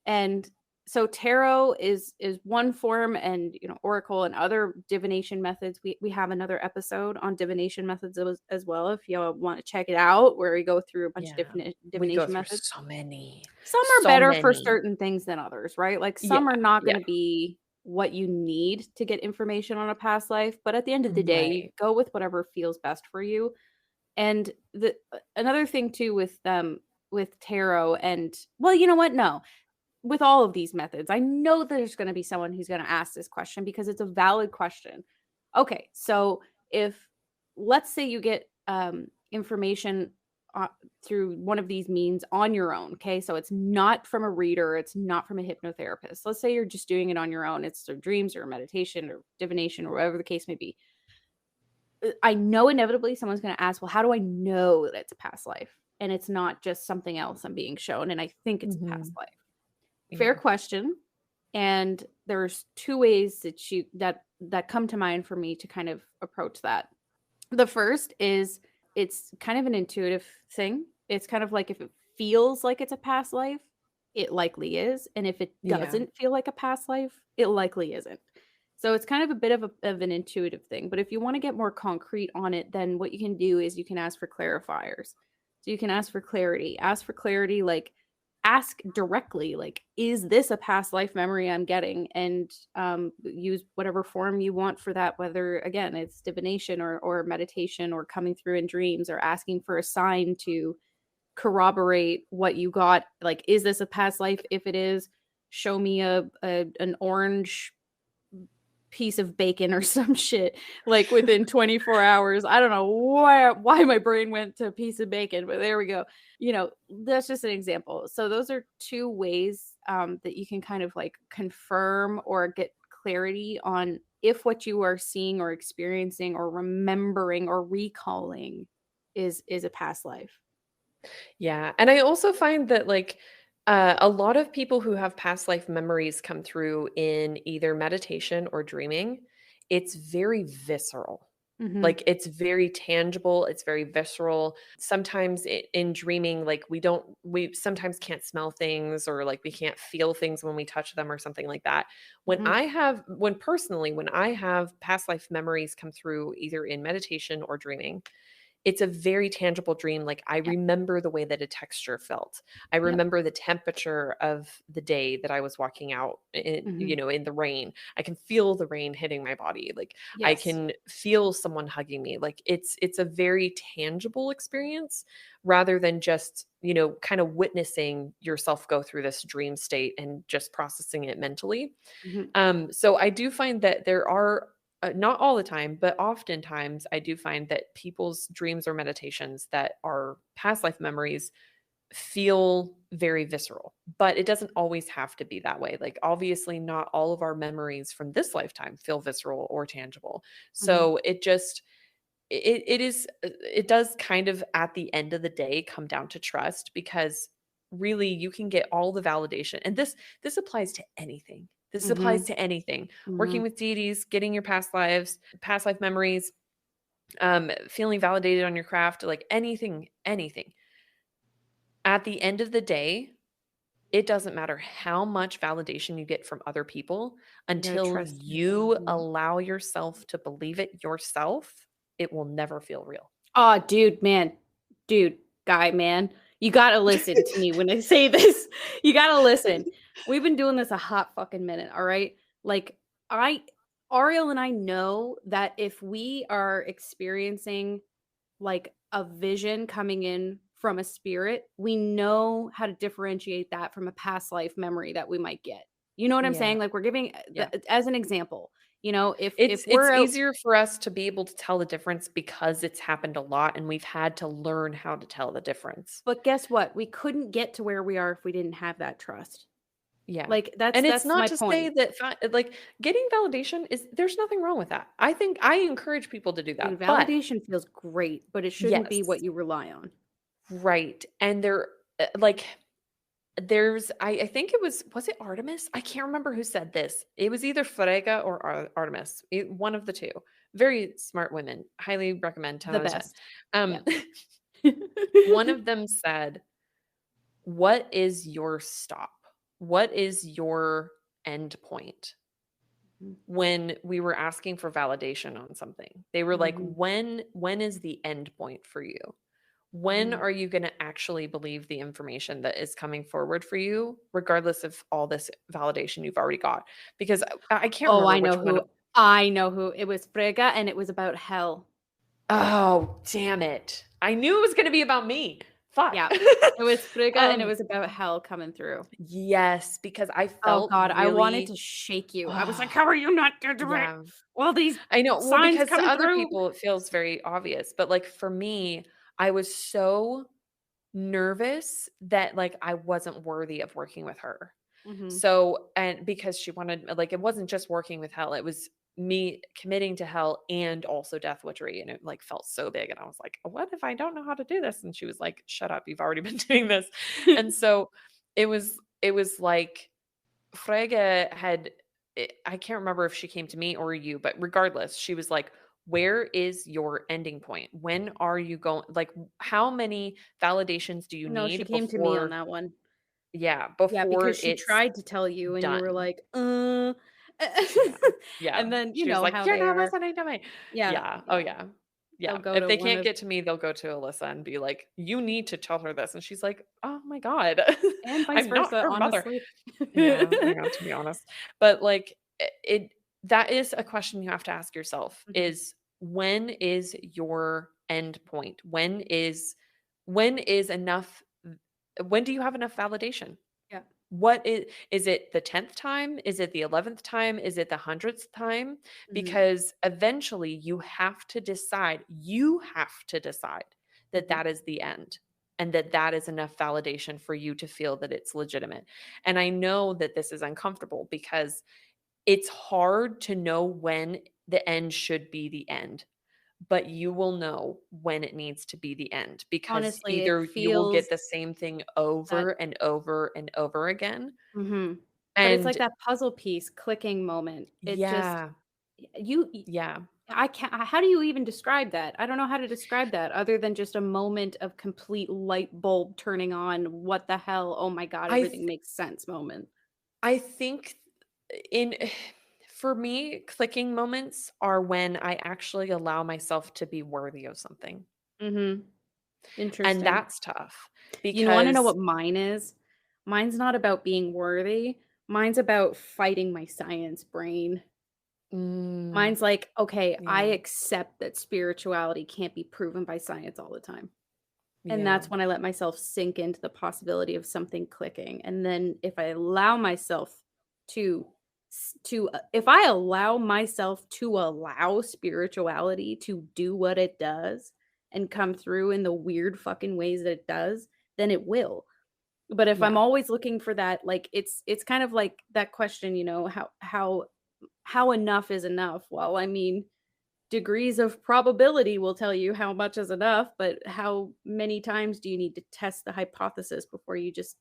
[SPEAKER 2] And so tarot is one form, and oracle and other divination methods. We have another episode on divination methods as well, if you want to check it out, where we go through a bunch of
[SPEAKER 1] Yeah.
[SPEAKER 2] different
[SPEAKER 1] We go
[SPEAKER 2] divination
[SPEAKER 1] through
[SPEAKER 2] methods.
[SPEAKER 1] so many.
[SPEAKER 2] Some are
[SPEAKER 1] So
[SPEAKER 2] better for
[SPEAKER 1] many.
[SPEAKER 2] certain things than others, right? Like
[SPEAKER 1] Yeah.
[SPEAKER 2] some are not going
[SPEAKER 1] Yeah.
[SPEAKER 2] to be what you need to get information on a past life, but at the end of the day, you
[SPEAKER 1] Right.
[SPEAKER 2] go with whatever feels best for you. And the another thing too with tarot, and well, you know what? No, with all of these methods, I know there's going to be someone who's going to ask this question because it's a valid question. Okay, so if let's say you get information uh, through one of these means on your own, okay, so it's not from a reader, it's not from a hypnotherapist. Let's say you're just doing it on your own. It's through dreams or meditation or divination or whatever the case may be. I know inevitably someone's going to ask, well, how do I know that it's a past life and it's not just something else I'm being shown and I think it's a past
[SPEAKER 1] Mhm.
[SPEAKER 2] life? Fair
[SPEAKER 1] Yeah.
[SPEAKER 2] question. And there's two ways that come to mind for me to kind of approach that. The first is it's kind of an intuitive thing. It's kind of like if it feels like it's a past life, it likely is. And if it
[SPEAKER 1] Yeah.
[SPEAKER 2] doesn't feel like a past life, it likely isn't. So it's kind of a bit of an intuitive thing. But if you want to get more concrete on it, then what you can do is you can ask for clarifiers. So you can ask for clarity. Ask for clarity, like ask directly, like, is this a past life memory I'm getting? And use whatever form you want for that, whether again it's divination or meditation or coming through in dreams or asking for a sign to corroborate what you got. Like, is this a past life? If it is, show me a an orange piece of bacon or some shit like within 24 hours. I don't know why my brain went to a piece of bacon, but there we go. That's just an example. So those are two ways that you can kind of like confirm or get clarity on if what you are seeing or experiencing or remembering or recalling is a past life.
[SPEAKER 1] Yeah, and I also find that, like, a lot of people who have past life memories come through in either meditation or dreaming. It's very visceral.
[SPEAKER 2] Hmm.
[SPEAKER 1] Like, it's very tangible, it's very visceral. Sometimes in dreaming, like, we sometimes can't smell things or, like, we can't feel things when we touch them or something like that.
[SPEAKER 2] Hmm.
[SPEAKER 1] When I have past life memories come through either in meditation or dreaming, it's a very tangible dream. Like, I
[SPEAKER 2] Yep.
[SPEAKER 1] remember the way that a texture felt. I
[SPEAKER 2] Yep.
[SPEAKER 1] remember the temperature of the day that I was walking out
[SPEAKER 2] Hmm.
[SPEAKER 1] in the rain. I can feel the rain hitting my body. Like, I
[SPEAKER 2] Yes.
[SPEAKER 1] can feel someone hugging me. Like, it's a very tangible experience rather than just, kind of witnessing yourself go through this dream state and just processing it mentally.
[SPEAKER 2] Hmm.
[SPEAKER 1] So I do find that there are not all the time, but oftentimes I do find that people's dreams or meditations that are past life memories feel very visceral, but it doesn't always have to be that way. Like, obviously, not all of our memories from this lifetime feel visceral or tangible.
[SPEAKER 2] Hmm.
[SPEAKER 1] So it does kind of at the end of the day come down to trust, because really you can get all the validation, and this applies to anything. This applies
[SPEAKER 2] Hmm.
[SPEAKER 1] to anything.
[SPEAKER 2] Hmm.
[SPEAKER 1] Working with deities, getting your past life memories, feeling validated on your craft, like anything. At the end of the day, it doesn't matter how much validation you get from other people
[SPEAKER 2] You gotta
[SPEAKER 1] until
[SPEAKER 2] trust it.
[SPEAKER 1] you
[SPEAKER 2] Mhm.
[SPEAKER 1] allow yourself to believe it yourself, it will never feel real.
[SPEAKER 2] Aw, dude, man. Dude, guy, man. You gotta listen to me when I say this. You gotta listen. We've been doing this a hot fucking minute, all right? Like, I Ariel and I know that if we are experiencing, like, a vision coming in from a spirit, we know how to differentiate that from a past life memory that we might get. You know what I'm
[SPEAKER 1] Yeah,
[SPEAKER 2] saying? Like, we're giving
[SPEAKER 1] yeah.
[SPEAKER 2] as an example, if
[SPEAKER 1] It's
[SPEAKER 2] we're out.
[SPEAKER 1] easier for us to be able to tell the difference because it's happened a lot and we've had to learn how to tell the difference.
[SPEAKER 2] But guess what? We couldn't get to where we are if we didn't have that trust.
[SPEAKER 1] Yeah.
[SPEAKER 2] Like,
[SPEAKER 1] And it's
[SPEAKER 2] that's
[SPEAKER 1] not
[SPEAKER 2] my
[SPEAKER 1] to say
[SPEAKER 2] point.
[SPEAKER 1] that like, getting validation is there's nothing wrong with that. I think I encourage people to do
[SPEAKER 2] Dude,
[SPEAKER 1] that, but
[SPEAKER 2] validation feels great, but it shouldn't be
[SPEAKER 1] yes,
[SPEAKER 2] what you rely on.
[SPEAKER 1] right, and like, I think was it Artemis? I can't remember who said this. It was either Frege or Artemis, one of the 2. Very smart women, highly recommend, 10
[SPEAKER 2] The
[SPEAKER 1] out of 10.
[SPEAKER 2] best. Yeah.
[SPEAKER 1] Um, one of them said, "What is your stop? What is your end point?"
[SPEAKER 2] Mhm.
[SPEAKER 1] When we were asking for validation on something. They were like,
[SPEAKER 2] Mhm.
[SPEAKER 1] when is the end point for you? When
[SPEAKER 2] Mhm.
[SPEAKER 1] are you gonna actually believe the information that is coming forward for you, regardless of all this validation you've already got?" Because I can't
[SPEAKER 2] Oh,
[SPEAKER 1] remember which one of
[SPEAKER 2] I know who. It was Frigga, and it was about hell.
[SPEAKER 1] Oh, damn it. I knew it was gonna be about me. Fuck.
[SPEAKER 2] Yeah. It was Frigga, and it
[SPEAKER 1] Um,
[SPEAKER 2] was about hell coming through.
[SPEAKER 1] yes, because I
[SPEAKER 2] Oh
[SPEAKER 1] felt
[SPEAKER 2] god, I wanted
[SPEAKER 1] really
[SPEAKER 2] to shake you. I was like, "How are you not gonna do it?
[SPEAKER 1] yeah.
[SPEAKER 2] All these
[SPEAKER 1] I know. Well,
[SPEAKER 2] signs
[SPEAKER 1] because to
[SPEAKER 2] coming
[SPEAKER 1] other
[SPEAKER 2] through."
[SPEAKER 1] people, it feels very obvious. But like for me, I was so nervous that like I wasn't worthy of working with her.
[SPEAKER 2] Mhm.
[SPEAKER 1] So, and because she wanted, like, it wasn't just working with hell, it was me committing to hell and also death witchery. And it like felt so big. And I was like, what if I don't know how to do this? And she was like, shut up, you've already been doing this. And so it was like, Frege had I can't remember if she came to me or you, but regardless, she was like, "Where is your ending point? When are you going like, how many validations do you
[SPEAKER 2] No, she
[SPEAKER 1] need
[SPEAKER 2] came to me on
[SPEAKER 1] before"
[SPEAKER 2] that one.
[SPEAKER 1] yeah,
[SPEAKER 2] Yeah, because
[SPEAKER 1] "before
[SPEAKER 2] she
[SPEAKER 1] it's
[SPEAKER 2] tried to tell you and you were
[SPEAKER 1] done?"
[SPEAKER 2] like,
[SPEAKER 1] Yeah. Yeah.
[SPEAKER 2] And then you
[SPEAKER 1] She was
[SPEAKER 2] know
[SPEAKER 1] like,
[SPEAKER 2] how
[SPEAKER 1] "You're
[SPEAKER 2] they
[SPEAKER 1] not
[SPEAKER 2] are.
[SPEAKER 1] listening to me."
[SPEAKER 2] Yeah,
[SPEAKER 1] Yeah. Oh,
[SPEAKER 2] yeah.
[SPEAKER 1] yeah.
[SPEAKER 2] They'll
[SPEAKER 1] Yeah.
[SPEAKER 2] go
[SPEAKER 1] If
[SPEAKER 2] to
[SPEAKER 1] they
[SPEAKER 2] one
[SPEAKER 1] can't
[SPEAKER 2] of
[SPEAKER 1] get to me, they'll go to Alyssa and be like, "You need to tell her this." And she's like, "Oh my god.
[SPEAKER 2] and vice
[SPEAKER 1] I'm not
[SPEAKER 2] versa,
[SPEAKER 1] her mother."
[SPEAKER 2] honestly.
[SPEAKER 1] Yeah, I know, to be honest. But, like, it that is a question you have to ask yourself
[SPEAKER 2] Mhm.
[SPEAKER 1] is, when is your end point? When is enough when do you have enough validation?
[SPEAKER 2] Yeah.
[SPEAKER 1] What is it the 10th time? Is it the 11th time? Is it the 100th time?
[SPEAKER 2] Mhm.
[SPEAKER 1] Because eventually you have to decide that
[SPEAKER 2] Mhm.
[SPEAKER 1] that is the end and that that is enough validation for you to feel that it's legitimate. And I know that this is uncomfortable because it's hard to know when the end should be the end, but you will know when it needs to be the end because
[SPEAKER 2] Honestly, it
[SPEAKER 1] either you will
[SPEAKER 2] feels
[SPEAKER 1] get the same thing
[SPEAKER 2] that
[SPEAKER 1] over and over and over again.
[SPEAKER 2] Mhm. But it's like
[SPEAKER 1] And
[SPEAKER 2] that puzzle piece clicking moment. It just
[SPEAKER 1] yeah,
[SPEAKER 2] you
[SPEAKER 1] yeah.
[SPEAKER 2] I can't how do you even describe that? I don't know how to describe that other than just a moment of complete light bulb turning on, "What the hell? Oh my god,
[SPEAKER 1] I
[SPEAKER 2] everything
[SPEAKER 1] th-
[SPEAKER 2] makes sense" moment.
[SPEAKER 1] I think in for me, clicking moments are when I actually allow myself to be worthy of something.
[SPEAKER 2] Mhm.
[SPEAKER 1] And
[SPEAKER 2] Interesting.
[SPEAKER 1] that's tough
[SPEAKER 2] You wanna know
[SPEAKER 1] because
[SPEAKER 2] what mine is? Mine's not about being worthy. Mine's about fighting my science brain.
[SPEAKER 1] mm,
[SPEAKER 2] Mine's like, "Okay, I
[SPEAKER 1] yeah,
[SPEAKER 2] accept that spirituality can't be proven by science all the time." And
[SPEAKER 1] yeah.
[SPEAKER 2] that's when I let myself sink into the possibility of something clicking, and then if I allow myself to if I allow myself to allow spirituality to do what it does and come through in the weird fucking ways that it does, then it will. But if I'm
[SPEAKER 1] Yeah.
[SPEAKER 2] always looking for that, like, it's kind of like that question, how enough is enough? Well, I mean, degrees of probability will tell you how much is enough, but how many times do you need to test the hypothesis before you just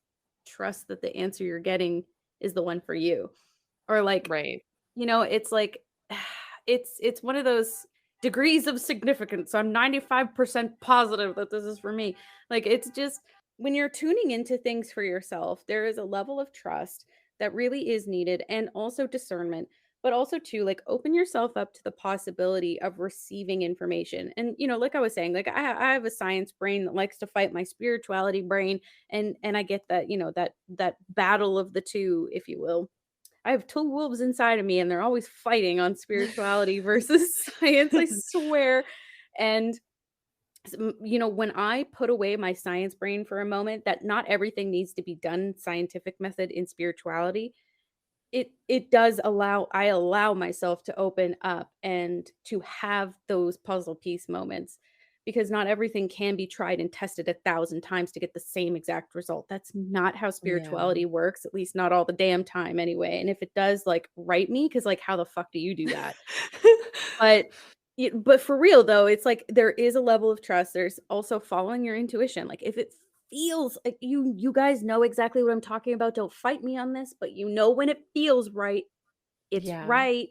[SPEAKER 2] trust that the answer you're getting is the one for you? Or like,
[SPEAKER 1] Right.
[SPEAKER 2] it's like it's one of those degrees of significance. I'm 95% positive that this is for me. Like it's just when you're tuning into things for yourself, there is a level of trust that really is needed and also discernment, but also too like open yourself up to the possibility of receiving information. And like I was saying, like I have a science brain that likes to fight my spirituality brain, and I get that, that battle of the two, if you will. I have 2 wolves inside of me, and they're always fighting on spirituality versus science, I swear. And, when I put away my science brain for a moment, that not everything needs to be done scientific method in spirituality, it does allow myself to open up and to have those puzzle piece moments. because not everything can be tried and tested 1,000 times to get the same exact result. That's not how
[SPEAKER 1] Yeah.
[SPEAKER 2] spirituality works, at least not all the damn time anyway. And if it does, like, write me, because like, how the fuck do you do that? But but for real though, it's like there is a level of trust. There's also following your intuition. Like if it feels like you guys know exactly what I'm talking about. Don't fight me on this, but you know when it feels right, it's
[SPEAKER 1] Yeah.
[SPEAKER 2] right.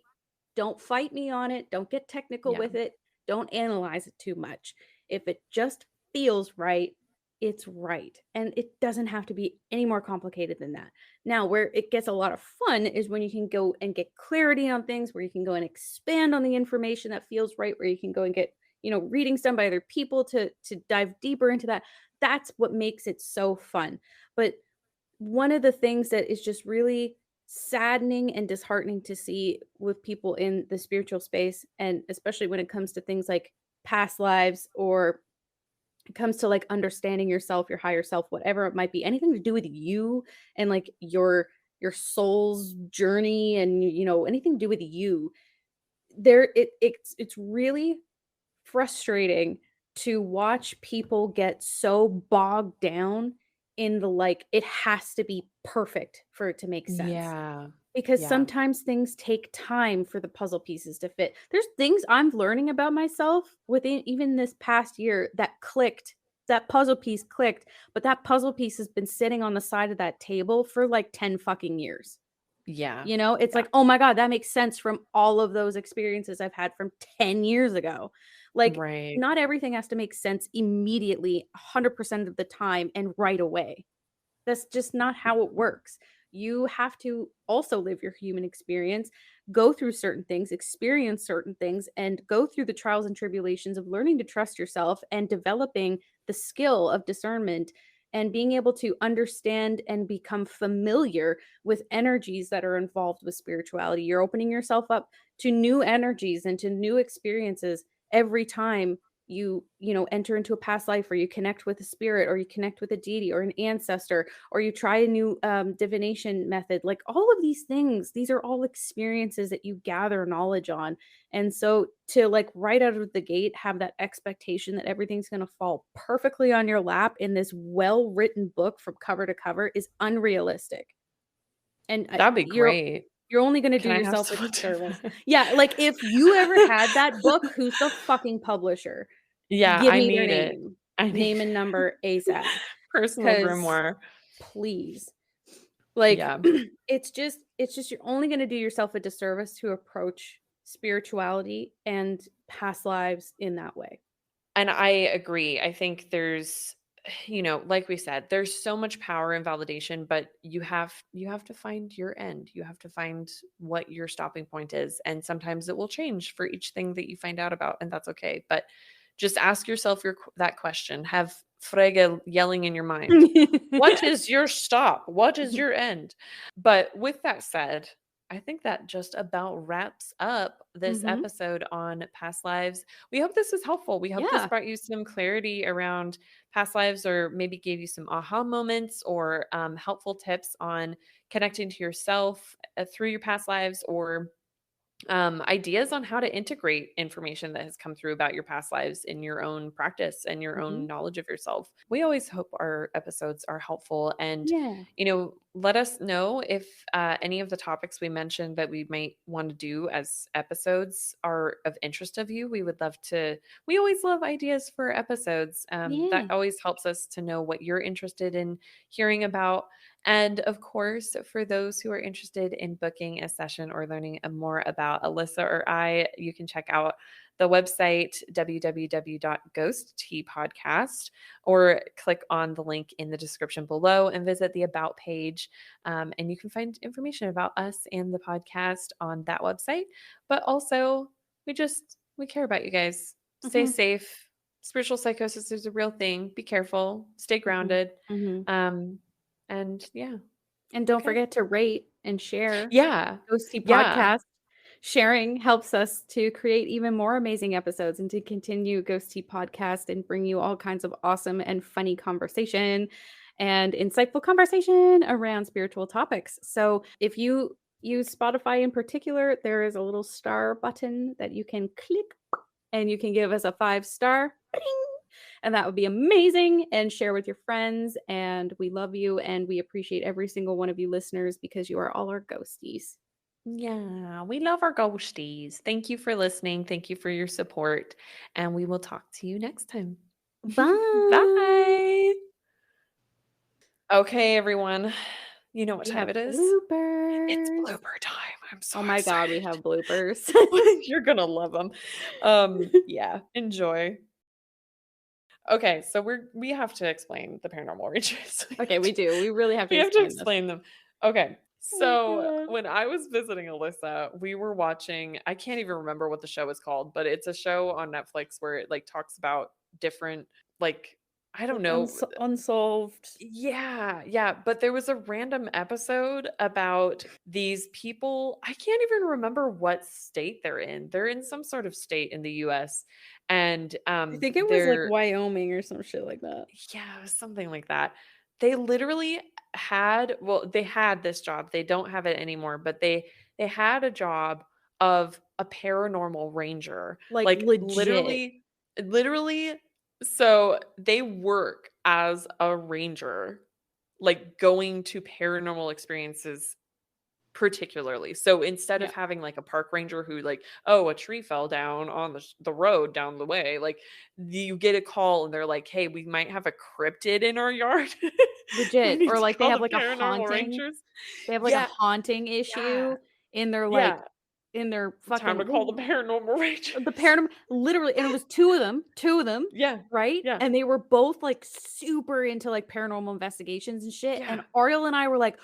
[SPEAKER 2] Don't fight me on it. Don't get technical
[SPEAKER 1] Yeah.
[SPEAKER 2] with it. Don't analyze it too much. If it just feels right, it's right. And it doesn't have to be any more complicated than that. Now, where it gets a lot of fun is when you can go and get clarity on things, where you can go and expand on the information that feels right, where you can go and get, readings done by other people to dive deeper into that. That's what makes it so fun. But one of the things that is just really saddening and disheartening to see with people in the spiritual space, and especially when it comes to things like past lives, or it comes to like understanding yourself, your higher self, whatever it might be, anything to do with you and like your soul's journey, and anything to do with you, it's really frustrating to watch people get so bogged down in the, like, it has to be perfect for it to make sense.
[SPEAKER 1] Yeah.
[SPEAKER 2] Because
[SPEAKER 1] Yeah.
[SPEAKER 2] sometimes things take time for the puzzle pieces to fit. There's things I'm learning about myself within even this past year that clicked. That puzzle piece clicked, but that puzzle piece has been sitting on the side of that table for like 10 fucking years.
[SPEAKER 1] Yeah.
[SPEAKER 2] It's
[SPEAKER 1] Yeah.
[SPEAKER 2] like, "Oh my god, that makes sense from all of those experiences I've had from 10 years ago." Like,
[SPEAKER 1] Right.
[SPEAKER 2] not everything has to make sense immediately, 100% of the time, and right away. That's just not how it works. You have to also live your human experience, go through certain things, experience certain things, and go through the trials and tribulations of learning to trust yourself and developing the skill of discernment and being able to understand and become familiar with energies that are involved with spirituality. You're opening yourself up to new energies and to new experiences every time you enter into a past life, or you connect with a spirit, or you connect with a deity or an ancestor, or you try a new divination method. Like, all of these things, these are all experiences that you gather knowledge on. And so to, like, right out of the gate have that expectation that everything's going to fall perfectly on your lap in this well written book from cover to cover is unrealistic. And
[SPEAKER 1] That'd be
[SPEAKER 2] you're
[SPEAKER 1] great.
[SPEAKER 2] only going to do
[SPEAKER 1] Can I have
[SPEAKER 2] yourself a
[SPEAKER 1] someone do
[SPEAKER 2] disservice.
[SPEAKER 1] that?
[SPEAKER 2] Yeah, like, if you ever had that book, who's the fucking publisher?
[SPEAKER 1] Yeah,
[SPEAKER 2] Give
[SPEAKER 1] I
[SPEAKER 2] me their
[SPEAKER 1] need it.
[SPEAKER 2] name,
[SPEAKER 1] I need
[SPEAKER 2] name and number ASAP,
[SPEAKER 1] personal
[SPEAKER 2] 'cause
[SPEAKER 1] grimoire.
[SPEAKER 2] please. Like,
[SPEAKER 1] Yeah.
[SPEAKER 2] it's just you're only gonna do yourself a disservice to approach spirituality and past lives in that way.
[SPEAKER 1] And I agree. I think there's like we said, there's so much power in validation, but you have to find your end. You have to find what your stopping point is, and sometimes it will change for each thing that you find out about, and that's okay. But just ask yourself that question. Have Frege yelling in your mind. What is your stop? What is your end? But with that said, I think that just about wraps up this
[SPEAKER 2] Mhm.
[SPEAKER 1] episode on past lives. We hope this was helpful. We hope this
[SPEAKER 2] Yeah.
[SPEAKER 1] brought you some clarity around past lives, or maybe gave you some aha moments, or helpful tips on connecting to yourself through your past lives, or ideas on how to integrate information that has come through about your past lives in your own practice and your own
[SPEAKER 2] Mhm.
[SPEAKER 1] knowledge of yourself. We always hope our episodes are helpful, and
[SPEAKER 2] Yeah.
[SPEAKER 1] let us know if any of the topics we mentioned that we might want to do as episodes are of interest of you. We would love to. We always love ideas for episodes. That
[SPEAKER 2] Yeah.
[SPEAKER 1] always helps us to know what you're interested in hearing about. And of course, for those who are interested in booking a session or learning more about Alyssa or I, you can check out the website www.ghosttpodcast, or click on the link in the description below and visit the About page. And you can find information about us and the podcast on that website. But also, we care about you guys. Stay
[SPEAKER 2] Mhm.
[SPEAKER 1] safe. Spiritual psychosis is a real thing. Be careful. Stay
[SPEAKER 2] Mhm.
[SPEAKER 1] grounded.
[SPEAKER 2] Mhm.
[SPEAKER 1] Um, and yeah.
[SPEAKER 2] And don't
[SPEAKER 1] Okay.
[SPEAKER 2] forget to rate and share
[SPEAKER 1] Yeah.
[SPEAKER 2] Ghosty
[SPEAKER 1] Yeah.
[SPEAKER 2] Podcast. Sharing helps us to create even more amazing episodes and to continue Ghosty Podcast and bring you all kinds of awesome and funny conversation and insightful conversation around spiritual topics. So if you use Spotify in particular, there is a little star button that you can click and you can give us a 5-star. And that would be amazing. And share with your friends. And we love you. And we appreciate every single one of you listeners because you are all our ghosties.
[SPEAKER 1] Yeah, we love our ghosties. Thank you for listening. Thank you for your support. And we will talk to you next time.
[SPEAKER 2] Bye.
[SPEAKER 1] Bye. Okay, everyone. You know what
[SPEAKER 2] We
[SPEAKER 1] time
[SPEAKER 2] have
[SPEAKER 1] it is? It's
[SPEAKER 2] bloopers.
[SPEAKER 1] blooper time. I'm so
[SPEAKER 2] Oh my God, we
[SPEAKER 1] excited.
[SPEAKER 2] have bloopers.
[SPEAKER 1] You're gonna love them. Yeah, enjoy. Okay, so we have to explain the paranormal regions.
[SPEAKER 2] Okay, we do. We really have to
[SPEAKER 1] We have to
[SPEAKER 2] explain this.
[SPEAKER 1] explain them. Okay,
[SPEAKER 2] Oh my
[SPEAKER 1] so
[SPEAKER 2] God.
[SPEAKER 1] when I was visiting Alyssa, we were watching, I can't even remember what the show is called, but it's a show on Netflix where it like talks about different like I don't
[SPEAKER 2] Like
[SPEAKER 1] know.
[SPEAKER 2] unsolved.
[SPEAKER 1] Yeah, yeah, but there was a random episode about these people. I can't even remember what state they're in. They're in some sort of state in the US and
[SPEAKER 2] I think it was like
[SPEAKER 1] they're
[SPEAKER 2] Wyoming or some shit like that.
[SPEAKER 1] yeah, it was something like that. They literally had well, they had this job. They don't have it anymore, but they had a job of a paranormal ranger.
[SPEAKER 2] Like
[SPEAKER 1] Like
[SPEAKER 2] legit.
[SPEAKER 1] literally so they work as a ranger, like going to paranormal experiences particularly. So instead of
[SPEAKER 2] Yeah.
[SPEAKER 1] having like a park ranger who like, oh, a tree fell down on the road down the way, like you get a call and they're like, hey, we might have a cryptid in our yard. We
[SPEAKER 2] Legit.
[SPEAKER 1] need
[SPEAKER 2] Or
[SPEAKER 1] to
[SPEAKER 2] like they
[SPEAKER 1] call
[SPEAKER 2] have
[SPEAKER 1] the
[SPEAKER 2] like a
[SPEAKER 1] paranormal
[SPEAKER 2] haunting.
[SPEAKER 1] rangers.
[SPEAKER 2] They have like a
[SPEAKER 1] Yeah,
[SPEAKER 2] haunting
[SPEAKER 1] yeah,
[SPEAKER 2] issue in their
[SPEAKER 1] yeah. Time
[SPEAKER 2] fucking
[SPEAKER 1] to call the paranormal rangers.
[SPEAKER 2] the paranormal literally, and it was 2 of them,
[SPEAKER 1] Yeah,
[SPEAKER 2] right?
[SPEAKER 1] yeah,
[SPEAKER 2] And they were both like super into like paranormal investigations and shit. And
[SPEAKER 1] yeah.
[SPEAKER 2] Ariel and I were like,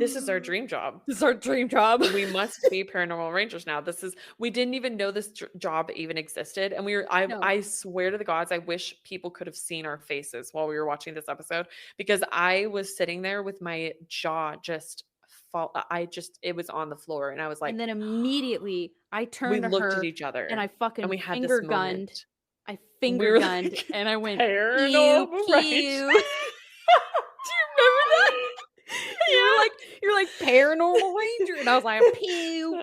[SPEAKER 1] This is our dream job.
[SPEAKER 2] this is our dream job.
[SPEAKER 1] We must be paranormal rangers now. This is we didn't even know this job even existed, and we were
[SPEAKER 2] No.
[SPEAKER 1] I swear to the gods, I wish people could have seen our faces while we were watching this episode because I was sitting there with my jaw just fall. I just it was on the floor, and I was
[SPEAKER 2] And
[SPEAKER 1] like,
[SPEAKER 2] then immediately I
[SPEAKER 1] we
[SPEAKER 2] turned to
[SPEAKER 1] looked at
[SPEAKER 2] her
[SPEAKER 1] each
[SPEAKER 2] and
[SPEAKER 1] other,
[SPEAKER 2] I
[SPEAKER 1] and
[SPEAKER 2] fucking
[SPEAKER 1] we had this
[SPEAKER 2] finger gunned.
[SPEAKER 1] moment.
[SPEAKER 2] I
[SPEAKER 1] And we
[SPEAKER 2] finger
[SPEAKER 1] were
[SPEAKER 2] gunned
[SPEAKER 1] like,
[SPEAKER 2] and I went, pew,
[SPEAKER 1] paranormal rangers.
[SPEAKER 2] pew. Do you remember that? You're like paranormal ranger, and I was like, pew,
[SPEAKER 1] Yeah.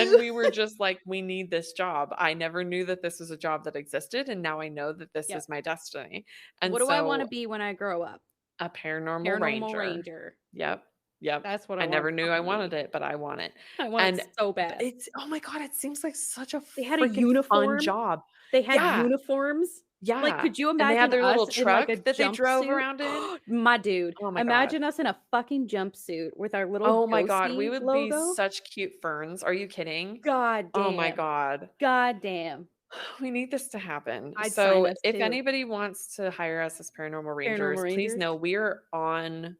[SPEAKER 1] And
[SPEAKER 2] pew.
[SPEAKER 1] we were just like, we need this job. I never knew that this was a job that existed, and now I know that this
[SPEAKER 2] Yep.
[SPEAKER 1] is my destiny. And
[SPEAKER 2] What do I want to
[SPEAKER 1] so
[SPEAKER 2] be when I grow up?
[SPEAKER 1] a paranormal
[SPEAKER 2] Paranormal
[SPEAKER 1] ranger.
[SPEAKER 2] ranger.
[SPEAKER 1] Yep. Yep.
[SPEAKER 2] That's what I
[SPEAKER 1] I
[SPEAKER 2] want
[SPEAKER 1] never
[SPEAKER 2] to
[SPEAKER 1] knew I
[SPEAKER 2] fucking
[SPEAKER 1] wanted
[SPEAKER 2] be.
[SPEAKER 1] it, but I want it.
[SPEAKER 2] I want it
[SPEAKER 1] And
[SPEAKER 2] so bad.
[SPEAKER 1] it's oh my god, it seems like such a
[SPEAKER 2] They had a
[SPEAKER 1] freaking fun
[SPEAKER 2] uniform.
[SPEAKER 1] job.
[SPEAKER 2] They had
[SPEAKER 1] Yeah.
[SPEAKER 2] uniforms. Like,
[SPEAKER 1] Yeah.
[SPEAKER 2] could you
[SPEAKER 1] And they had
[SPEAKER 2] imagine
[SPEAKER 1] their
[SPEAKER 2] us
[SPEAKER 1] little
[SPEAKER 2] in like a
[SPEAKER 1] truck that they drove
[SPEAKER 2] jumpsuit?
[SPEAKER 1] around in.
[SPEAKER 2] My dude,
[SPEAKER 1] Oh my god.
[SPEAKER 2] imagine us in a fucking jumpsuit with our little
[SPEAKER 1] Oh my god, we
[SPEAKER 2] ghosty
[SPEAKER 1] would be
[SPEAKER 2] logo.
[SPEAKER 1] such cute ferns. Are you kidding?
[SPEAKER 2] God
[SPEAKER 1] Oh my
[SPEAKER 2] damn.
[SPEAKER 1] god.
[SPEAKER 2] God damn.
[SPEAKER 1] We need this to happen.
[SPEAKER 2] I'd sign
[SPEAKER 1] So,
[SPEAKER 2] us
[SPEAKER 1] if
[SPEAKER 2] too.
[SPEAKER 1] anybody wants to hire us as paranormal
[SPEAKER 2] Paranormal
[SPEAKER 1] rangers, please
[SPEAKER 2] Rangers.
[SPEAKER 1] know we're on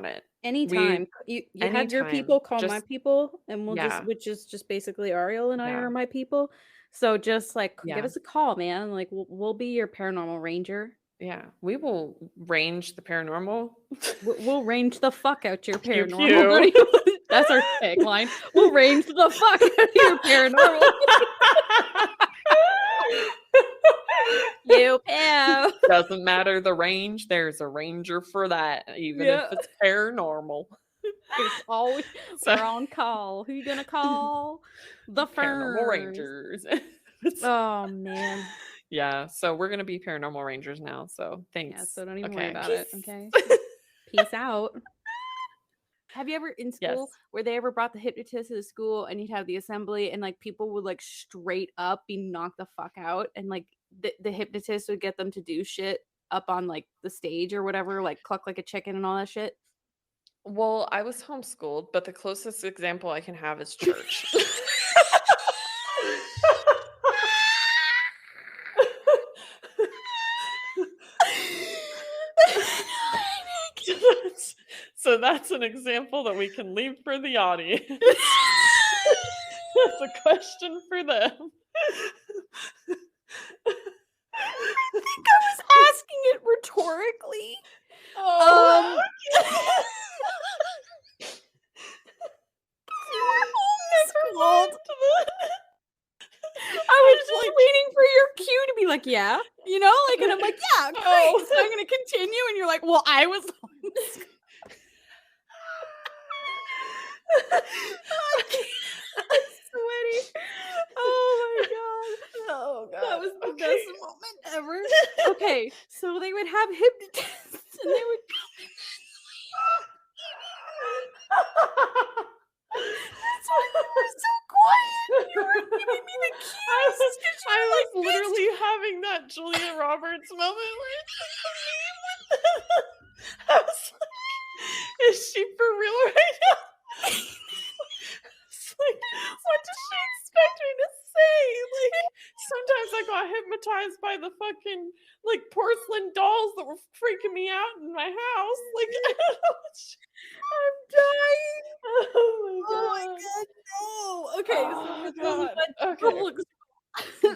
[SPEAKER 1] it.
[SPEAKER 2] Anytime.
[SPEAKER 1] We
[SPEAKER 2] You have your
[SPEAKER 1] anytime.
[SPEAKER 2] people, call my
[SPEAKER 1] Just
[SPEAKER 2] people, and we'll just
[SPEAKER 1] yeah.
[SPEAKER 2] which is just basically Ariel and I
[SPEAKER 1] Yeah.
[SPEAKER 2] are my people. So just like give
[SPEAKER 1] Yeah.
[SPEAKER 2] us a call, man. Like we'll be your paranormal ranger.
[SPEAKER 1] Yeah. We will range the paranormal.
[SPEAKER 2] We'll range the fuck out your
[SPEAKER 1] Pew
[SPEAKER 2] paranormal. What do
[SPEAKER 1] pew.
[SPEAKER 2] you That's our tagline. We'll range the fuck out of your paranormal. Pew pew.
[SPEAKER 1] Doesn't matter the range, there's a ranger for that, even if
[SPEAKER 2] Yeah.
[SPEAKER 1] it's paranormal.
[SPEAKER 2] It's always
[SPEAKER 1] So
[SPEAKER 2] we're on call. Who you gonna call? The
[SPEAKER 1] paranormal
[SPEAKER 2] ferns.
[SPEAKER 1] rangers.
[SPEAKER 2] Oh man.
[SPEAKER 1] Yeah, so we're gonna be paranormal rangers now, so
[SPEAKER 2] Yeah,
[SPEAKER 1] thanks.
[SPEAKER 2] so don't even worry
[SPEAKER 1] Okay,
[SPEAKER 2] about it.
[SPEAKER 1] peace.
[SPEAKER 2] Okay. Peace out. Have you ever in
[SPEAKER 1] Yes.
[SPEAKER 2] school where they ever brought the hypnotist to the school and you'd have the assembly and like people would like straight up be knocked the fuck out and like the hypnotist would get them to do shit up on like the stage or whatever, like cluck like a chicken and all that shit?
[SPEAKER 1] Well, I was homeschooled, but the closest example I can have is church. So that's an example that we can leave for the audience. That's a question for them.
[SPEAKER 2] I think I was asking it rhetorically.
[SPEAKER 1] Oh.
[SPEAKER 2] You were homeschooled.
[SPEAKER 1] Never
[SPEAKER 2] I was just waiting for your cue to be like, yeah, you know, like, and I'm like, yeah, great.
[SPEAKER 1] Oh.
[SPEAKER 2] So I'm gonna continue, and you're like, well, I was homeschooled. I'm sweaty. Oh my god. best moment ever. Okay, so they would have hypnotists, and they would. That's why you were so quiet. You were giving me the cues because you
[SPEAKER 1] I
[SPEAKER 2] were
[SPEAKER 1] was
[SPEAKER 2] like, "Bitch."
[SPEAKER 1] literally having that Julia Roberts moment where it's like the meme with the I was like, is she for real right now? It's like, what does she expect me to say? Like, sometimes I got hypnotized by the fucking like porcelain dolls that were freaking me out in my house. Like, I don't know what
[SPEAKER 2] I'm dying.
[SPEAKER 1] oh
[SPEAKER 2] Oh
[SPEAKER 1] my
[SPEAKER 2] my
[SPEAKER 1] god.
[SPEAKER 2] god, no. Okay, so
[SPEAKER 1] Oh
[SPEAKER 2] for those who
[SPEAKER 1] god.
[SPEAKER 2] went to
[SPEAKER 1] Okay.
[SPEAKER 2] public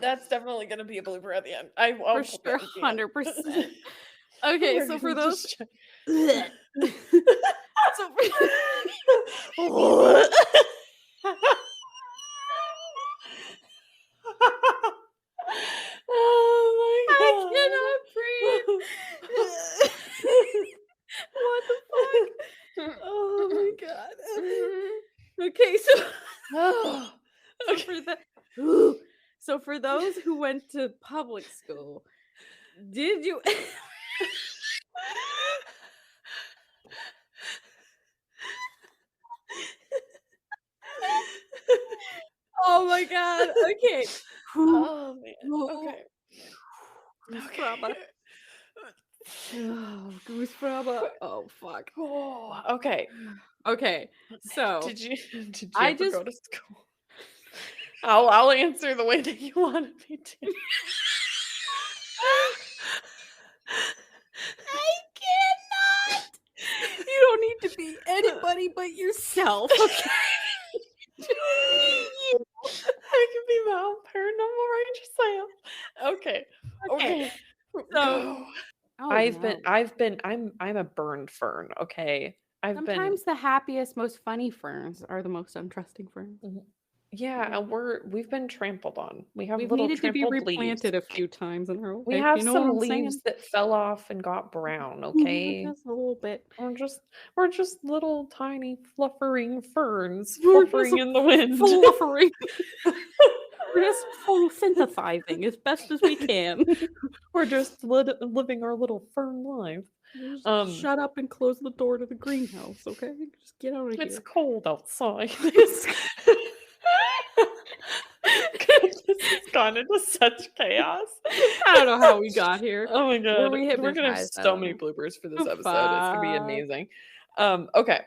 [SPEAKER 1] That's definitely gonna be a blooper at the end. I'll
[SPEAKER 2] for
[SPEAKER 1] put
[SPEAKER 2] sure,
[SPEAKER 1] that at the end.
[SPEAKER 2] 100%. Okay,
[SPEAKER 1] We're
[SPEAKER 2] so for
[SPEAKER 1] gonna
[SPEAKER 2] those
[SPEAKER 1] just
[SPEAKER 2] so for I
[SPEAKER 1] oh
[SPEAKER 2] cannot
[SPEAKER 1] my
[SPEAKER 2] breathe. What the fuck?
[SPEAKER 1] god.
[SPEAKER 2] Oh my god. Okay, so
[SPEAKER 1] Oh,
[SPEAKER 2] so
[SPEAKER 1] okay.
[SPEAKER 2] for the so for those who went to public school, did you Oh my god. Okay. Who
[SPEAKER 1] Oh man.
[SPEAKER 2] who
[SPEAKER 1] Okay.
[SPEAKER 2] Goose
[SPEAKER 1] Okay.
[SPEAKER 2] Fraba. Oh, Goose Fraba. Oh fuck.
[SPEAKER 1] Oh, okay.
[SPEAKER 2] Okay. So,
[SPEAKER 1] Did you did you
[SPEAKER 2] I
[SPEAKER 1] ever
[SPEAKER 2] just
[SPEAKER 1] go to school? I'll answer the way that you wanted me to.
[SPEAKER 2] I cannot. You don't need to be anybody but yourself, okay? Just be you.
[SPEAKER 1] I can be my own paranormal ranger self. Okay.
[SPEAKER 2] Okay.
[SPEAKER 1] Okay.
[SPEAKER 2] So
[SPEAKER 1] Go.
[SPEAKER 2] oh no.
[SPEAKER 1] I'm a burned fern, okay? I've been
[SPEAKER 2] Sometimes the happiest, most funny ferns are the most untrusting ferns.
[SPEAKER 1] w yeah,
[SPEAKER 2] Okay.
[SPEAKER 1] and we've been trampled on. We have
[SPEAKER 2] We've
[SPEAKER 1] little
[SPEAKER 2] needed to be
[SPEAKER 1] trampled leaves.
[SPEAKER 2] replanted a few times in our
[SPEAKER 1] We
[SPEAKER 2] life.
[SPEAKER 1] have
[SPEAKER 2] You know what
[SPEAKER 1] some
[SPEAKER 2] I'm saying?
[SPEAKER 1] leaves that fell off and got brown,
[SPEAKER 2] Yeah,
[SPEAKER 1] okay?
[SPEAKER 2] just a little bit.
[SPEAKER 1] We're just we're just little tiny fluffering ferns
[SPEAKER 2] We're just
[SPEAKER 1] fluffering in the wind.
[SPEAKER 2] fluffering. We're just photosynthesizing as best as we can.
[SPEAKER 1] We're just living our little fern life.
[SPEAKER 2] Just
[SPEAKER 1] Um,
[SPEAKER 2] shut up and close the door to the greenhouse, okay? Just get out of
[SPEAKER 1] it's
[SPEAKER 2] here.
[SPEAKER 1] cold outside.
[SPEAKER 2] It's
[SPEAKER 1] God, this has gone into such chaos.
[SPEAKER 2] I don't know how we got here.
[SPEAKER 1] Oh my
[SPEAKER 2] Were
[SPEAKER 1] god.
[SPEAKER 2] we
[SPEAKER 1] We're gonna have
[SPEAKER 2] hypnotized? I
[SPEAKER 1] so
[SPEAKER 2] don't
[SPEAKER 1] many
[SPEAKER 2] know.
[SPEAKER 1] bloopers for this
[SPEAKER 2] Oh,
[SPEAKER 1] episode. It's gonna be
[SPEAKER 2] fuck.
[SPEAKER 1] amazing. Okay.